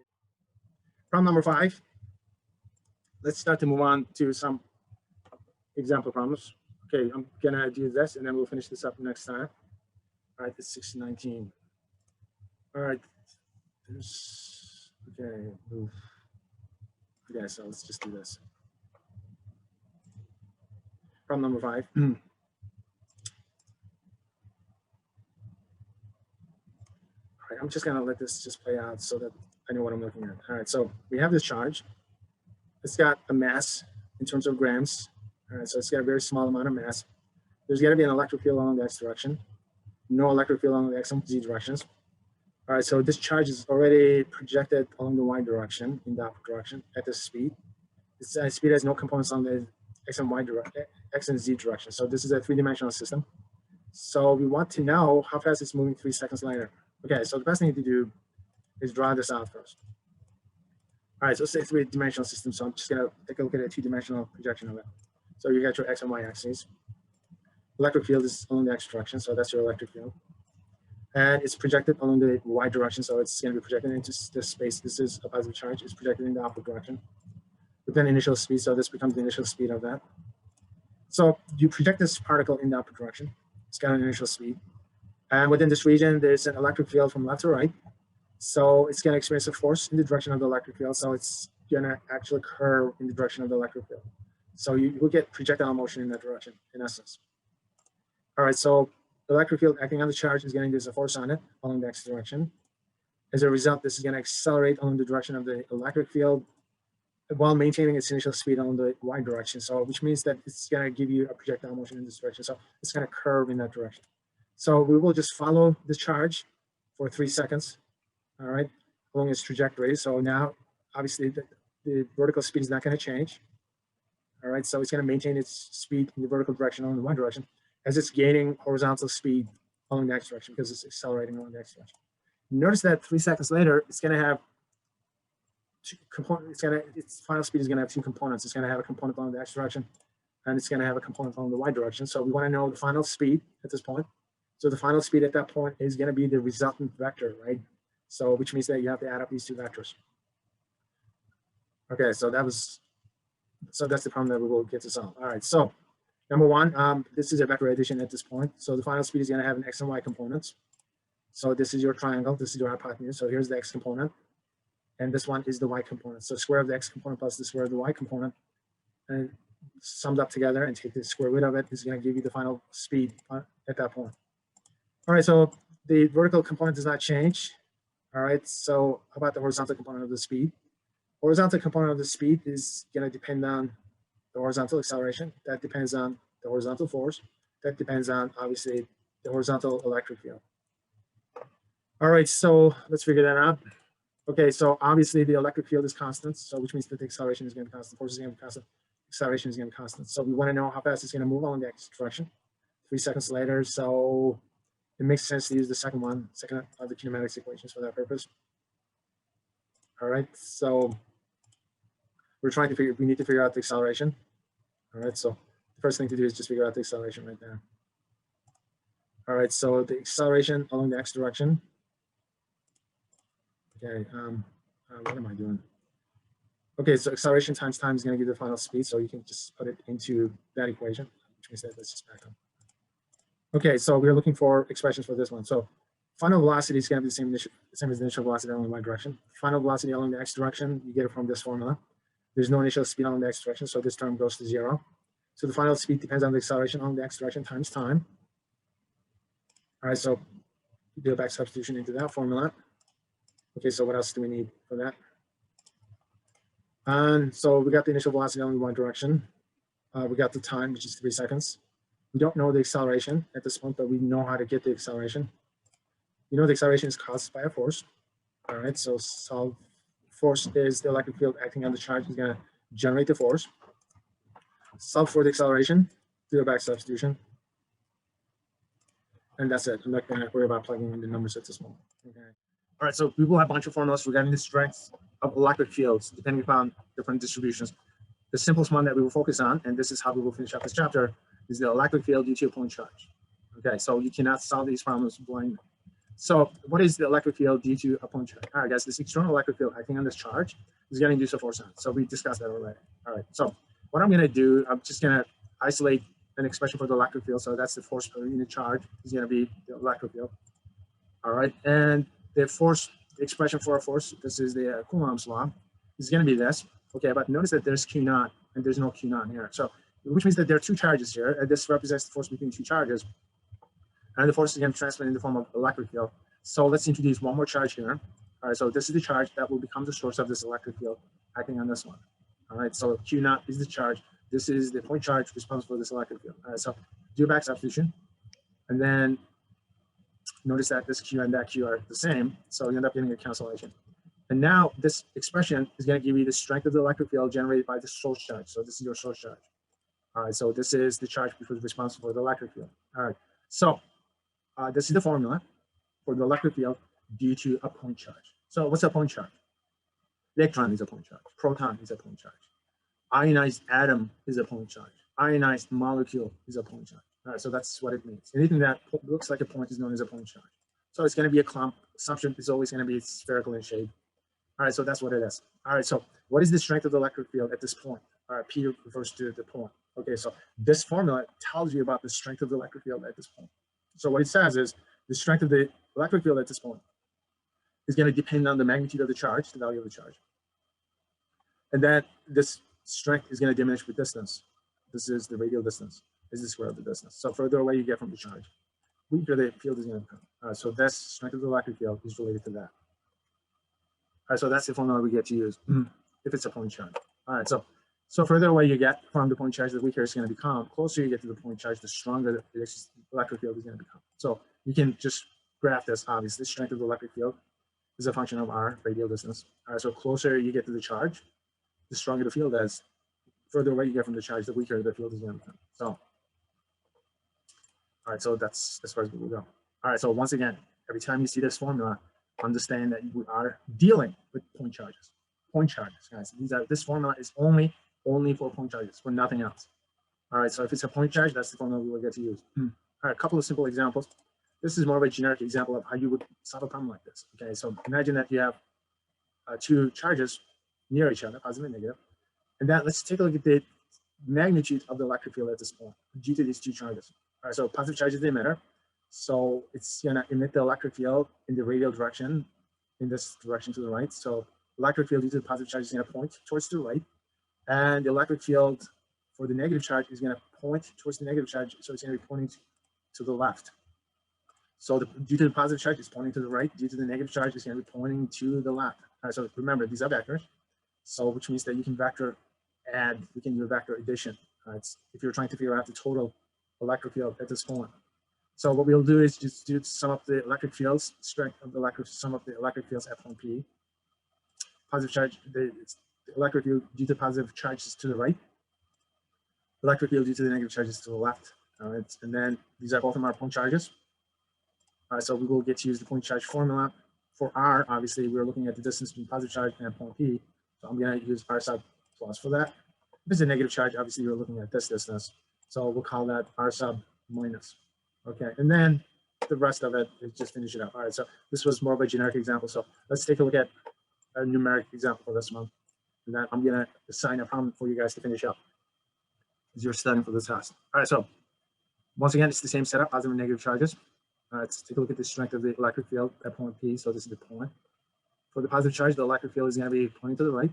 Problem number 5. Let's start to move on to some example problems. Okay, I'm gonna do this and then we'll finish this up next time. All right, it's 619. All right, okay, move. Okay, so let's just do this. Problem number 5. All right, I'm just gonna let this just play out so that I know what I'm looking at. All right, so we have this charge. It's got a mass in terms of grams. All right, so it's got a very small amount of mass. There's got to be an electric field along the x direction. No electric field along the x and z directions. All right, so this charge is already projected along the y direction, in the opposite direction, at this speed. This speed has no components on the x and y direction, x and z direction. So this is a 3-dimensional system. So we want to know how fast it's moving 3 seconds later. Okay, so the best thing to do is draw this out first. All right, so it's a 3-dimensional system. So I'm just gonna take a look at a 2-dimensional projection of it. So you got your x and y axes. Electric field is along the x direction, so that's your electric field. And it's projected along the y direction, so it's going to be projected into this space. This is a positive charge. It's projected in the opposite direction with an initial speed, so this becomes the initial speed of that. So you project this particle in the opposite direction. It's got an initial speed. And within this region, there's an electric field from left to right. So it's going to experience a force in the direction of the electric field, so it's going to actually curve in the direction of the electric field. So you will get projectile motion in that direction, in essence. All right, so the electric field acting on the charge is going to use a force on it along the x direction. As a result, this is going to accelerate along the direction of the electric field while maintaining its initial speed along the y direction. So which means that it's going to give you a projectile motion in this direction. So it's going to curve in that direction. So we will just follow the charge for 3 seconds, all right, along its trajectory. So now, obviously, the vertical speed is not going to change. All right, so it's going to maintain its speed in the vertical direction along the y direction as it's gaining horizontal speed along the x direction because it's accelerating along the x direction. Notice that 3 seconds later, it's going to have 2 components. Its final speed is going to have 2 components. It's going to have a component along the x direction, and it's going to have a component along the y direction. So we want to know the final speed at this point. So the final speed at that point is going to be the resultant vector, right? So which means that you have to add up these 2 vectors. Okay, so that's the problem that we will get to solve. All right, so number 1, this is a vector addition at this point. So the final speed is going to have an x and y components. So this is your triangle, this is your hypotenuse. So here's the x component, and this one is the y component. So square of the x component plus the square of the y component, and summed up together and take the square root of it is going to give you the final speed at that point. All right, so the vertical component does not change. All right, so how about the horizontal component of the speed? Horizontal component of the speed is going to depend on the horizontal acceleration. That depends on the horizontal force. That depends on, obviously, the horizontal electric field. All right, so let's figure that out. Okay, so obviously the electric field is constant, so which means that the acceleration is going to be constant, force is going to be constant, acceleration is going to be constant. So we want to know how fast it's going to move along the x direction. 3 seconds later, so it makes sense to use the second of the kinematics equations for that purpose. All right, so we need to figure out the acceleration. All right, so the first thing to do is just figure out the acceleration right there. All right, so the acceleration along the x direction. Okay, what am I doing? Okay, so acceleration times time is going to give the final speed, so you can just put it into that equation, which means that let's just back up. Okay, so we're looking for expressions for this one. So final velocity is going to be the same as the initial velocity along the y direction. Final velocity along the x direction, you get it from this formula. There's no initial speed along the x direction, so this term goes to 0. So the final speed depends on the acceleration along the x direction times time. All right, so do a back substitution into that formula. Okay, so what else do we need for that? And so we got the initial velocity along the y direction. We got the time, which is 3 seconds. We don't know the acceleration at this point, but we know how to get the acceleration. You know the acceleration is caused by a force. All right, so force is the electric field acting on the charge is going to generate the force. Solve for the acceleration, do a back substitution. And that's it. I'm not going to worry about plugging in the numbers at this moment. Okay. All right, so we will have a bunch of formulas regarding the strength of electric fields, depending upon different distributions. The simplest one that we will focus on, and this is how we will finish up this chapter, is the electric field due to a point charge. Okay, so you cannot solve these problems blindly. So what is the electric field due to a point charge? All right, guys, this external electric field acting on this charge is going to induce a force on it. So we discussed that already. All right, so what I'm going to do, I'm just going to isolate an expression for the electric field. So that's the force per unit charge is going to be the electric field. All right, and the force expression for a force, this is the Coulombs law, is going to be this. Okay, but notice that there's Q naught and there's no Q naught here. So, which means that there are 2 charges here, and this represents the force between 2 charges. And the force is going to transmit in the form of electric field. So let's introduce one more charge here. All right, so this is the charge that will become the source of this electric field acting on this one. All right, so Q naught is the charge. This is the point charge responsible for this electric field. All right, so do a back substitution. And then notice that this Q and that Q are the same. So you end up getting a cancellation. And now this expression is going to give you the strength of the electric field generated by the source charge. So this is your source charge. All right, so this is the charge which was responsible for the electric field. All right, so this is the formula for the electric field due to a point charge. So what's a point charge? Electron is a point charge. Proton is a point charge. Ionized atom is a point charge. Ionized molecule is a point charge. All right, so that's what it means. Anything that looks like a point is known as a point charge. So it's going to be a clump. Assumption is always going to be spherical in shape. All right, so that's what it is. All right, so what is the strength of the electric field at this point? All right, P refers to the point. Okay, so this formula tells you about the strength of the electric field at this point. So what it says is the strength of the electric field at this point is going to depend on the magnitude of the charge, the value of the charge. And then this strength is going to diminish with distance. This is the radial distance, is the square of the distance. So further away you get from the charge, weaker the field is going to become. All right, so this strength of the electric field is related to that. All right, so that's the formula we get to use if it's a point charge. All right, so further away you get from the point charge, the weaker it's going to become. Closer you get to the point charge, the stronger the electric field is going to become. So you can just graph this. Obviously, the strength of the electric field is a function of r, radial distance. All right, so closer you get to the charge, the stronger the field is. Further away you get from the charge, the weaker the field is going to become. So, all right, so that's as far as we will go. All right, so once again, every time you see this formula, understand that you are dealing with point charges. Point charges, guys. This formula is only for point charges, for nothing else. All right, so if it's a point charge, that's the formula we will get to use. All right, a couple of simple examples. This is more of a generic example of how you would solve a problem like this. Okay, so imagine that you have 2 charges near each other, positive and negative. And then let's take a look at the magnitude of the electric field at this point due to these 2 charges. All right, so positive charge is the emitter. So it's going to emit the electric field in the radial direction, in this direction to the right. So electric field due to the positive charge is going to point towards the right. And the electric field for the negative charge is going to point towards the negative charge. So it's going to be pointing to the left. So due to the positive charge, it's pointing to the right. Due to the negative charge, it's going to be pointing to the left. All right, so remember, these are vectors. So which means that you can vector add, we can do a vector addition. If you're trying to figure out the total electric field at this point. So what we'll do is just do sum up the electric fields, strength of the electric, sum up the electric fields at point P. Positive charge, the electric field due to positive charges to the right. Electric field due to the negative charges to the left. All right, and then these are both of them are point charges. All right, so we will get to use the point charge formula. For R, obviously, we're looking at the distance between positive charge and point P. So I'm going to use R sub plus for that. If it's a negative charge, obviously, you're looking at this distance. So we'll call that R sub minus. Okay, and then the rest of it is just finish it up. All right, so this was more of a generic example. So let's take a look at a numeric example for this one. And then I'm going to assign a problem for you guys to finish up as you're studying for this test. All right, so once again, it's the same setup, positive and negative charges. Let's take a look at the strength of the electric field at point P. So this is the point. For the positive charge, the electric field is going to be pointing to the right.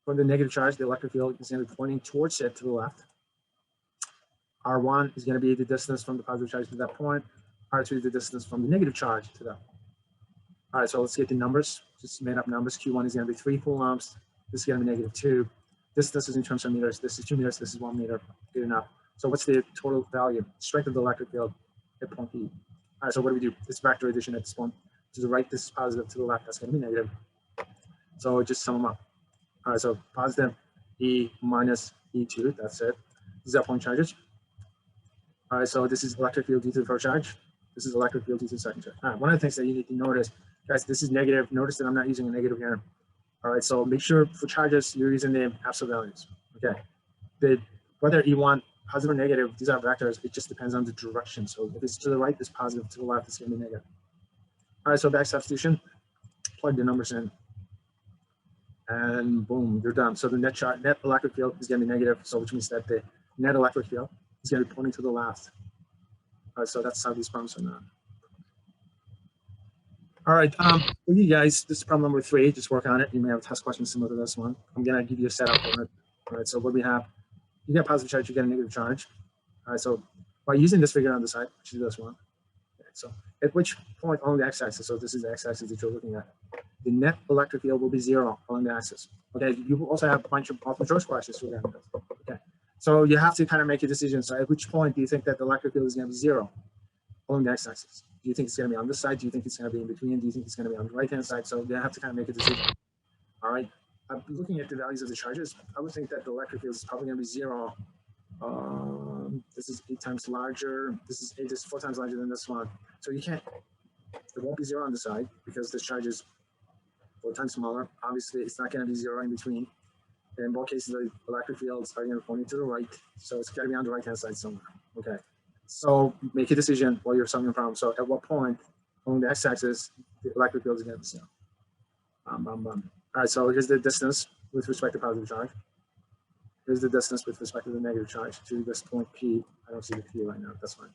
For the negative charge, the electric field is going to be pointing towards it to the left. R1 is going to be the distance from the positive charge to that point. R2 is the distance from the negative charge to that point. All right, so let's get the numbers, just made up numbers. Q1 is going to be 3 coulombs. This is going to be -2. This is in terms of meters. This is 2 meters. This is 1 meter. Good enough. So what's the total value, strength of the electric field at point P? All right, so what do we do? It's vector addition at this point. To the right, this is positive. To the left, that's going to be negative. So just sum them up. All right, so positive E minus E2, that's it. These are point charges. All right, so this is electric field due to the first charge. This is electric field due to the second charge. All right, one of the things that you need to notice, guys, this is negative. Notice that I'm not using a negative here. All right, so make sure for charges, you're using the absolute values. Okay, whether you want positive or negative, these are vectors. It just depends on the direction. So if it's to the right, it's positive. To the left, it's going to be negative. All right, so back substitution, plug the numbers in, and boom, you're done. So the net electric field is going to be negative, so which means that the net electric field is going to be pointing to the left. All right, so that's how these problems are done. All right, for you guys, this is problem number 3. Just work on it. You may have a test question similar to this one. I'm going to give you a setup for it. All right, so what we have, you get a positive charge, you get a negative charge. All right, so by using this figure on the side, which is this one. Okay, so at which point on the x-axis, so this is the x-axis that you're looking at, the net electric field will be 0 along the axis. Okay, you will also have a bunch of multiple choice questions. Okay, so you have to kind of make a decision. So at which point do you think that the electric field is going to be 0 along the x-axis? Do you think it's going to be on this side? Do you think it's going to be in between? Do you think it's going to be on the right-hand side? So you have to kind of make a decision. All right. I'm looking at the values of the charges. I would think that the electric field is probably going to be 0. This is 8 times larger. This is 4 times larger than this one. So you can't. It won't be 0 on the side because this charge is 4 times smaller. Obviously, it's not going to be 0 in between. In both cases, the electric fields are going to be pointing to the right. So it's got to be on the right-hand side somewhere. Okay. So make a decision while you're solving the problem. So at what point along the x-axis, the electric field is going to be 0. All right, so here's the distance with respect to positive charge. Here's the distance with respect to the negative charge to this point P. I don't see the P right now, that's fine.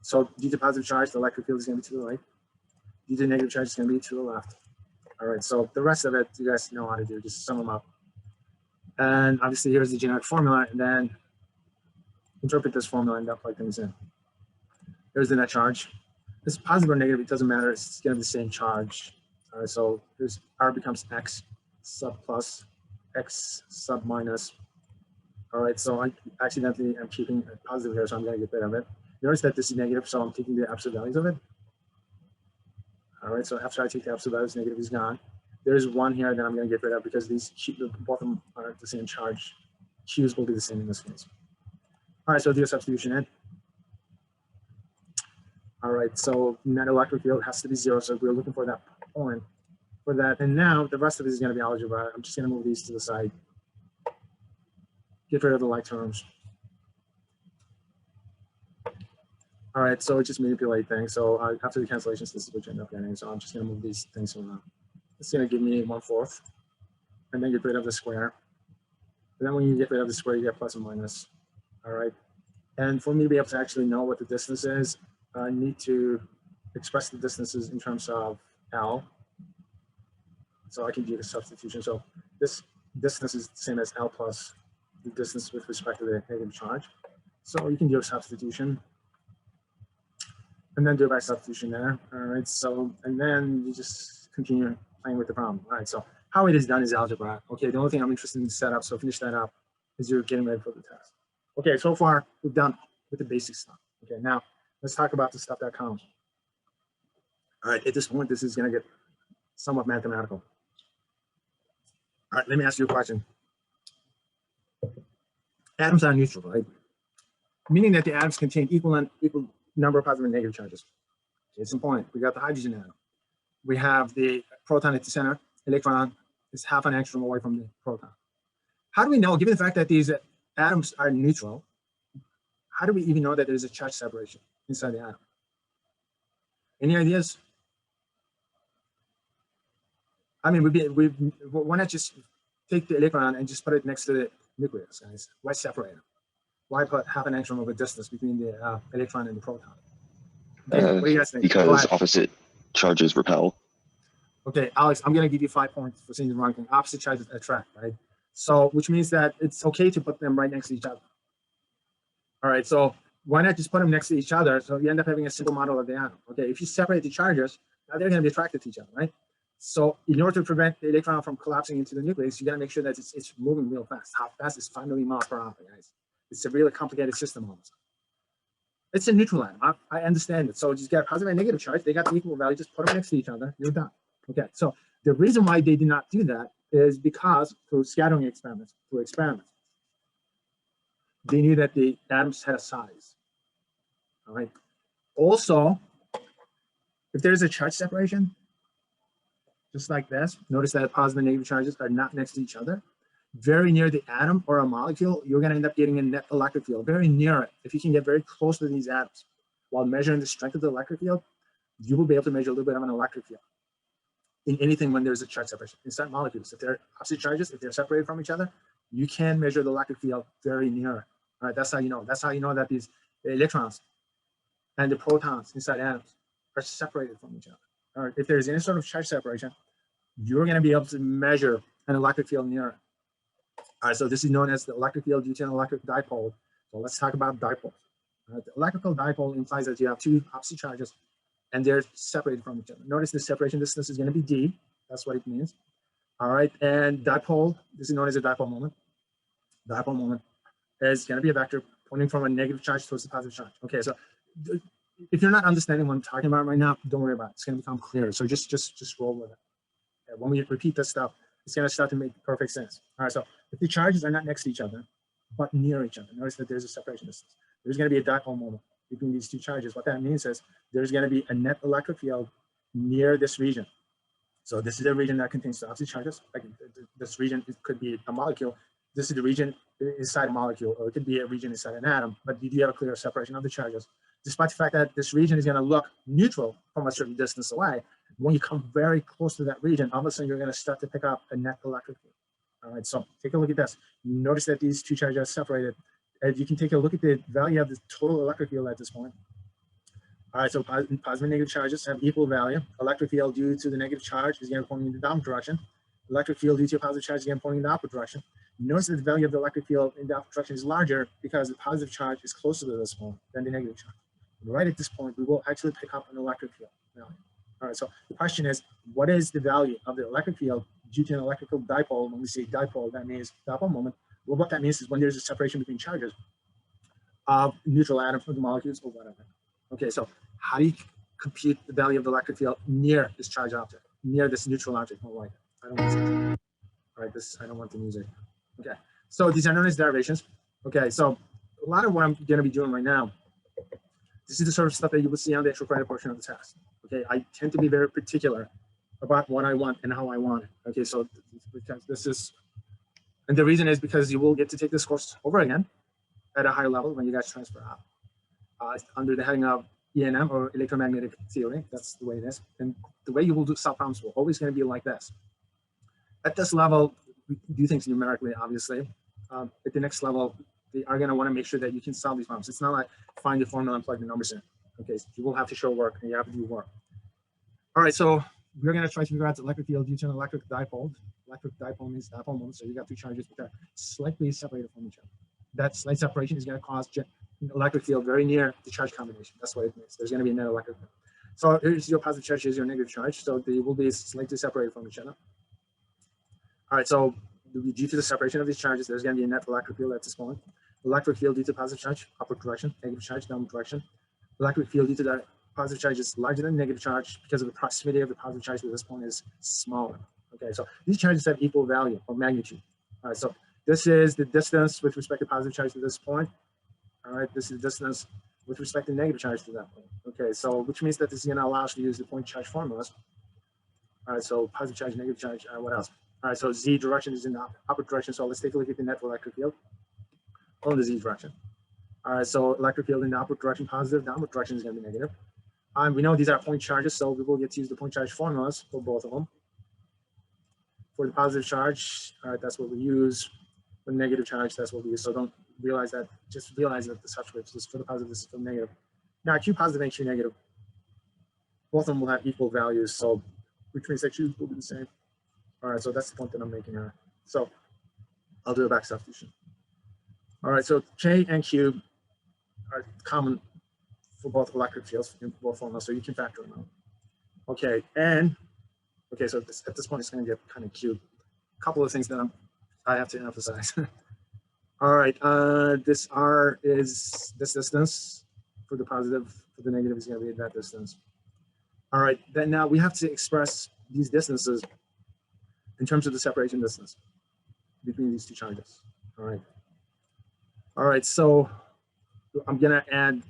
So due to positive charge, the electric field is going to be to the right. Due to negative charge, it's going to be to the left. All right, so the rest of it, you guys know how to do, just sum them up. And obviously here's the generic formula, and then interpret this formula and plug things in. There's the net charge. It's positive or negative, it doesn't matter, it's going to be the same charge. All right, so here's R becomes X sub plus, X sub minus. All right, so I accidentally am keeping a positive here, so I'm going to get rid of it. Notice that this is negative, so I'm taking the absolute values of it. All right, so after I take the absolute values, negative is gone. There's 1 here that I'm going to get rid of because these both of them are the same charge. Q's will be the same in this case. All right, so do a substitution in. All right, so net electric field has to be 0, so we're looking for that point for that. And now the rest of it is going to be algebra. I'm just going to move these to the side. Get rid of the like terms. All right, so just manipulate things. So after the cancellations, this is what you end up getting. So I'm just going to move these things around. It's going to give me 1/4, and then get rid of the square. And then when you get rid of the square, you get plus and minus. All right. And for me to be able to actually know what the distance is, I need to express the distances in terms of L. So I can do the substitution. So this distance is the same as L plus the distance with respect to the negative charge. So you can do a substitution. And then do a back substitution there. All right. So, and then you just continue playing with the problem. All right. So How it is done is algebra. Okay, the only thing I'm interested in is setup, so finish that up as you're getting ready for the test. Okay, so far we've done with the basic stuff. Okay, now let's talk about the stuff that counts. All right, at this point, this is going to get somewhat mathematical. All right, let me ask you a question. Atoms are neutral, right? Meaning that the atoms contain equal number of positive and negative charges. Case in point, we got the hydrogen atom. We have the proton at the center. Electron is half an angstrom away from the proton. How do we know, given the fact that these atoms are neutral, how do we even know that there's a charge separation inside the atom? Any ideas? I mean, why not just take the electron and just put it next to the nucleus, guys? Why separate them? Why put half an angstrom of a distance between the electron and the proton? Okay, what do you guys think? Because opposite charges repel. Okay, Alex, I'm going to give you 5 points for saying the wrong thing. Opposite charges attract, right? So, which means that it's okay to put them right next to each other. All right, so why not just put them next to each other? So you end up having a simple model of the atom. Okay, if you separate the charges, now they're going to be attracted to each other, right? So in order to prevent the electron from collapsing into the nucleus, you got to make sure that it's moving real fast. How fast is 5 million miles per hour, guys? It's a really complicated system almost. It's a neutral atom. I understand it. So just get a positive and negative charge. They got the equal value. Just put them next to each other. You're done. Okay. So the reason why they did not do that is because through scattering experiments, they knew that the atoms had a size. All right. Also, if there's a charge separation, just like this, notice that positive and negative charges are not next to each other. Very near the atom or a molecule, you're going to end up getting a net electric field. Very near it. If you can get very close to these atoms while measuring the strength of the electric field, you will be able to measure a little bit of an electric field in anything when there's a charge separation. Inside molecules, if they're opposite charges, if they're separated from each other, you can measure the electric field very near it. All right, that's how you know. That's how you know that the electrons and the protons inside atoms are separated from each other. All right, if there's any sort of charge separation, you're going to be able to measure an electric field near it. All right, so this is known as the electric field due to an electric dipole. So let's talk about dipoles. The electrical dipole implies that you have two opposite charges and they're separated from each other. Notice the separation distance is going to be d. That's what it means. All right, and dipole, this is known as a dipole moment. Dipole moment is going to be a vector pointing from a negative charge towards a positive charge. Okay, so if you're not understanding what I'm talking about right now, don't worry about it. It's going to become clear. So just roll with it. Okay, when we repeat this stuff, it's going to start to make perfect sense. All right, so if the charges are not next to each other, but near each other, notice that there's a separation distance. There's going to be a dipole moment between these two charges. What that means is there's going to be a net electric field near this region. So this is a region that contains the opposite charges. Like this region, it could be a molecule. This is the region inside a molecule, or it could be a region inside an atom, but you do have a clear separation of the charges. Despite the fact that this region is going to look neutral from a certain distance away, when you come very close to that region, all of a sudden you're going to start to pick up a net electric field. All right, so take a look at this. Notice that these two charges are separated. And you can take a look at the value of the total electric field at this point. All right, so positive and negative charges have equal value. Electric field due to the negative charge is going to point in the downward direction. Electric field due to a positive charge is going to point in the upward direction. Notice that the value of the electric field in the upward direction is larger because the positive charge is closer to this point than the negative charge. Right at this point, we will actually pick up an electric field value. All right, so the question is, what is the value of the electric field due to an electrical dipole? When we say dipole, that means dipole moment. Well, what that means is when there's a separation between charges of neutral atoms or the molecules or whatever. Okay, so how do you compute the value of the electric field near this charged object, near this neutral object? More like it. I don't want to. All right, I don't want the music. Okay, so these are known as derivations. Okay, so a lot of what I'm going to be doing right now, this is the sort of stuff that you will see on the actual credit portion of the test. Okay, I tend to be very particular about what I want and how I want it. Okay, so because this is, and the reason is because you will get to take this course over again at a higher level when you guys transfer out under the heading of ENM or electromagnetic theory. That's the way it is. And the way you will do solve problems will always going to be like this. At this level, we do things numerically, obviously. At the next level, they are going to want to make sure that you can solve these problems. It's not like find the formula and plug the numbers in. Okay, so you will have to show work and you have to do work. All right, so we're going to try to figure out the electric field due to an electric dipole. Electric dipole means dipole moment, so you got two charges that are slightly separated from each other. That slight separation is going to cause electric field very near the charge combination. That's what it means. There's going to be a net electric field. So here's your positive charge, here's your negative charge. So they will be slightly separated from each other. All right, so due to the separation of these charges, there's going to be a net electric field at this point. Electric field due to positive charge, upward direction, negative charge, downward direction. Electric field due to the positive charge is larger than negative charge because of the proximity of the positive charge to this point is smaller. Okay, so these charges have equal value or magnitude. All right, so this is the distance with respect to positive charge to this point. All right, this is the distance with respect to negative charge to that point. Okay, so which means that this is going to allow us to use the point charge formulas. All right, so positive charge, negative charge, what else? All right, so Z direction is in the upward direction. So let's take a look at the net electric field on the Z direction. All right, so electric field in the upward direction positive, downward direction is going to be negative. We know these are point charges, so we will get to use the point charge formulas for both of them. For the positive charge, all right, that's what we use. For the negative charge, that's what we use. So don't realize that, just realize that the subscript is for the positive, this is for the negative. Now, Q positive and Q negative, both of them will have equal values, so which means that Q will be the same. All right, so that's the point that I'm making here. So I'll do a back substitution. All right, so K and Q are common for both electric fields in both formulas, so you can factor them out. Okay, and okay, so at this point it's going to get kind of cute. A couple of things that I have to emphasize. All right, this R is this distance for the positive, for the negative is going to be that distance. All right, then now we have to express these distances in terms of the separation distance between these two charges. All right, so I'm going to add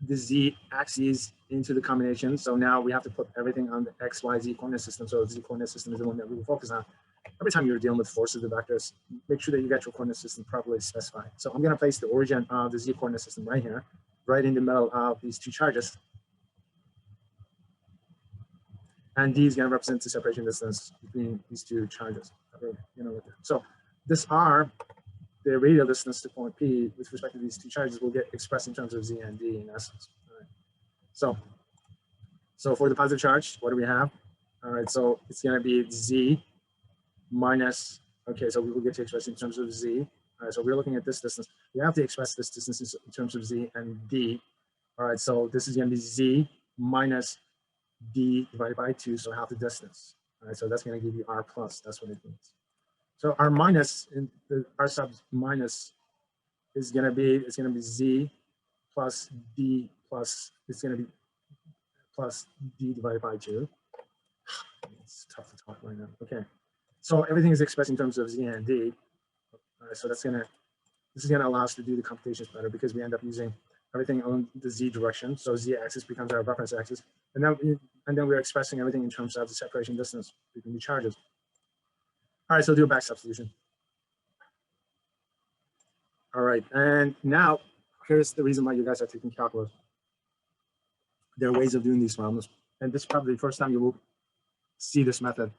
the Z axes into the combination. So now we have to put everything on the X, Y, Z coordinate system. So the Z coordinate system is the one that we will focus on. Every time you're dealing with forces of vectors, make sure that you get your coordinate system properly specified. So I'm going to place the origin of the Z coordinate system right here, right in the middle of these two charges. And D is going to represent the separation distance between these two charges. So this R, the radial distance to point P with respect to these two charges will get expressed in terms of Z and D in essence. All right. So for the positive charge, what do we have? All right, so it's going to be Z minus, okay, so we will get to express in terms of Z. All right, so we're looking at this distance. We have to express this distance in terms of Z and D. All right, so this is going to be Z minus D divided by 2, so half the distance. All right, so that's going to give you R plus, that's what it means. So R minus, R sub minus is going to be, it's going to be Z plus D plus, it's going to be plus D divided by 2. It's tough to talk right now. Okay. So everything is expressed in terms of Z and D. All right, so this is going to allow us to do the computations better because we end up using everything on the Z direction. So Z axis becomes our reference axis. And then we're expressing everything in terms of the separation distance between the charges. All right, so do a back substitution. All right, and now here's the reason why you guys are taking calculus. There are ways of doing these problems, and this is probably the first time you will see this method.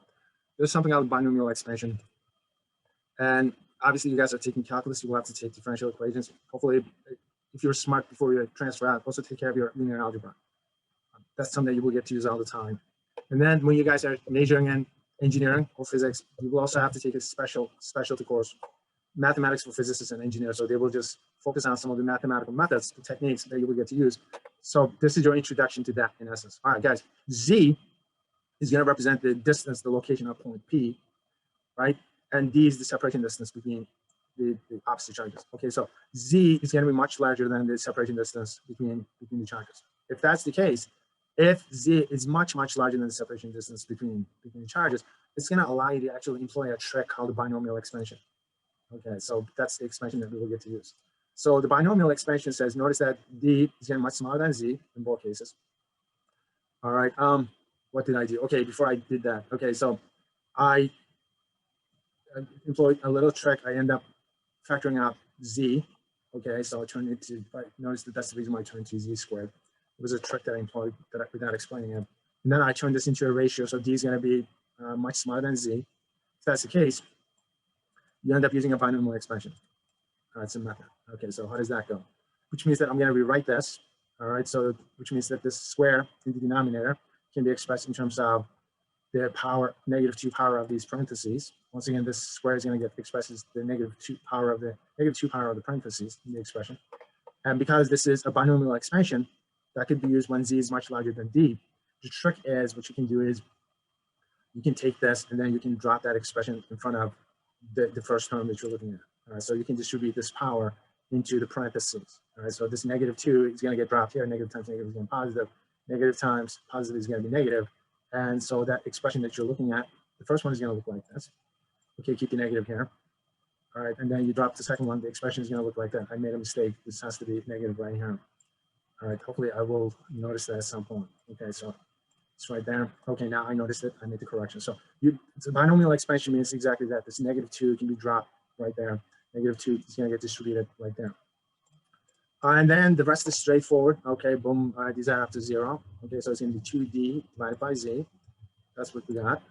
There's something called binomial expansion. And obviously you guys are taking calculus, you will have to take differential equations. Hopefully, if you're smart before you transfer out, also take care of your linear algebra. That's something that you will get to use all the time. And then when you guys are majoring in engineering or physics, you will also have to take a specialty course, mathematics for physicists and engineers. So they will just focus on some of the mathematical methods, the techniques that you will get to use. So this is your introduction to that in essence. All right, guys, Z is going to represent the distance, the location of point P, right? And D is the separation distance between the opposite charges. Okay, so Z is going to be much larger than the separation distance between the charges. If that's the case, if Z is much larger than the separation distance between the charges, it's going to allow you to actually employ a trick called the binomial expansion. Okay, so that's the expansion that we will get to use. So the binomial expansion says, notice that D is getting much smaller than Z in both cases. All right, what did I do? Okay, before I did that, okay, so I employed a little trick. I end up factoring out Z. Okay, so I turned it to, notice that that's the reason why I turned to Z squared. It was a trick that I employed that without explaining it. And then I turned this into a ratio, so D is going to be much smaller than Z. If that's the case, you end up using a binomial expansion. It's a method. Okay, so how does that go? Which means that I'm going to rewrite this. All right, so which means that this square in the denominator can be expressed in terms of the power, -2 power of these parentheses. Once again, this square is going to get expressed as the -2 power of the parentheses in the expression. And because this is a binomial expansion, that could be used when Z is much larger than D. The trick is, what you can do is, you can take this and then you can drop that expression in front of the first term that you're looking at. All right, so you can distribute this power into the parentheses. All right, so this -2 is going to get dropped here. Negative times negative is going to be positive. Negative times positive is going to be negative. And so that expression that you're looking at, the first one is going to look like this. Okay, keep the negative here. All right, and then you drop the second one, the expression is going to look like that. I made a mistake. This has to be negative right here. All right, hopefully I will notice that at some point. Okay, so it's right there. Okay, now I noticed it. I made the correction. So it's a binomial expansion means exactly that. This -2 can be dropped right there. -2 is going to get distributed right there. And then the rest is straightforward. Okay, boom, these add up to 0. Okay, so it's going to be 2d divided by z. That's what we got.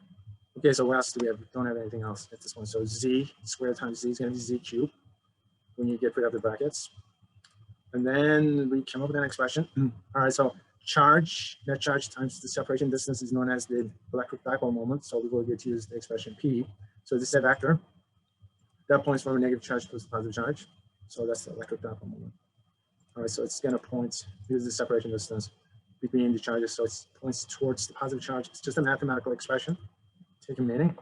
Okay, so what else do we have? We don't have anything else at this point. So z squared times z is going to be z cubed when you get rid of the brackets. And then we come up with an expression. All right, so charge, net charge times the separation distance is known as the electric dipole moment. So we will get to use the expression P. So this is a vector that points from a negative charge to a positive charge. So that's the electric dipole moment. All right, so it's going to point, here's the separation distance between the charges. So it points towards the positive charge. It's just a mathematical expression. Take a minute.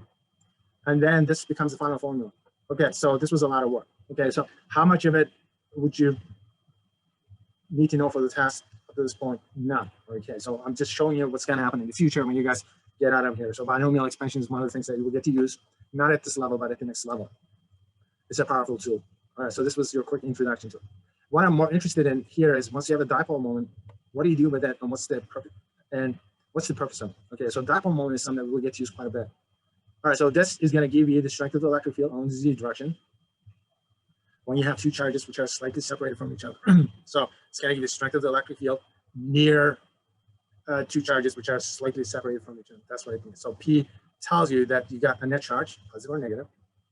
And then this becomes the final formula. Okay, so this was a lot of work. Okay, so how much of it would you need to know for the task up to this point? None. Okay, so I'm just showing you what's going to happen in the future when you guys get out of here. So binomial expansion is one of the things that you will get to use, not at this level, but at the next level. It's a powerful tool. All right, so this was your quick introduction to it. What I'm more interested in here is once you have a dipole moment, what do you do with it, and what's the purpose of it? Okay, so dipole moment is something that we'll get to use quite a bit. All right, so this is going to give you the strength of the electric field on the z direction when you have two charges which are slightly separated from each other. So it's going to give you the strength of the electric field near two charges which are slightly separated from each other. That's what it means. So P tells you that you got a net charge, positive or negative.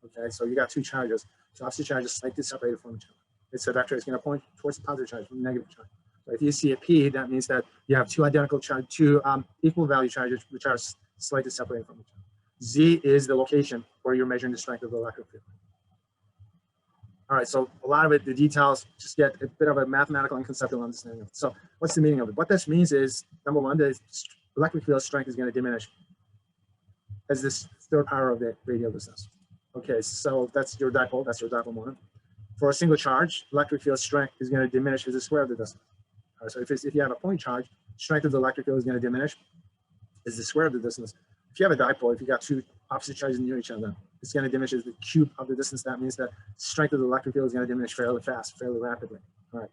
Okay, so you got two charges. So opposite charges slightly separated from each other. It's a vector. It's going to point towards the positive charge from the negative charge. So if you see a P, that means that you have two identical charge, two equal value charges which are slightly separated from each other. Z is the location where you're measuring the strength of the electric field. All right, so a lot of it, the details, just get a bit of a mathematical and conceptual understanding of it. So what's the meaning of it? What this means is, number one, the electric field strength is going to diminish as this third power of the radial distance. Okay, so that's your dipole moment. For a single charge, electric field strength is going to diminish as the square of the distance. All right, so if you have a point charge, strength of the electric field is going to diminish as the square of the distance. If you have a dipole, if you got two opposite charges near each other, it's going to diminish as the cube of the distance. That means that strength of the electric field is going to diminish fairly fast, fairly rapidly. All right,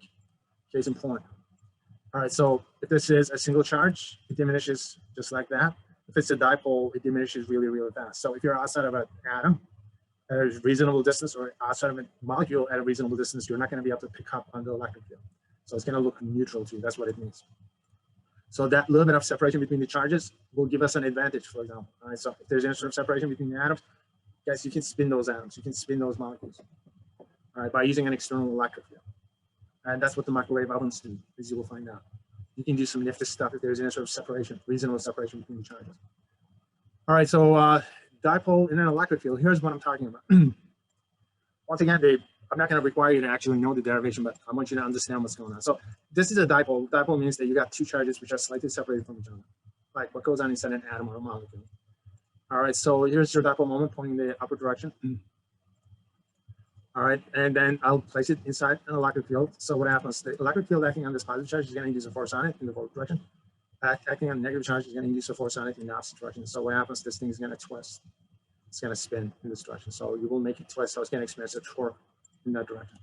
case in point. All right, so if this is a single charge, it diminishes just like that. If it's a dipole, it diminishes really, really fast. So if you're outside of an atom at a reasonable distance or outside of a molecule at a reasonable distance, you're not going to be able to pick up on the electric field. So it's going to look neutral to you. That's what it means. So that little bit of separation between the charges will give us an advantage, for example. All right, so if there's any sort of separation between the atoms, guys, you can spin those atoms, you can spin those molecules, all right, by using an external electric field. And that's what the microwave ovens do, as you will find out. You can do some nifty stuff if there's any sort of separation, reasonable separation between the charges. All right, so dipole in an electric field, here's what I'm talking about. Once again, I'm not going to require you to actually know the derivation, but I want you to understand what's going on. So this is a dipole. Dipole means that you got two charges which are slightly separated from each other, like what goes on inside an atom or a molecule. All right, so here's your dipole moment pointing the upward direction. All right, and then I'll place it inside an electric field. So what happens? The electric field acting on this positive charge is going to induce a force on it in the forward direction. Acting on negative charge is going to induce a force on it in the opposite direction. So what happens? This thing is going to twist. It's going to spin in this direction. So you will make it twist. So it's going to experience a torque in that direction.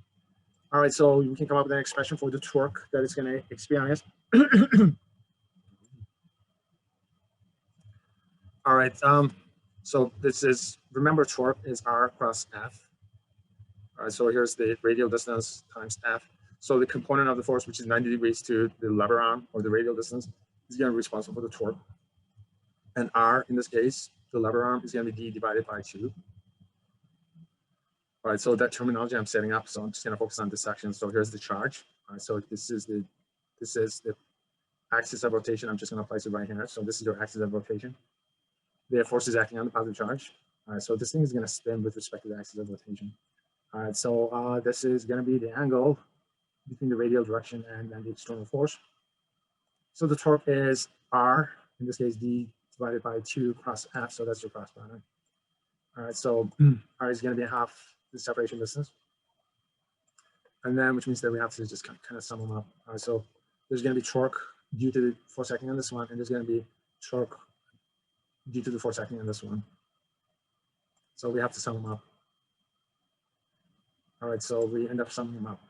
All right, so we can come up with an expression for the torque that it's going to experience. All right, so this is, remember torque is R cross F. All right, so here's the radial distance times F. So the component of the force, which is 90 degrees to the lever arm or the radial distance, is going to be responsible for the torque. And R, in this case, the lever arm is going to be D divided by 2. All right, so that terminology I'm setting up, so I'm just going to focus on this section. So here's the charge. All right, so this is the axis of rotation. I'm just going to place it right here. So this is your axis of rotation. The force is acting on the positive charge. All right, so this thing is going to spin with respect to the axis of rotation. All right, so this is going to be the angle between the radial direction and then the external force. So the torque is R, in this case D divided by 2 cross F, so that's your cross product. All right, so R is going to be half the separation distance. And then, which means that we have to just kind of sum them up. All right, so there's going to be torque due to the force acting on this one, and there's going to be torque due to the force acting on this one. So we have to sum them up. All right, so we end up summing them up.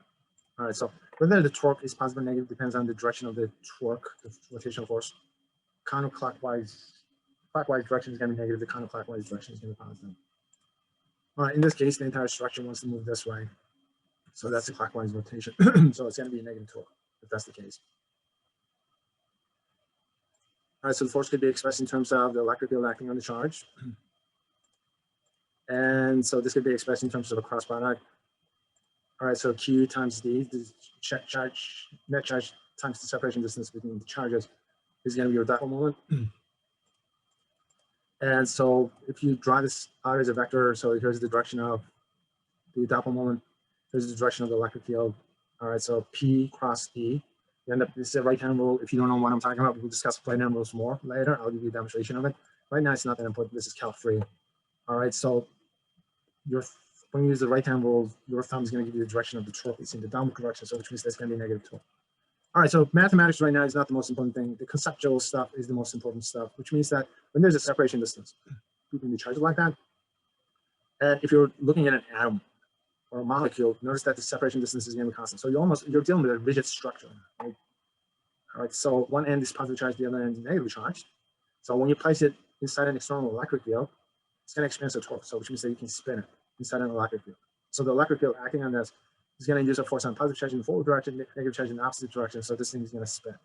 All right, so whether the torque is positive or negative depends on the direction of the torque, the rotational force. Counterclockwise, clockwise direction is going to be negative. The counterclockwise direction is going to be positive. All right, in this case, the entire structure wants to move this way. So that's a clockwise rotation. So it's going to be a negative torque if that's the case. All right, so the force could be expressed in terms of the electric field acting on the charge. And so this could be expressed in terms of a cross product. All right, so Q times D, the charge, net charge times the separation distance between the charges is going to be your dipole moment. And so if you draw this out as a vector, so here's the direction of the dipole moment, here's the direction of the electric field. All right, so P cross E. You end up, this is a right-hand rule. If you don't know what I'm talking about, we'll discuss right-hand rules more later. I'll give you a demonstration of it. Right now, it's not that important. This is Cal 3. All right, so when you use the right-hand rule, your thumb is going to give you the direction of the torque. It's in the downward direction, so which means that's going to be negative torque. All right, so mathematics right now is not the most important thing. The conceptual stuff is the most important stuff, which means that when there's a separation distance between the charges like that, and if you're looking at an atom or a molecule, notice that the separation distance is going to be constant. So you're dealing with a rigid structure. Right? All right, so one end is positive charged, the other end is negatively charged. So when you place it inside an external electric field, it's going to experience a torque, so which means that you can spin it inside an electric field. So the electric field acting on this is going to use a force on positive charge in the forward direction, negative charge in the opposite direction. So this thing is going to spin.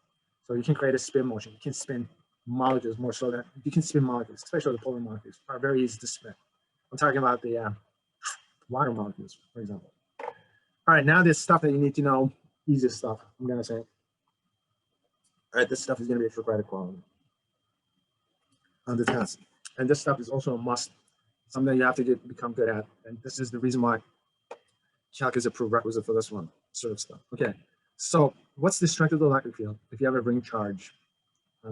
So you can create a spin motion. You can spin molecules more so that you can spin molecules, especially the polar molecules are very easy to spin. I'm talking about the water molecules, for example. All right, now this stuff that you need to know, easiest stuff, I'm going to say. All right, this stuff is going to be for credit quality on the test. And this stuff is also a must, something you have to become good at. And this is the reason why calc is a prerequisite for this one sort of stuff. Okay, so what's the strength of the electric field if you have a ring charge?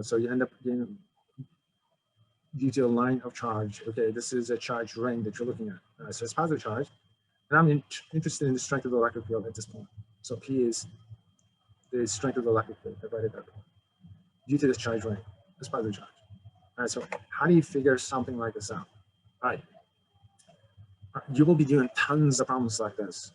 So you end up getting due to a line of charge. Okay, this is a charge ring that you're looking at. So it's positive charge. And I'm interested in the strength of the electric field at this point. So P is the strength of the electric field right at that point. Due to this charge ring, this positive charge. All right, so how do you figure something like this out? All right. You will be doing tons of problems like this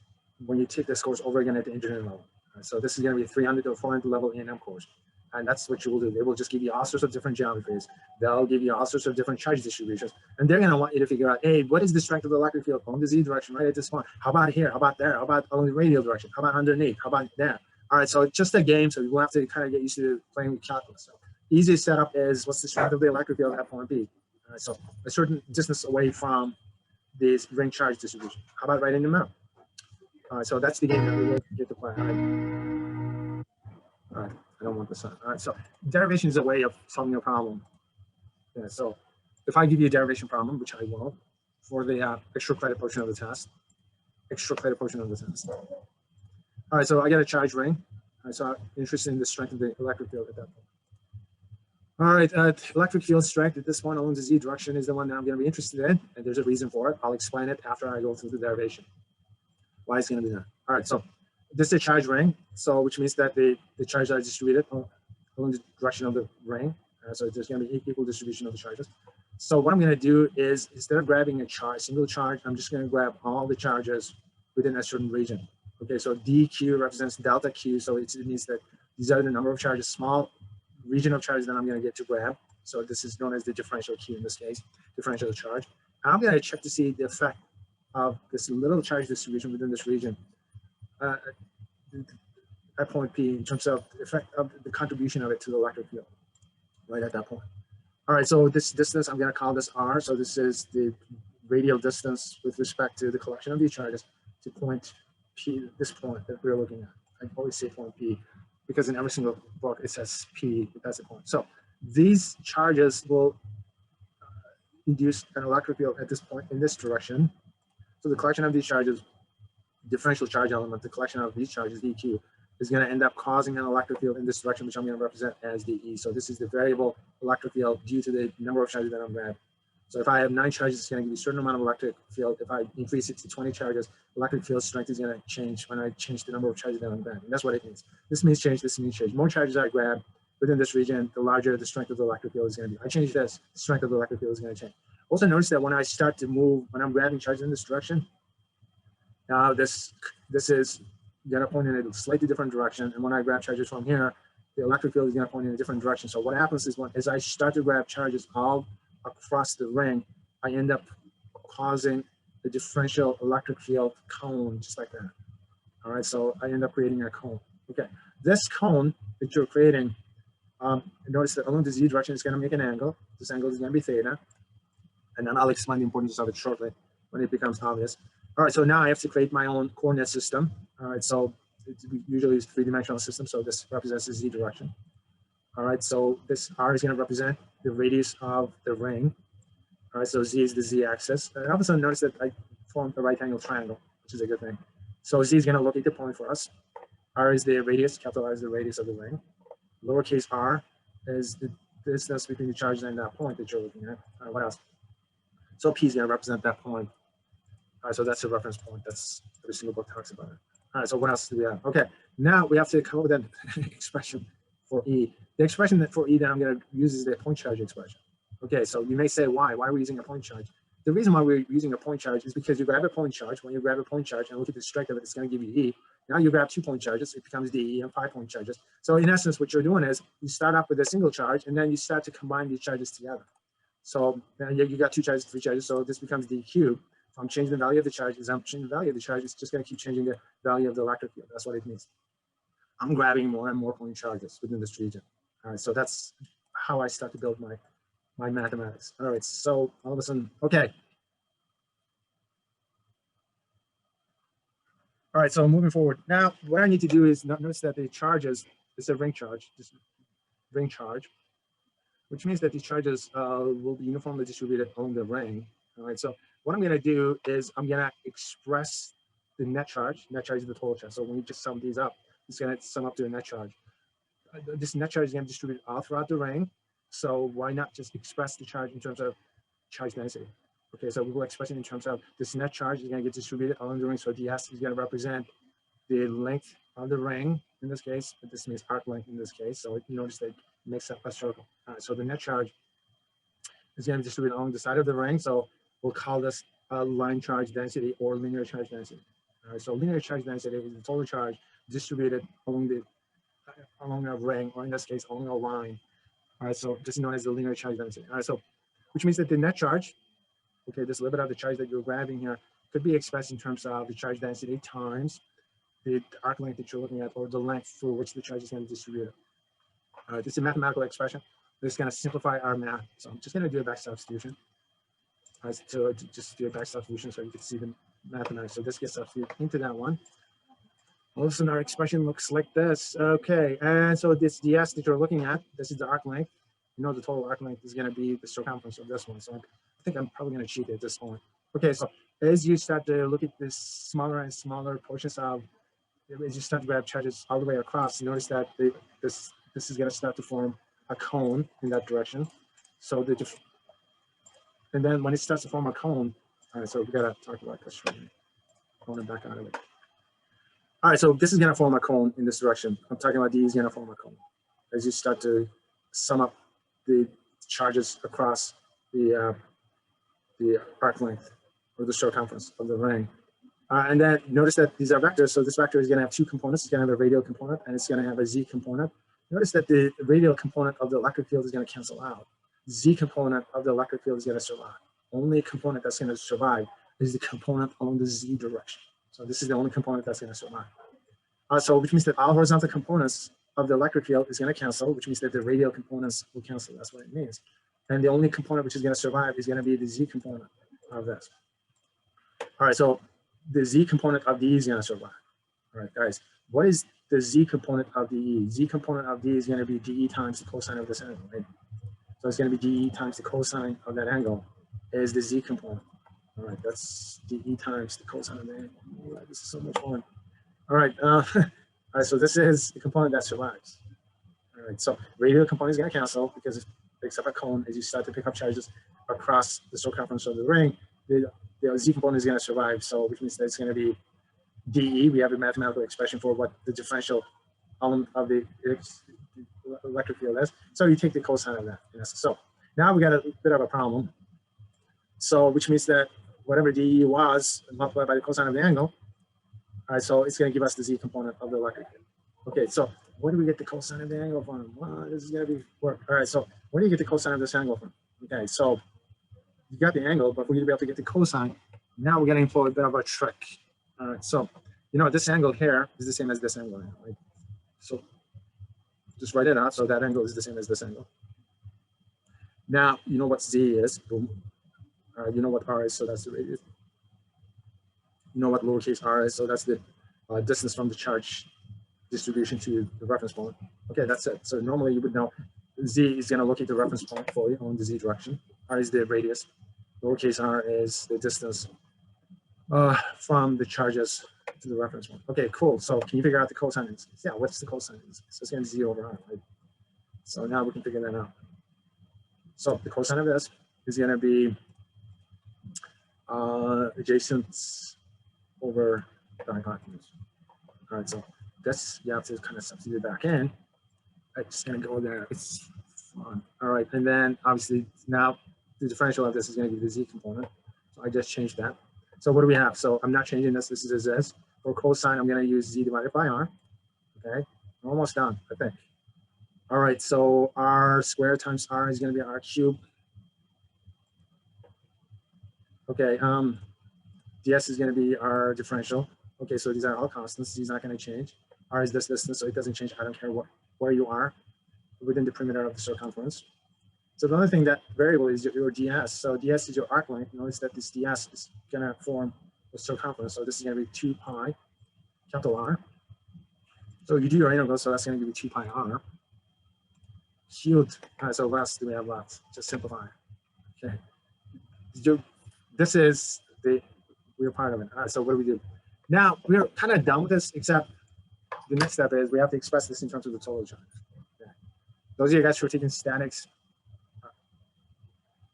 when you take this course over again at the engineering level. Right, so this is going to be a 300 to 400 level E&M course. And that's what you will do. They will just give you all sorts of different geometries. They'll give you all sorts of different charge distributions. And they're going to want you to figure out, hey, what is the strength of the electric field on the Z direction right at this point? How about here? How about there? How about on the radial direction? How about underneath? How about there? All right, so it's just a game. So you will have to kind of get used to playing with calculus. So easiest setup is what's the strength of the electric field at point B? All right, so a certain distance away from this ring charge distribution. How about right in the middle? All right, so that's the game that we will get to play. All right, I don't want the sun. All right, so derivation is a way of solving a problem. Yeah, so if I give you a derivation problem, which I will, for the extra credit portion of the test, All right, so I got a charge ring. All right, so I'm interested in the strength of the electric field at that point. All right, electric field strength at this point along the Z direction is the one that I'm going to be interested in, and there's a reason for it. I'll explain it after I go through the derivation. Why it's going to be there. All right, so this is a charge ring, so which means that the charges are distributed along the direction of the ring. So there's going to be equal distribution of the charges. So what I'm going to do is, instead of grabbing a single charge, I'm just going to grab all the charges within a certain region. Okay, so dq represents delta q, so it means that these are the number of charges, small region of charges that I'm going to get to grab. So this is known as the differential q in this case, differential charge. I'm going to check to see the effect of this little charge distribution within this region at point P in terms of the effect of the contribution of it to the electric field right at that point. All right, so this distance, I'm going to call this R. So this is the radial distance with respect to the collection of these charges to point P, this point that we're looking at. I always say point P because in every single book it says P, but that's the point. So these charges will induce an electric field at this point in this direction. So the collection of these charges, differential charge element, the collection of these charges, dq, is going to end up causing an electric field in this direction, which I'm going to represent as the E. So this is the variable electric field due to the number of charges that I'm grabbing. So if I have 9 charges, it's going to give me a certain amount of electric field. If I increase it to 20 charges, electric field strength is going to change when I change the number of charges that I'm grabbing. That's what it means. This means change, this means change. More charges I grab within this region, the larger the strength of the electric field is going to be. I change this, the strength of the electric field is going to change. Also notice that when I start to move, when I'm grabbing charges in this direction, now this is going to point in a slightly different direction. And when I grab charges from here, the electric field is going to point in a different direction. So what happens is as I start to grab charges all across the ring, I end up causing the differential electric field cone, just like that. All right, so I end up creating a cone. Okay, this cone that you're creating, notice that along the Z direction, it's going to make an angle. This angle is going to be theta. And then I'll explain the importance of it shortly when it becomes obvious. All right, so now I have to create my own coordinate system. All right, so it's usually it's a 3-dimensional system, so this represents the Z direction. All right, so this R is going to represent the radius of the ring. All right, so Z is the Z axis. And all of a sudden, notice that I formed a right angle triangle, which is a good thing. So Z is going to locate the point for us. R is the radius, capital R is the radius of the ring. Lowercase r is the distance between the charge and that point that you're looking at. What else? So P is going to represent that point. All right, so that's a reference point. That's every single book talks about it. All right, so what else do we have? Okay, now we have to come up with an expression for E. The expression that for E that I'm going to use is the point charge expression. Okay, so you may say, why? Why are we using a point charge? The reason why we're using a point charge is because you grab a point charge. When you grab a point charge and look at the strength of it, it's going to give you E. Now you grab 2 point charges, it becomes DE, and 5 point charges. So in essence, what you're doing is you start off with a single charge, and then you start to combine these charges together. So then you got 2 charges, 3 charges, so this becomes D cubed. If I'm changing the value of the charge, as I'm changing the value of the charge, it's just going to keep changing the value of the electric field. That's what it means. I'm grabbing more and more point charges within this region. All right, so that's how I start to build my mathematics. All right, so all of a sudden, okay. All right, so moving forward. Now, what I need to do is notice that the charges, it's a ring charge, this ring charge, which means that these charges will be uniformly distributed along the ring. All right, so what I'm going to do is I'm going to express the net charge. Net charge is the total charge. So when you just sum these up, it's going to sum up to a net charge. This net charge is going to distribute all throughout the ring. So why not just express the charge in terms of charge density? Okay, so we will express it in terms of this net charge is going to get distributed along the ring. So ds is going to represent the length of the ring in this case, but this means arc length in this case. So you notice that it makes up a circle. All right, so the net charge is going to distribute along the side of the ring. So we'll call this line charge density or linear charge density. All right, so linear charge density is the total charge distributed along a ring, or in this case, along a line. All right, so this is known as the linear charge density. All right, so which means that the net charge, okay, this little bit of the charge that you're grabbing here could be expressed in terms of the charge density times the arc length that you're looking at, or the length through which the charge is going to distribute it. All right, this is a mathematical expression. This is going to simplify our math. So I'm just going to do a back substitution. All right, so just do a back substitution so you can see the mathematics. So this gets substituted into that one. All of a sudden, our expression looks like this. Okay, and so this ds that you're looking at, this is the arc length. You know the total arc length is going to be the circumference of this one. So I think I'm probably going to cheat at this point. Okay, so as you start to look at this smaller and smaller portions of, as you start to grab charges all the way across, you notice that this is going to start to form a cone in that direction. So and then when it starts to form a cone, all right, so we got to talk about this right now. Cone and back out of it. All right, so this is going to form a cone in this direction. I'm talking about D is going to form a cone. As you start to sum up the charges across the arc length or the circumference of the ring. And then notice that these are vectors. So this vector is going to have 2 components. It's going to have a radial component and it's going to have a Z component. Notice that the radial component of the electric field is going to cancel out. Z component of the electric field is going to survive. Only component that's going to survive is the component along the Z direction. So this is the only component that's going to survive. So which means that all horizontal components of the electric field is going to cancel, which means that the radial components will cancel. That's what it means. And the only component which is going to survive is going to be the Z component of this. All right, so the Z component of D is going to survive. All right, guys, what is the Z component of DE? Z component of D is going to be DE times the cosine of this angle, right? So it's going to be DE times the cosine of that angle is the Z component. All right, that's DE times the cosine of the angle. All right, this is so much fun. All right, All right, so this is the component that survives. All right, so radial component is going to cancel because it picks up a cone as you start to pick up charges across the circumference of the ring. The Z component is going to survive, so which means that it's going to be dE. We have a mathematical expression for what the differential element of the electric field is. So you take the cosine of that. Yes. So now we got a bit of a problem. So which means that whatever dE was multiplied by the cosine of the angle. All right, so it's going to give us the Z component of the electric field. Okay, so where do we get the cosine of the angle from? Well, this is going to be work. All right, so where do you get the cosine of this angle from? Okay, so you got the angle, but we need to be able to get the cosine. Now we're going to employ a bit of a trick. All right, so you know this angle here is the same as this angle, right? So just write it out. So that angle is the same as this angle. Now you know what Z is. Boom. You know what R is, so that's the radius. You know what lowercase r is, so that's the distance from the charge distribution to the reference point. Okay, that's it. So normally you would know Z is going to locate the reference point for you on the Z direction. R is the radius. Lowercase r is the distance from the charges to the reference point. Okay, cool. So can you figure out the cosine? Yeah, what's the cosine? So it's going to be Z over R, right? So now we can figure that out. So the cosine of this is going to be adjacent over the hypotenuse. All right, so this you have to kind of substitute back in. I'm just going to go there. It's fun. All right, and then obviously now the differential of this is going to be the Z component. So I just changed that. So what do we have? So I'm not changing this. This is as is. For cosine, I'm going to use Z divided by R. Okay, I'm almost done, I think. All right, so R squared times R is going to be R cubed. Okay, ds is going to be our differential. Okay, so these are all constants. These are not going to change. R is this distance, so it doesn't change. I don't care where you are within the perimeter of the circumference. So the only thing that variable is your ds. So ds is your arc length. Notice that this ds is going to form the circumference. So this is going to be 2 pi capital R. So you do your integral, so that's going to give you 2 pi R cubed. All right, so what else do we have left? Just simplify. Okay. This is we're part of it. All right, so what do we do? Now we're kind of done with this, except the next step is we have to express this in terms of the total charge. Okay. Those of you guys who are taking statics,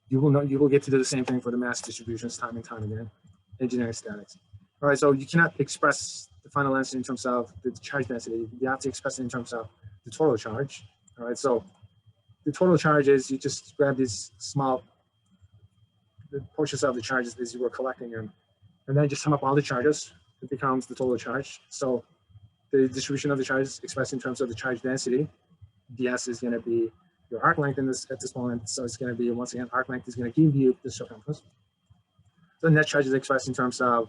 you will get to do the same thing for the mass distributions time and time again, engineering statics. All right, so you cannot express the final answer in terms of the charge density. You have to express it in terms of the total charge. All right, so the total charge is you just grab these small portions of the charges as you were collecting them, and then just sum up all the charges. It becomes the total charge. So the distribution of the charges expressed in terms of the charge density. ds is going to be your arc length in this at this moment. So it's going to be, once again, arc length is going to give you the circumference. So net charge is expressed in terms of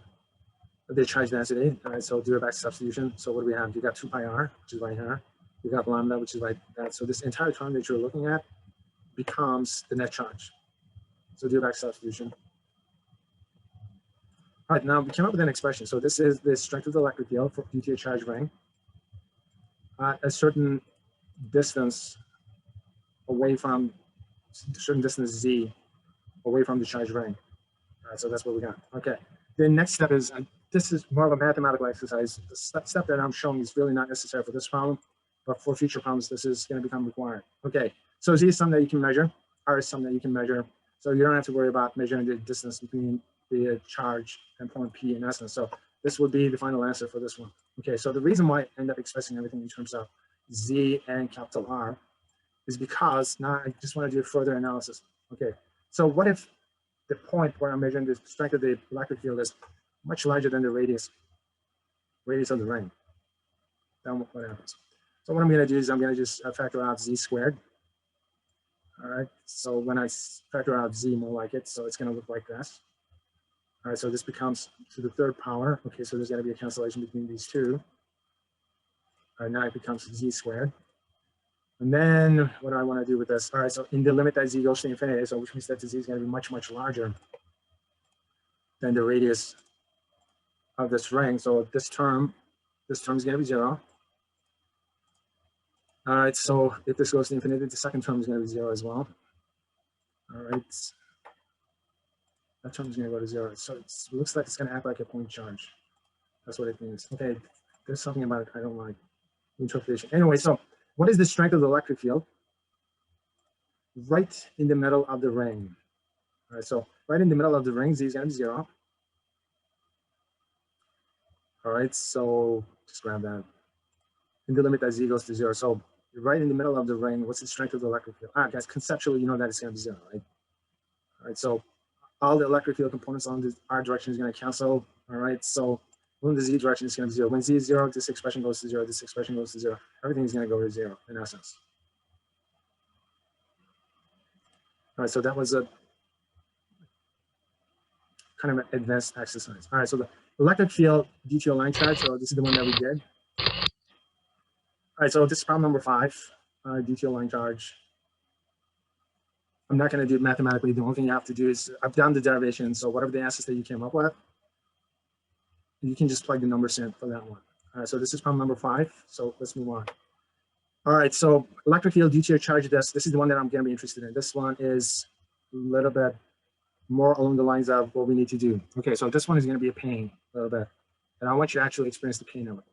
the charge density. All right, so do a back substitution. So what do we have? You got 2 pi r, which is right here. You got lambda, which is right there. So this entire term that you're looking at becomes the net charge. So do a back substitution. All right, now we came up with an expression. So this is the strength of the electric field for due to a charge ring at a certain distance away from certain distance z away from the charge ring. All right, so that's what we got. Okay, the next step is this is more of a mathematical exercise. The step that I'm showing is really not necessary for this problem, but for future problems, this is going to become required. Okay, so z is something that you can measure. R is something that you can measure. So you don't have to worry about measuring the distance between the charge and point P in essence. So this would be the final answer for this one. Okay, so the reason why I end up expressing everything in terms of Z and capital R is because now I just want to do further analysis. Okay, so what if the point where I'm measuring the strength of the electric field is much larger than the radius of the ring? Then what happens? So what I'm going to do is I'm going to just factor out Z squared. All right, so when I factor out Z more like it, so it's going to look like this. All right, so this becomes to the third power. Okay, so there's going to be a cancellation between these two. All right, now it becomes Z squared. And then what do I want to do with this? All right, so in the limit that Z goes to infinity, so which means that the Z is going to be much, much larger than the radius of this ring. So this term is going to be 0. All right, so if this goes to infinity, the second term is going to be 0 as well. All right, that term is going to go to 0. So it looks like it's going to act like a point charge. That's what it means. Okay, there's something about it I don't like. interpretation. Anyway, so what is the strength of the electric field? Right in the middle of the ring. All right, so right in the middle of the ring, Z is going to be 0. All right, so just grab that. And the limit that Z goes to 0. So right in the middle of the ring, what's the strength of the electric field? Guys, conceptually, you know that it's going to be 0, right? All right, so all the electric field components on the R direction is going to cancel. All right, so when the Z direction is going to be 0. When Z is 0, this expression goes to 0. This expression goes to 0. Everything is going to go to 0 in essence. All right, so that was a kind of an advanced exercise. All right, so the electric field detail line charge. So this is the one that we did. All right, so this is problem number 5, detail line charge. I'm not going to do it mathematically. The only thing you have to do is, I've done the derivation. So whatever the answers that you came up with, you can just plug the numbers in for that one. All right, so this is problem number 5. So let's move on. All right, so electric field due to your charge disk. This is the one that I'm going to be interested in. This one is a little bit more along the lines of what we need to do. Okay, so this one is going to be a pain a little bit. And I want you to actually experience the pain of it.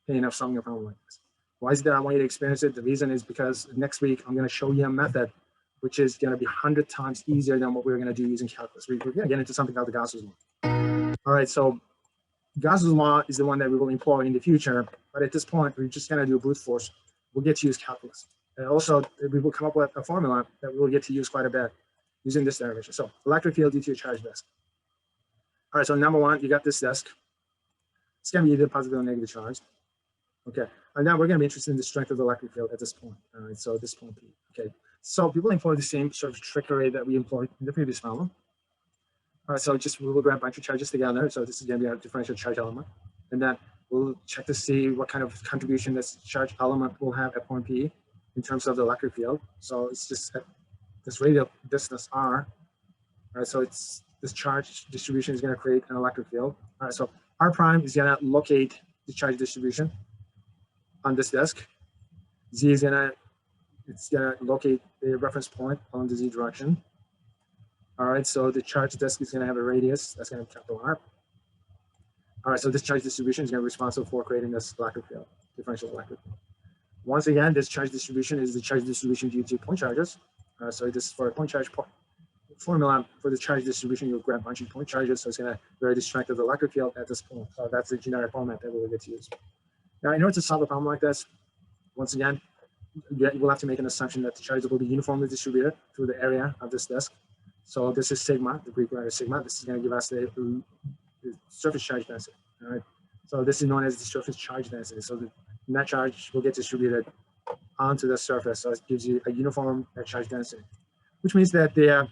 Pain of solving a problem like this. Why is it that I want you to experience it? The reason is because next week I'm going to show you a method which is going to be 100 times easier than what we're going to do using calculus. We're going to get into something called the Gauss's law. All right, so Gauss's law is the one that we will employ in the future, but at this point, we're just going to do brute force. We'll get to use calculus. And also, we will come up with a formula that we will get to use quite a bit using this derivation. So electric field due to your charge disk. All right, so number 1, you got this disk. It's going to be either positive or negative charge. Okay, and now we're going to be interested in the strength of the electric field at this point. All right, so this point P. Okay, so people employ the same sort of trickery that we employed in the previous problem. All right, so just we will grab a bunch of charges together. So this is going to be our differential charge element, and then we'll check to see what kind of contribution this charge element will have at point P in terms of the electric field. So it's just this radial distance R. All right, so it's this charge distribution is going to create an electric field. All right, so R prime is going to locate the charge distribution on this disk. Z is it's gonna locate the reference point on the Z direction. All right, so the charge disk is gonna have a radius that's gonna be capital R. All right, so this charge distribution is gonna be responsible for creating this electric field, differential electric field. Once again, this charge distribution is the charge distribution due to point charges. So this is for a point charge formula for the charge distribution. You'll grab a bunch of point charges, so it's gonna vary the strength of the electric field at this point. So that's the generic format that we'll get to use. Now, in order to solve a problem like this, once again, we'll have to make an assumption that the charges will be uniformly distributed through the area of this disk. So this is sigma, the Greek letter sigma. This is going to give us the surface charge density. All right. So this is known as the surface charge density. So the net charge will get distributed onto the surface. So it gives you a uniform net charge density, which means that the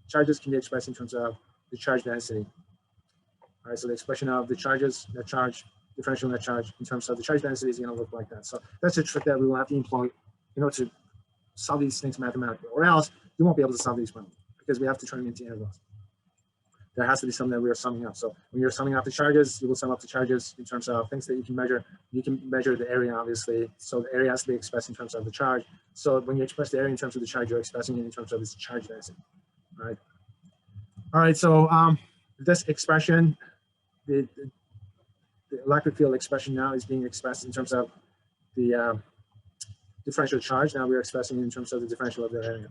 charges can be expressed in terms of the charge density. All right. So the expression of the charges, net charge, differential net charge in terms of the charge density is going to look like that. So that's a trick that we will have to employ in order to solve these things mathematically, or else you won't be able to solve these problems because we have to turn them into intervals. There has to be something that we are summing up. So when you're summing up the charges, you will sum up the charges in terms of things that you can measure. You can measure the area, obviously. So the area has to be expressed in terms of the charge. So when you express the area in terms of the charge, you're expressing it in terms of its charge density. All right. All right. So this expression, the electric field expression now is being expressed in terms of the differential charge. Now we're expressing it in terms of the differential of the area.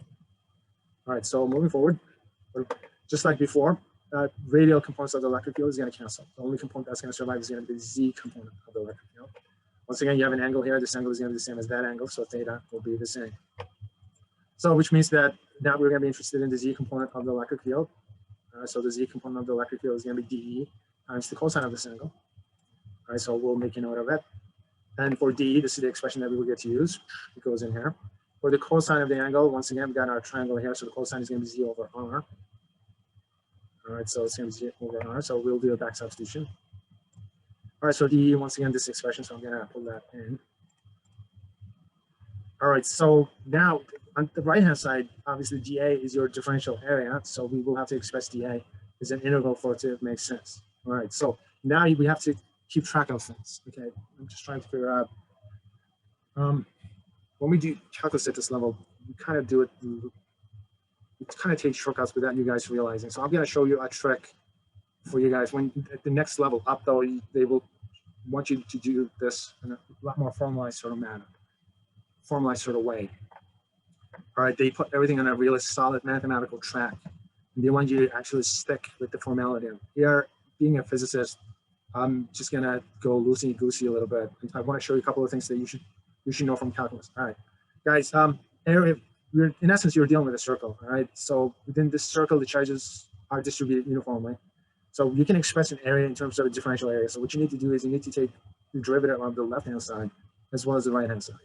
All right, so moving forward, just like before, radial components of the electric field is going to cancel. The only component that's going to survive is going to be the Z component of the electric field. Once again, you have an angle here. This angle is going to be the same as that angle, so theta will be the same. So which means that now we're going to be interested in the Z component of the electric field. So the Z component of the electric field is going to be dE times the cosine of this angle. All right, so we'll make a note of it. And for D, this is the expression that we will get to use. It goes in here. For the cosine of the angle, once again, we've got our triangle here, so the cosine is going to be Z over R. All right, so it's going to be Z over R, so we'll do a back substitution. All right, so D, once again, this expression, so I'm going to pull that in. All right, so now on the right-hand side, obviously dA is your differential area, so we will have to express dA as an integral for it to make sense. All right, so now we have to keep track of things. Okay, I'm just trying to figure out. When we do calculus at this level, we kind of do it. We kind of take shortcuts without you guys realizing. So I'm going to show you a trick for you guys. When at the next level up, though, they will want you to do this in a lot more formalized sort of manner, formalized sort of way. All right, they put everything on a really solid mathematical track. And they want you to actually stick with the formality. Here, being a physicist, I'm just gonna go loosey-goosey a little bit. I want to show you a couple of things that you should know from calculus. All right, guys. Area. In essence, you're dealing with a circle. All right. So within this circle, the charges are distributed uniformly. So you can express an area in terms of a differential area. So what you need to do is you need to take the derivative of the left-hand side as well as the right-hand side.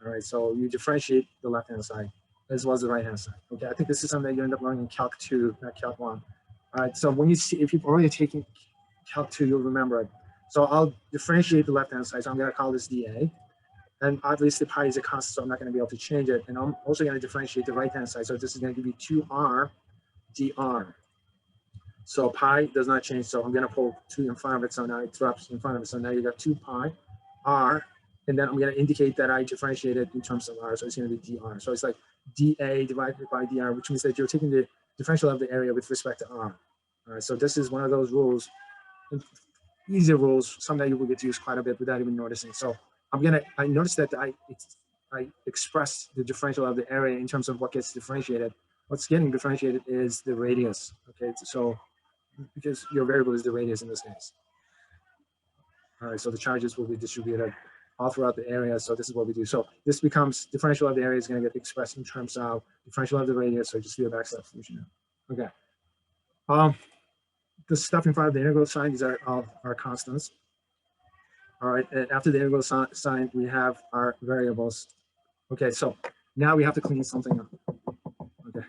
All right. So you differentiate the left-hand side as well as the right-hand side. Okay. I think this is something that you end up learning in Calc 2, not Calc 1. All right. So when you see, if you've already taken Calc 2, you'll remember it. So I'll differentiate the left-hand side. So I'm going to call this dA. And obviously pi is a constant, so I'm not going to be able to change it. And I'm also going to differentiate the right-hand side. So this is going to give you 2r dr. So pi does not change. So I'm going to pull 2 in front of it. So now it drops in front of it. So now you got 2 pi r. And then I'm going to indicate that I differentiate it in terms of r. So it's going to be dr. So it's like dA divided by dr, which means that you're taking the differential of the area with respect to r. All right. So this is one of those rules, easy rules, some that you will get to use quite a bit without even noticing. So I noticed that I express the differential of the area in terms of what gets differentiated. What's getting differentiated is the radius. Okay, so because your variable is the radius in this case. All right, so the charges will be distributed all throughout the area. So this is what we do. So this becomes differential of the area is going to get expressed in terms of differential of the radius. So just do a back substitution now. Okay. The stuff in front of the integral sign, these are constants. All right, and after the integral sign, we have our variables. Okay, so now we have to clean something up. Okay.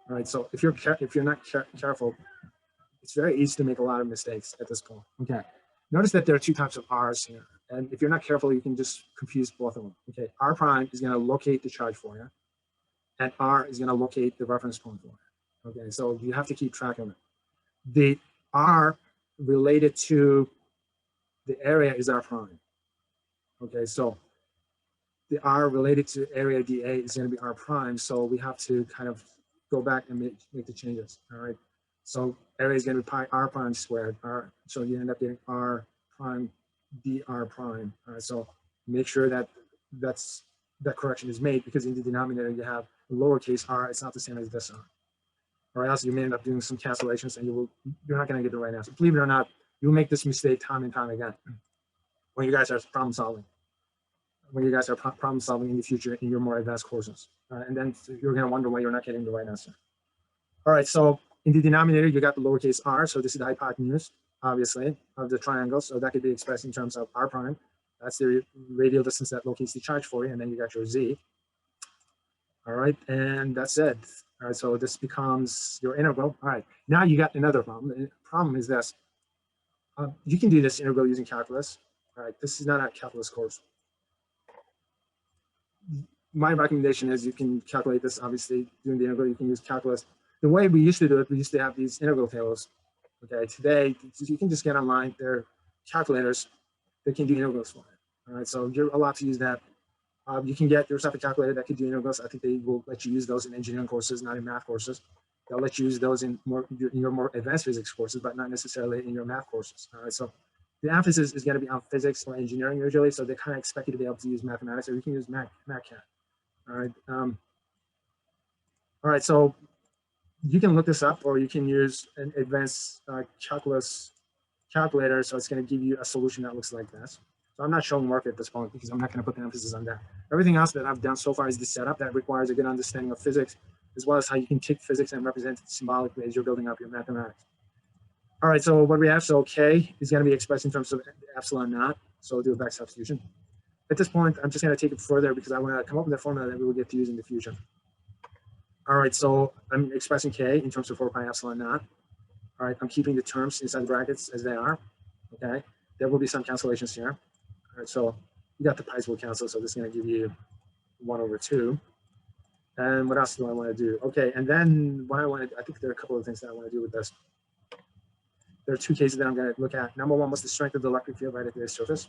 All right, so if you're not careful, it's very easy to make a lot of mistakes at this point. Okay, notice that there are 2 types of r's here, and if you're not careful, you can just confuse both of them. Okay, r prime is going to locate the charge for you, and r is going to locate the reference point for you. Okay, so you have to keep track of it. The r related to the area is r prime. Okay, so the r related to area dA is going to be r prime. So we have to kind of go back and make the changes. All right. So area is going to be pi r prime squared. So you end up getting r prime dr prime. All right. So make sure that that correction is made, because in the denominator you have lowercase r. It's not the same as this r. Or else you may end up doing some cancellations and you're not going to get the right answer. Believe it or not, you'll make this mistake time and time again when you guys are problem solving. When you guys are problem solving in the future in your more advanced courses. And then you're going to wonder why you're not getting the right answer. All right, so in the denominator, you got the lowercase r. So this is the hypotenuse, obviously, of the triangle. So that could be expressed in terms of r prime. That's the radial distance that locates the charge for you. And then you got your z. All right, and that's it. All right, so this becomes your integral. All right, now you got another problem. The problem is this. You can do this integral using calculus. All right, this is not a calculus course. My recommendation is you can calculate this, obviously, doing the integral, you can use calculus. The way we used to do it, we used to have these integral tables. Okay, today, you can just get online. There are calculators that can do integrals for you. All right, so you're allowed to use that. You can get yourself a calculator that can do integrals. I think they will let you use those in engineering courses, not in math courses. They'll let you use those in your more advanced physics courses, but not necessarily in your math courses. All right, so the emphasis is going to be on physics or engineering usually, so they kind of expect you to be able to use mathematics, or you can use MATCAT. All right. All right, so you can look this up, or you can use an advanced calculus calculator. So it's going to give you a solution that looks like this. So I'm not showing work at this point because I'm not going to put the emphasis on that. Everything else that I've done so far is the setup that requires a good understanding of physics, as well as how you can take physics and represent it symbolically as you're building up your mathematics. All right, so what we have, so K is going to be expressed in terms of epsilon naught. So we'll do a back substitution. At this point, I'm just going to take it further because I want to come up with a formula that we will get to use in the future. All right, so I'm expressing K in terms of 4 pi epsilon naught. All right, I'm keeping the terms inside the brackets as they are. Okay, there will be some cancellations here. All right, so you got the pi's will cancel, so this is going to give you 1/2. And what else do I want to do? Okay, and then what I think there are a couple of things that I want to do with this. There are 2 cases that I'm going to look at. Number 1 was the strength of the electric field right at the surface.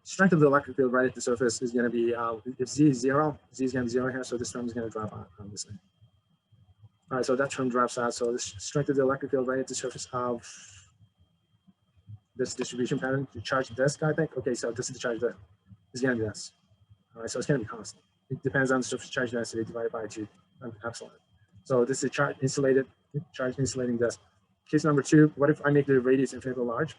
Strength of the electric field right at the surface is going to be, if Z is 0, Z is going to be 0 here, so this term is going to drop out, obviously. All right, so that term drops out. So the strength of the electric field right at the surface of this distribution pattern to charge this, I think. Okay, so this is the charge that is going to be this. All right, so it's going to be constant. It depends on the surface charge density divided by 2 epsilon. So this is a charge insulating disk. Case number 2, what if I make the radius infinitely large?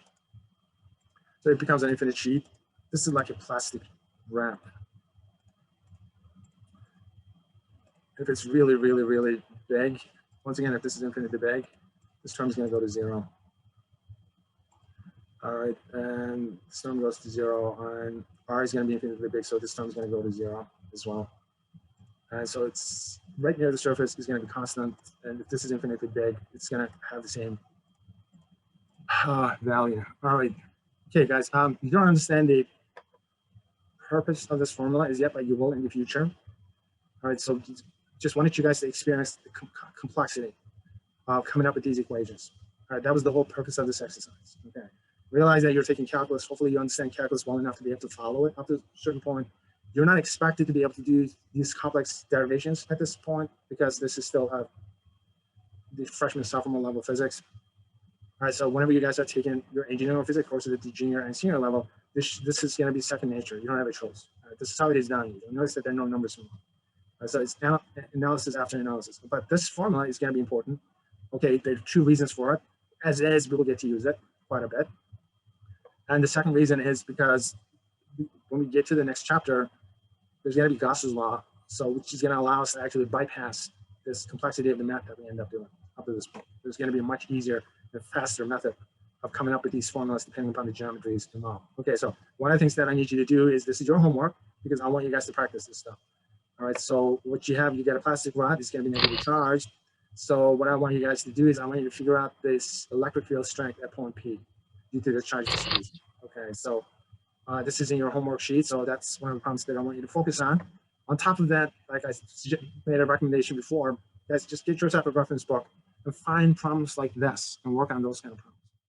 So it becomes an infinite sheet. This is like a plastic wrap. If it's really, really, really big, once again, if this is infinitely big, this term is going to go to 0. All right, and this term goes to 0, and R is going to be infinitely big, so this term is going to go to 0 as well. And so it's right near the surface is going to be constant, and if this is infinitely big, it's going to have the same value. All right, okay, guys, you don't understand the purpose of this formula is yet, but you will in the future. All right, so just wanted you guys to experience the complexity of coming up with these equations. All right, that was the whole purpose of this exercise. Okay, realize that you're taking calculus. Hopefully you understand calculus well enough to be able to follow it up to a certain point. You're not expected to be able to do these complex derivations at this point because this is still the freshman, sophomore level physics. All right, so whenever you guys are taking your engineering physics courses at the junior and senior level, this is going to be second nature. You don't have a choice. This is how it is done. You'll notice that there are no numbers. So it's analysis after analysis. But this formula is going to be important. Okay, there are 2 reasons for it. As is, we will get to use it quite a bit. And the second reason is because when we get to the next chapter, there's going to be Gauss's law, so which is going to allow us to actually bypass this complexity of the math that we end up doing up to this point. There's going to be a much easier and faster method of coming up with these formulas depending upon the geometries involved. Okay, so one of the things that I need you to do is, this is your homework because I want you guys to practice this stuff. All right, so what you have, you get a plastic rod, it's going to be negatively charged. So what I want you guys to do is I want you to figure out this electric field strength at point P due to the charge distribution. Okay, so this is in your homework sheet, so that's one of the problems that I want you to focus on. On top of that, like I made a recommendation before, guys, just get yourself a reference book and find problems like this and work on those kind of problems.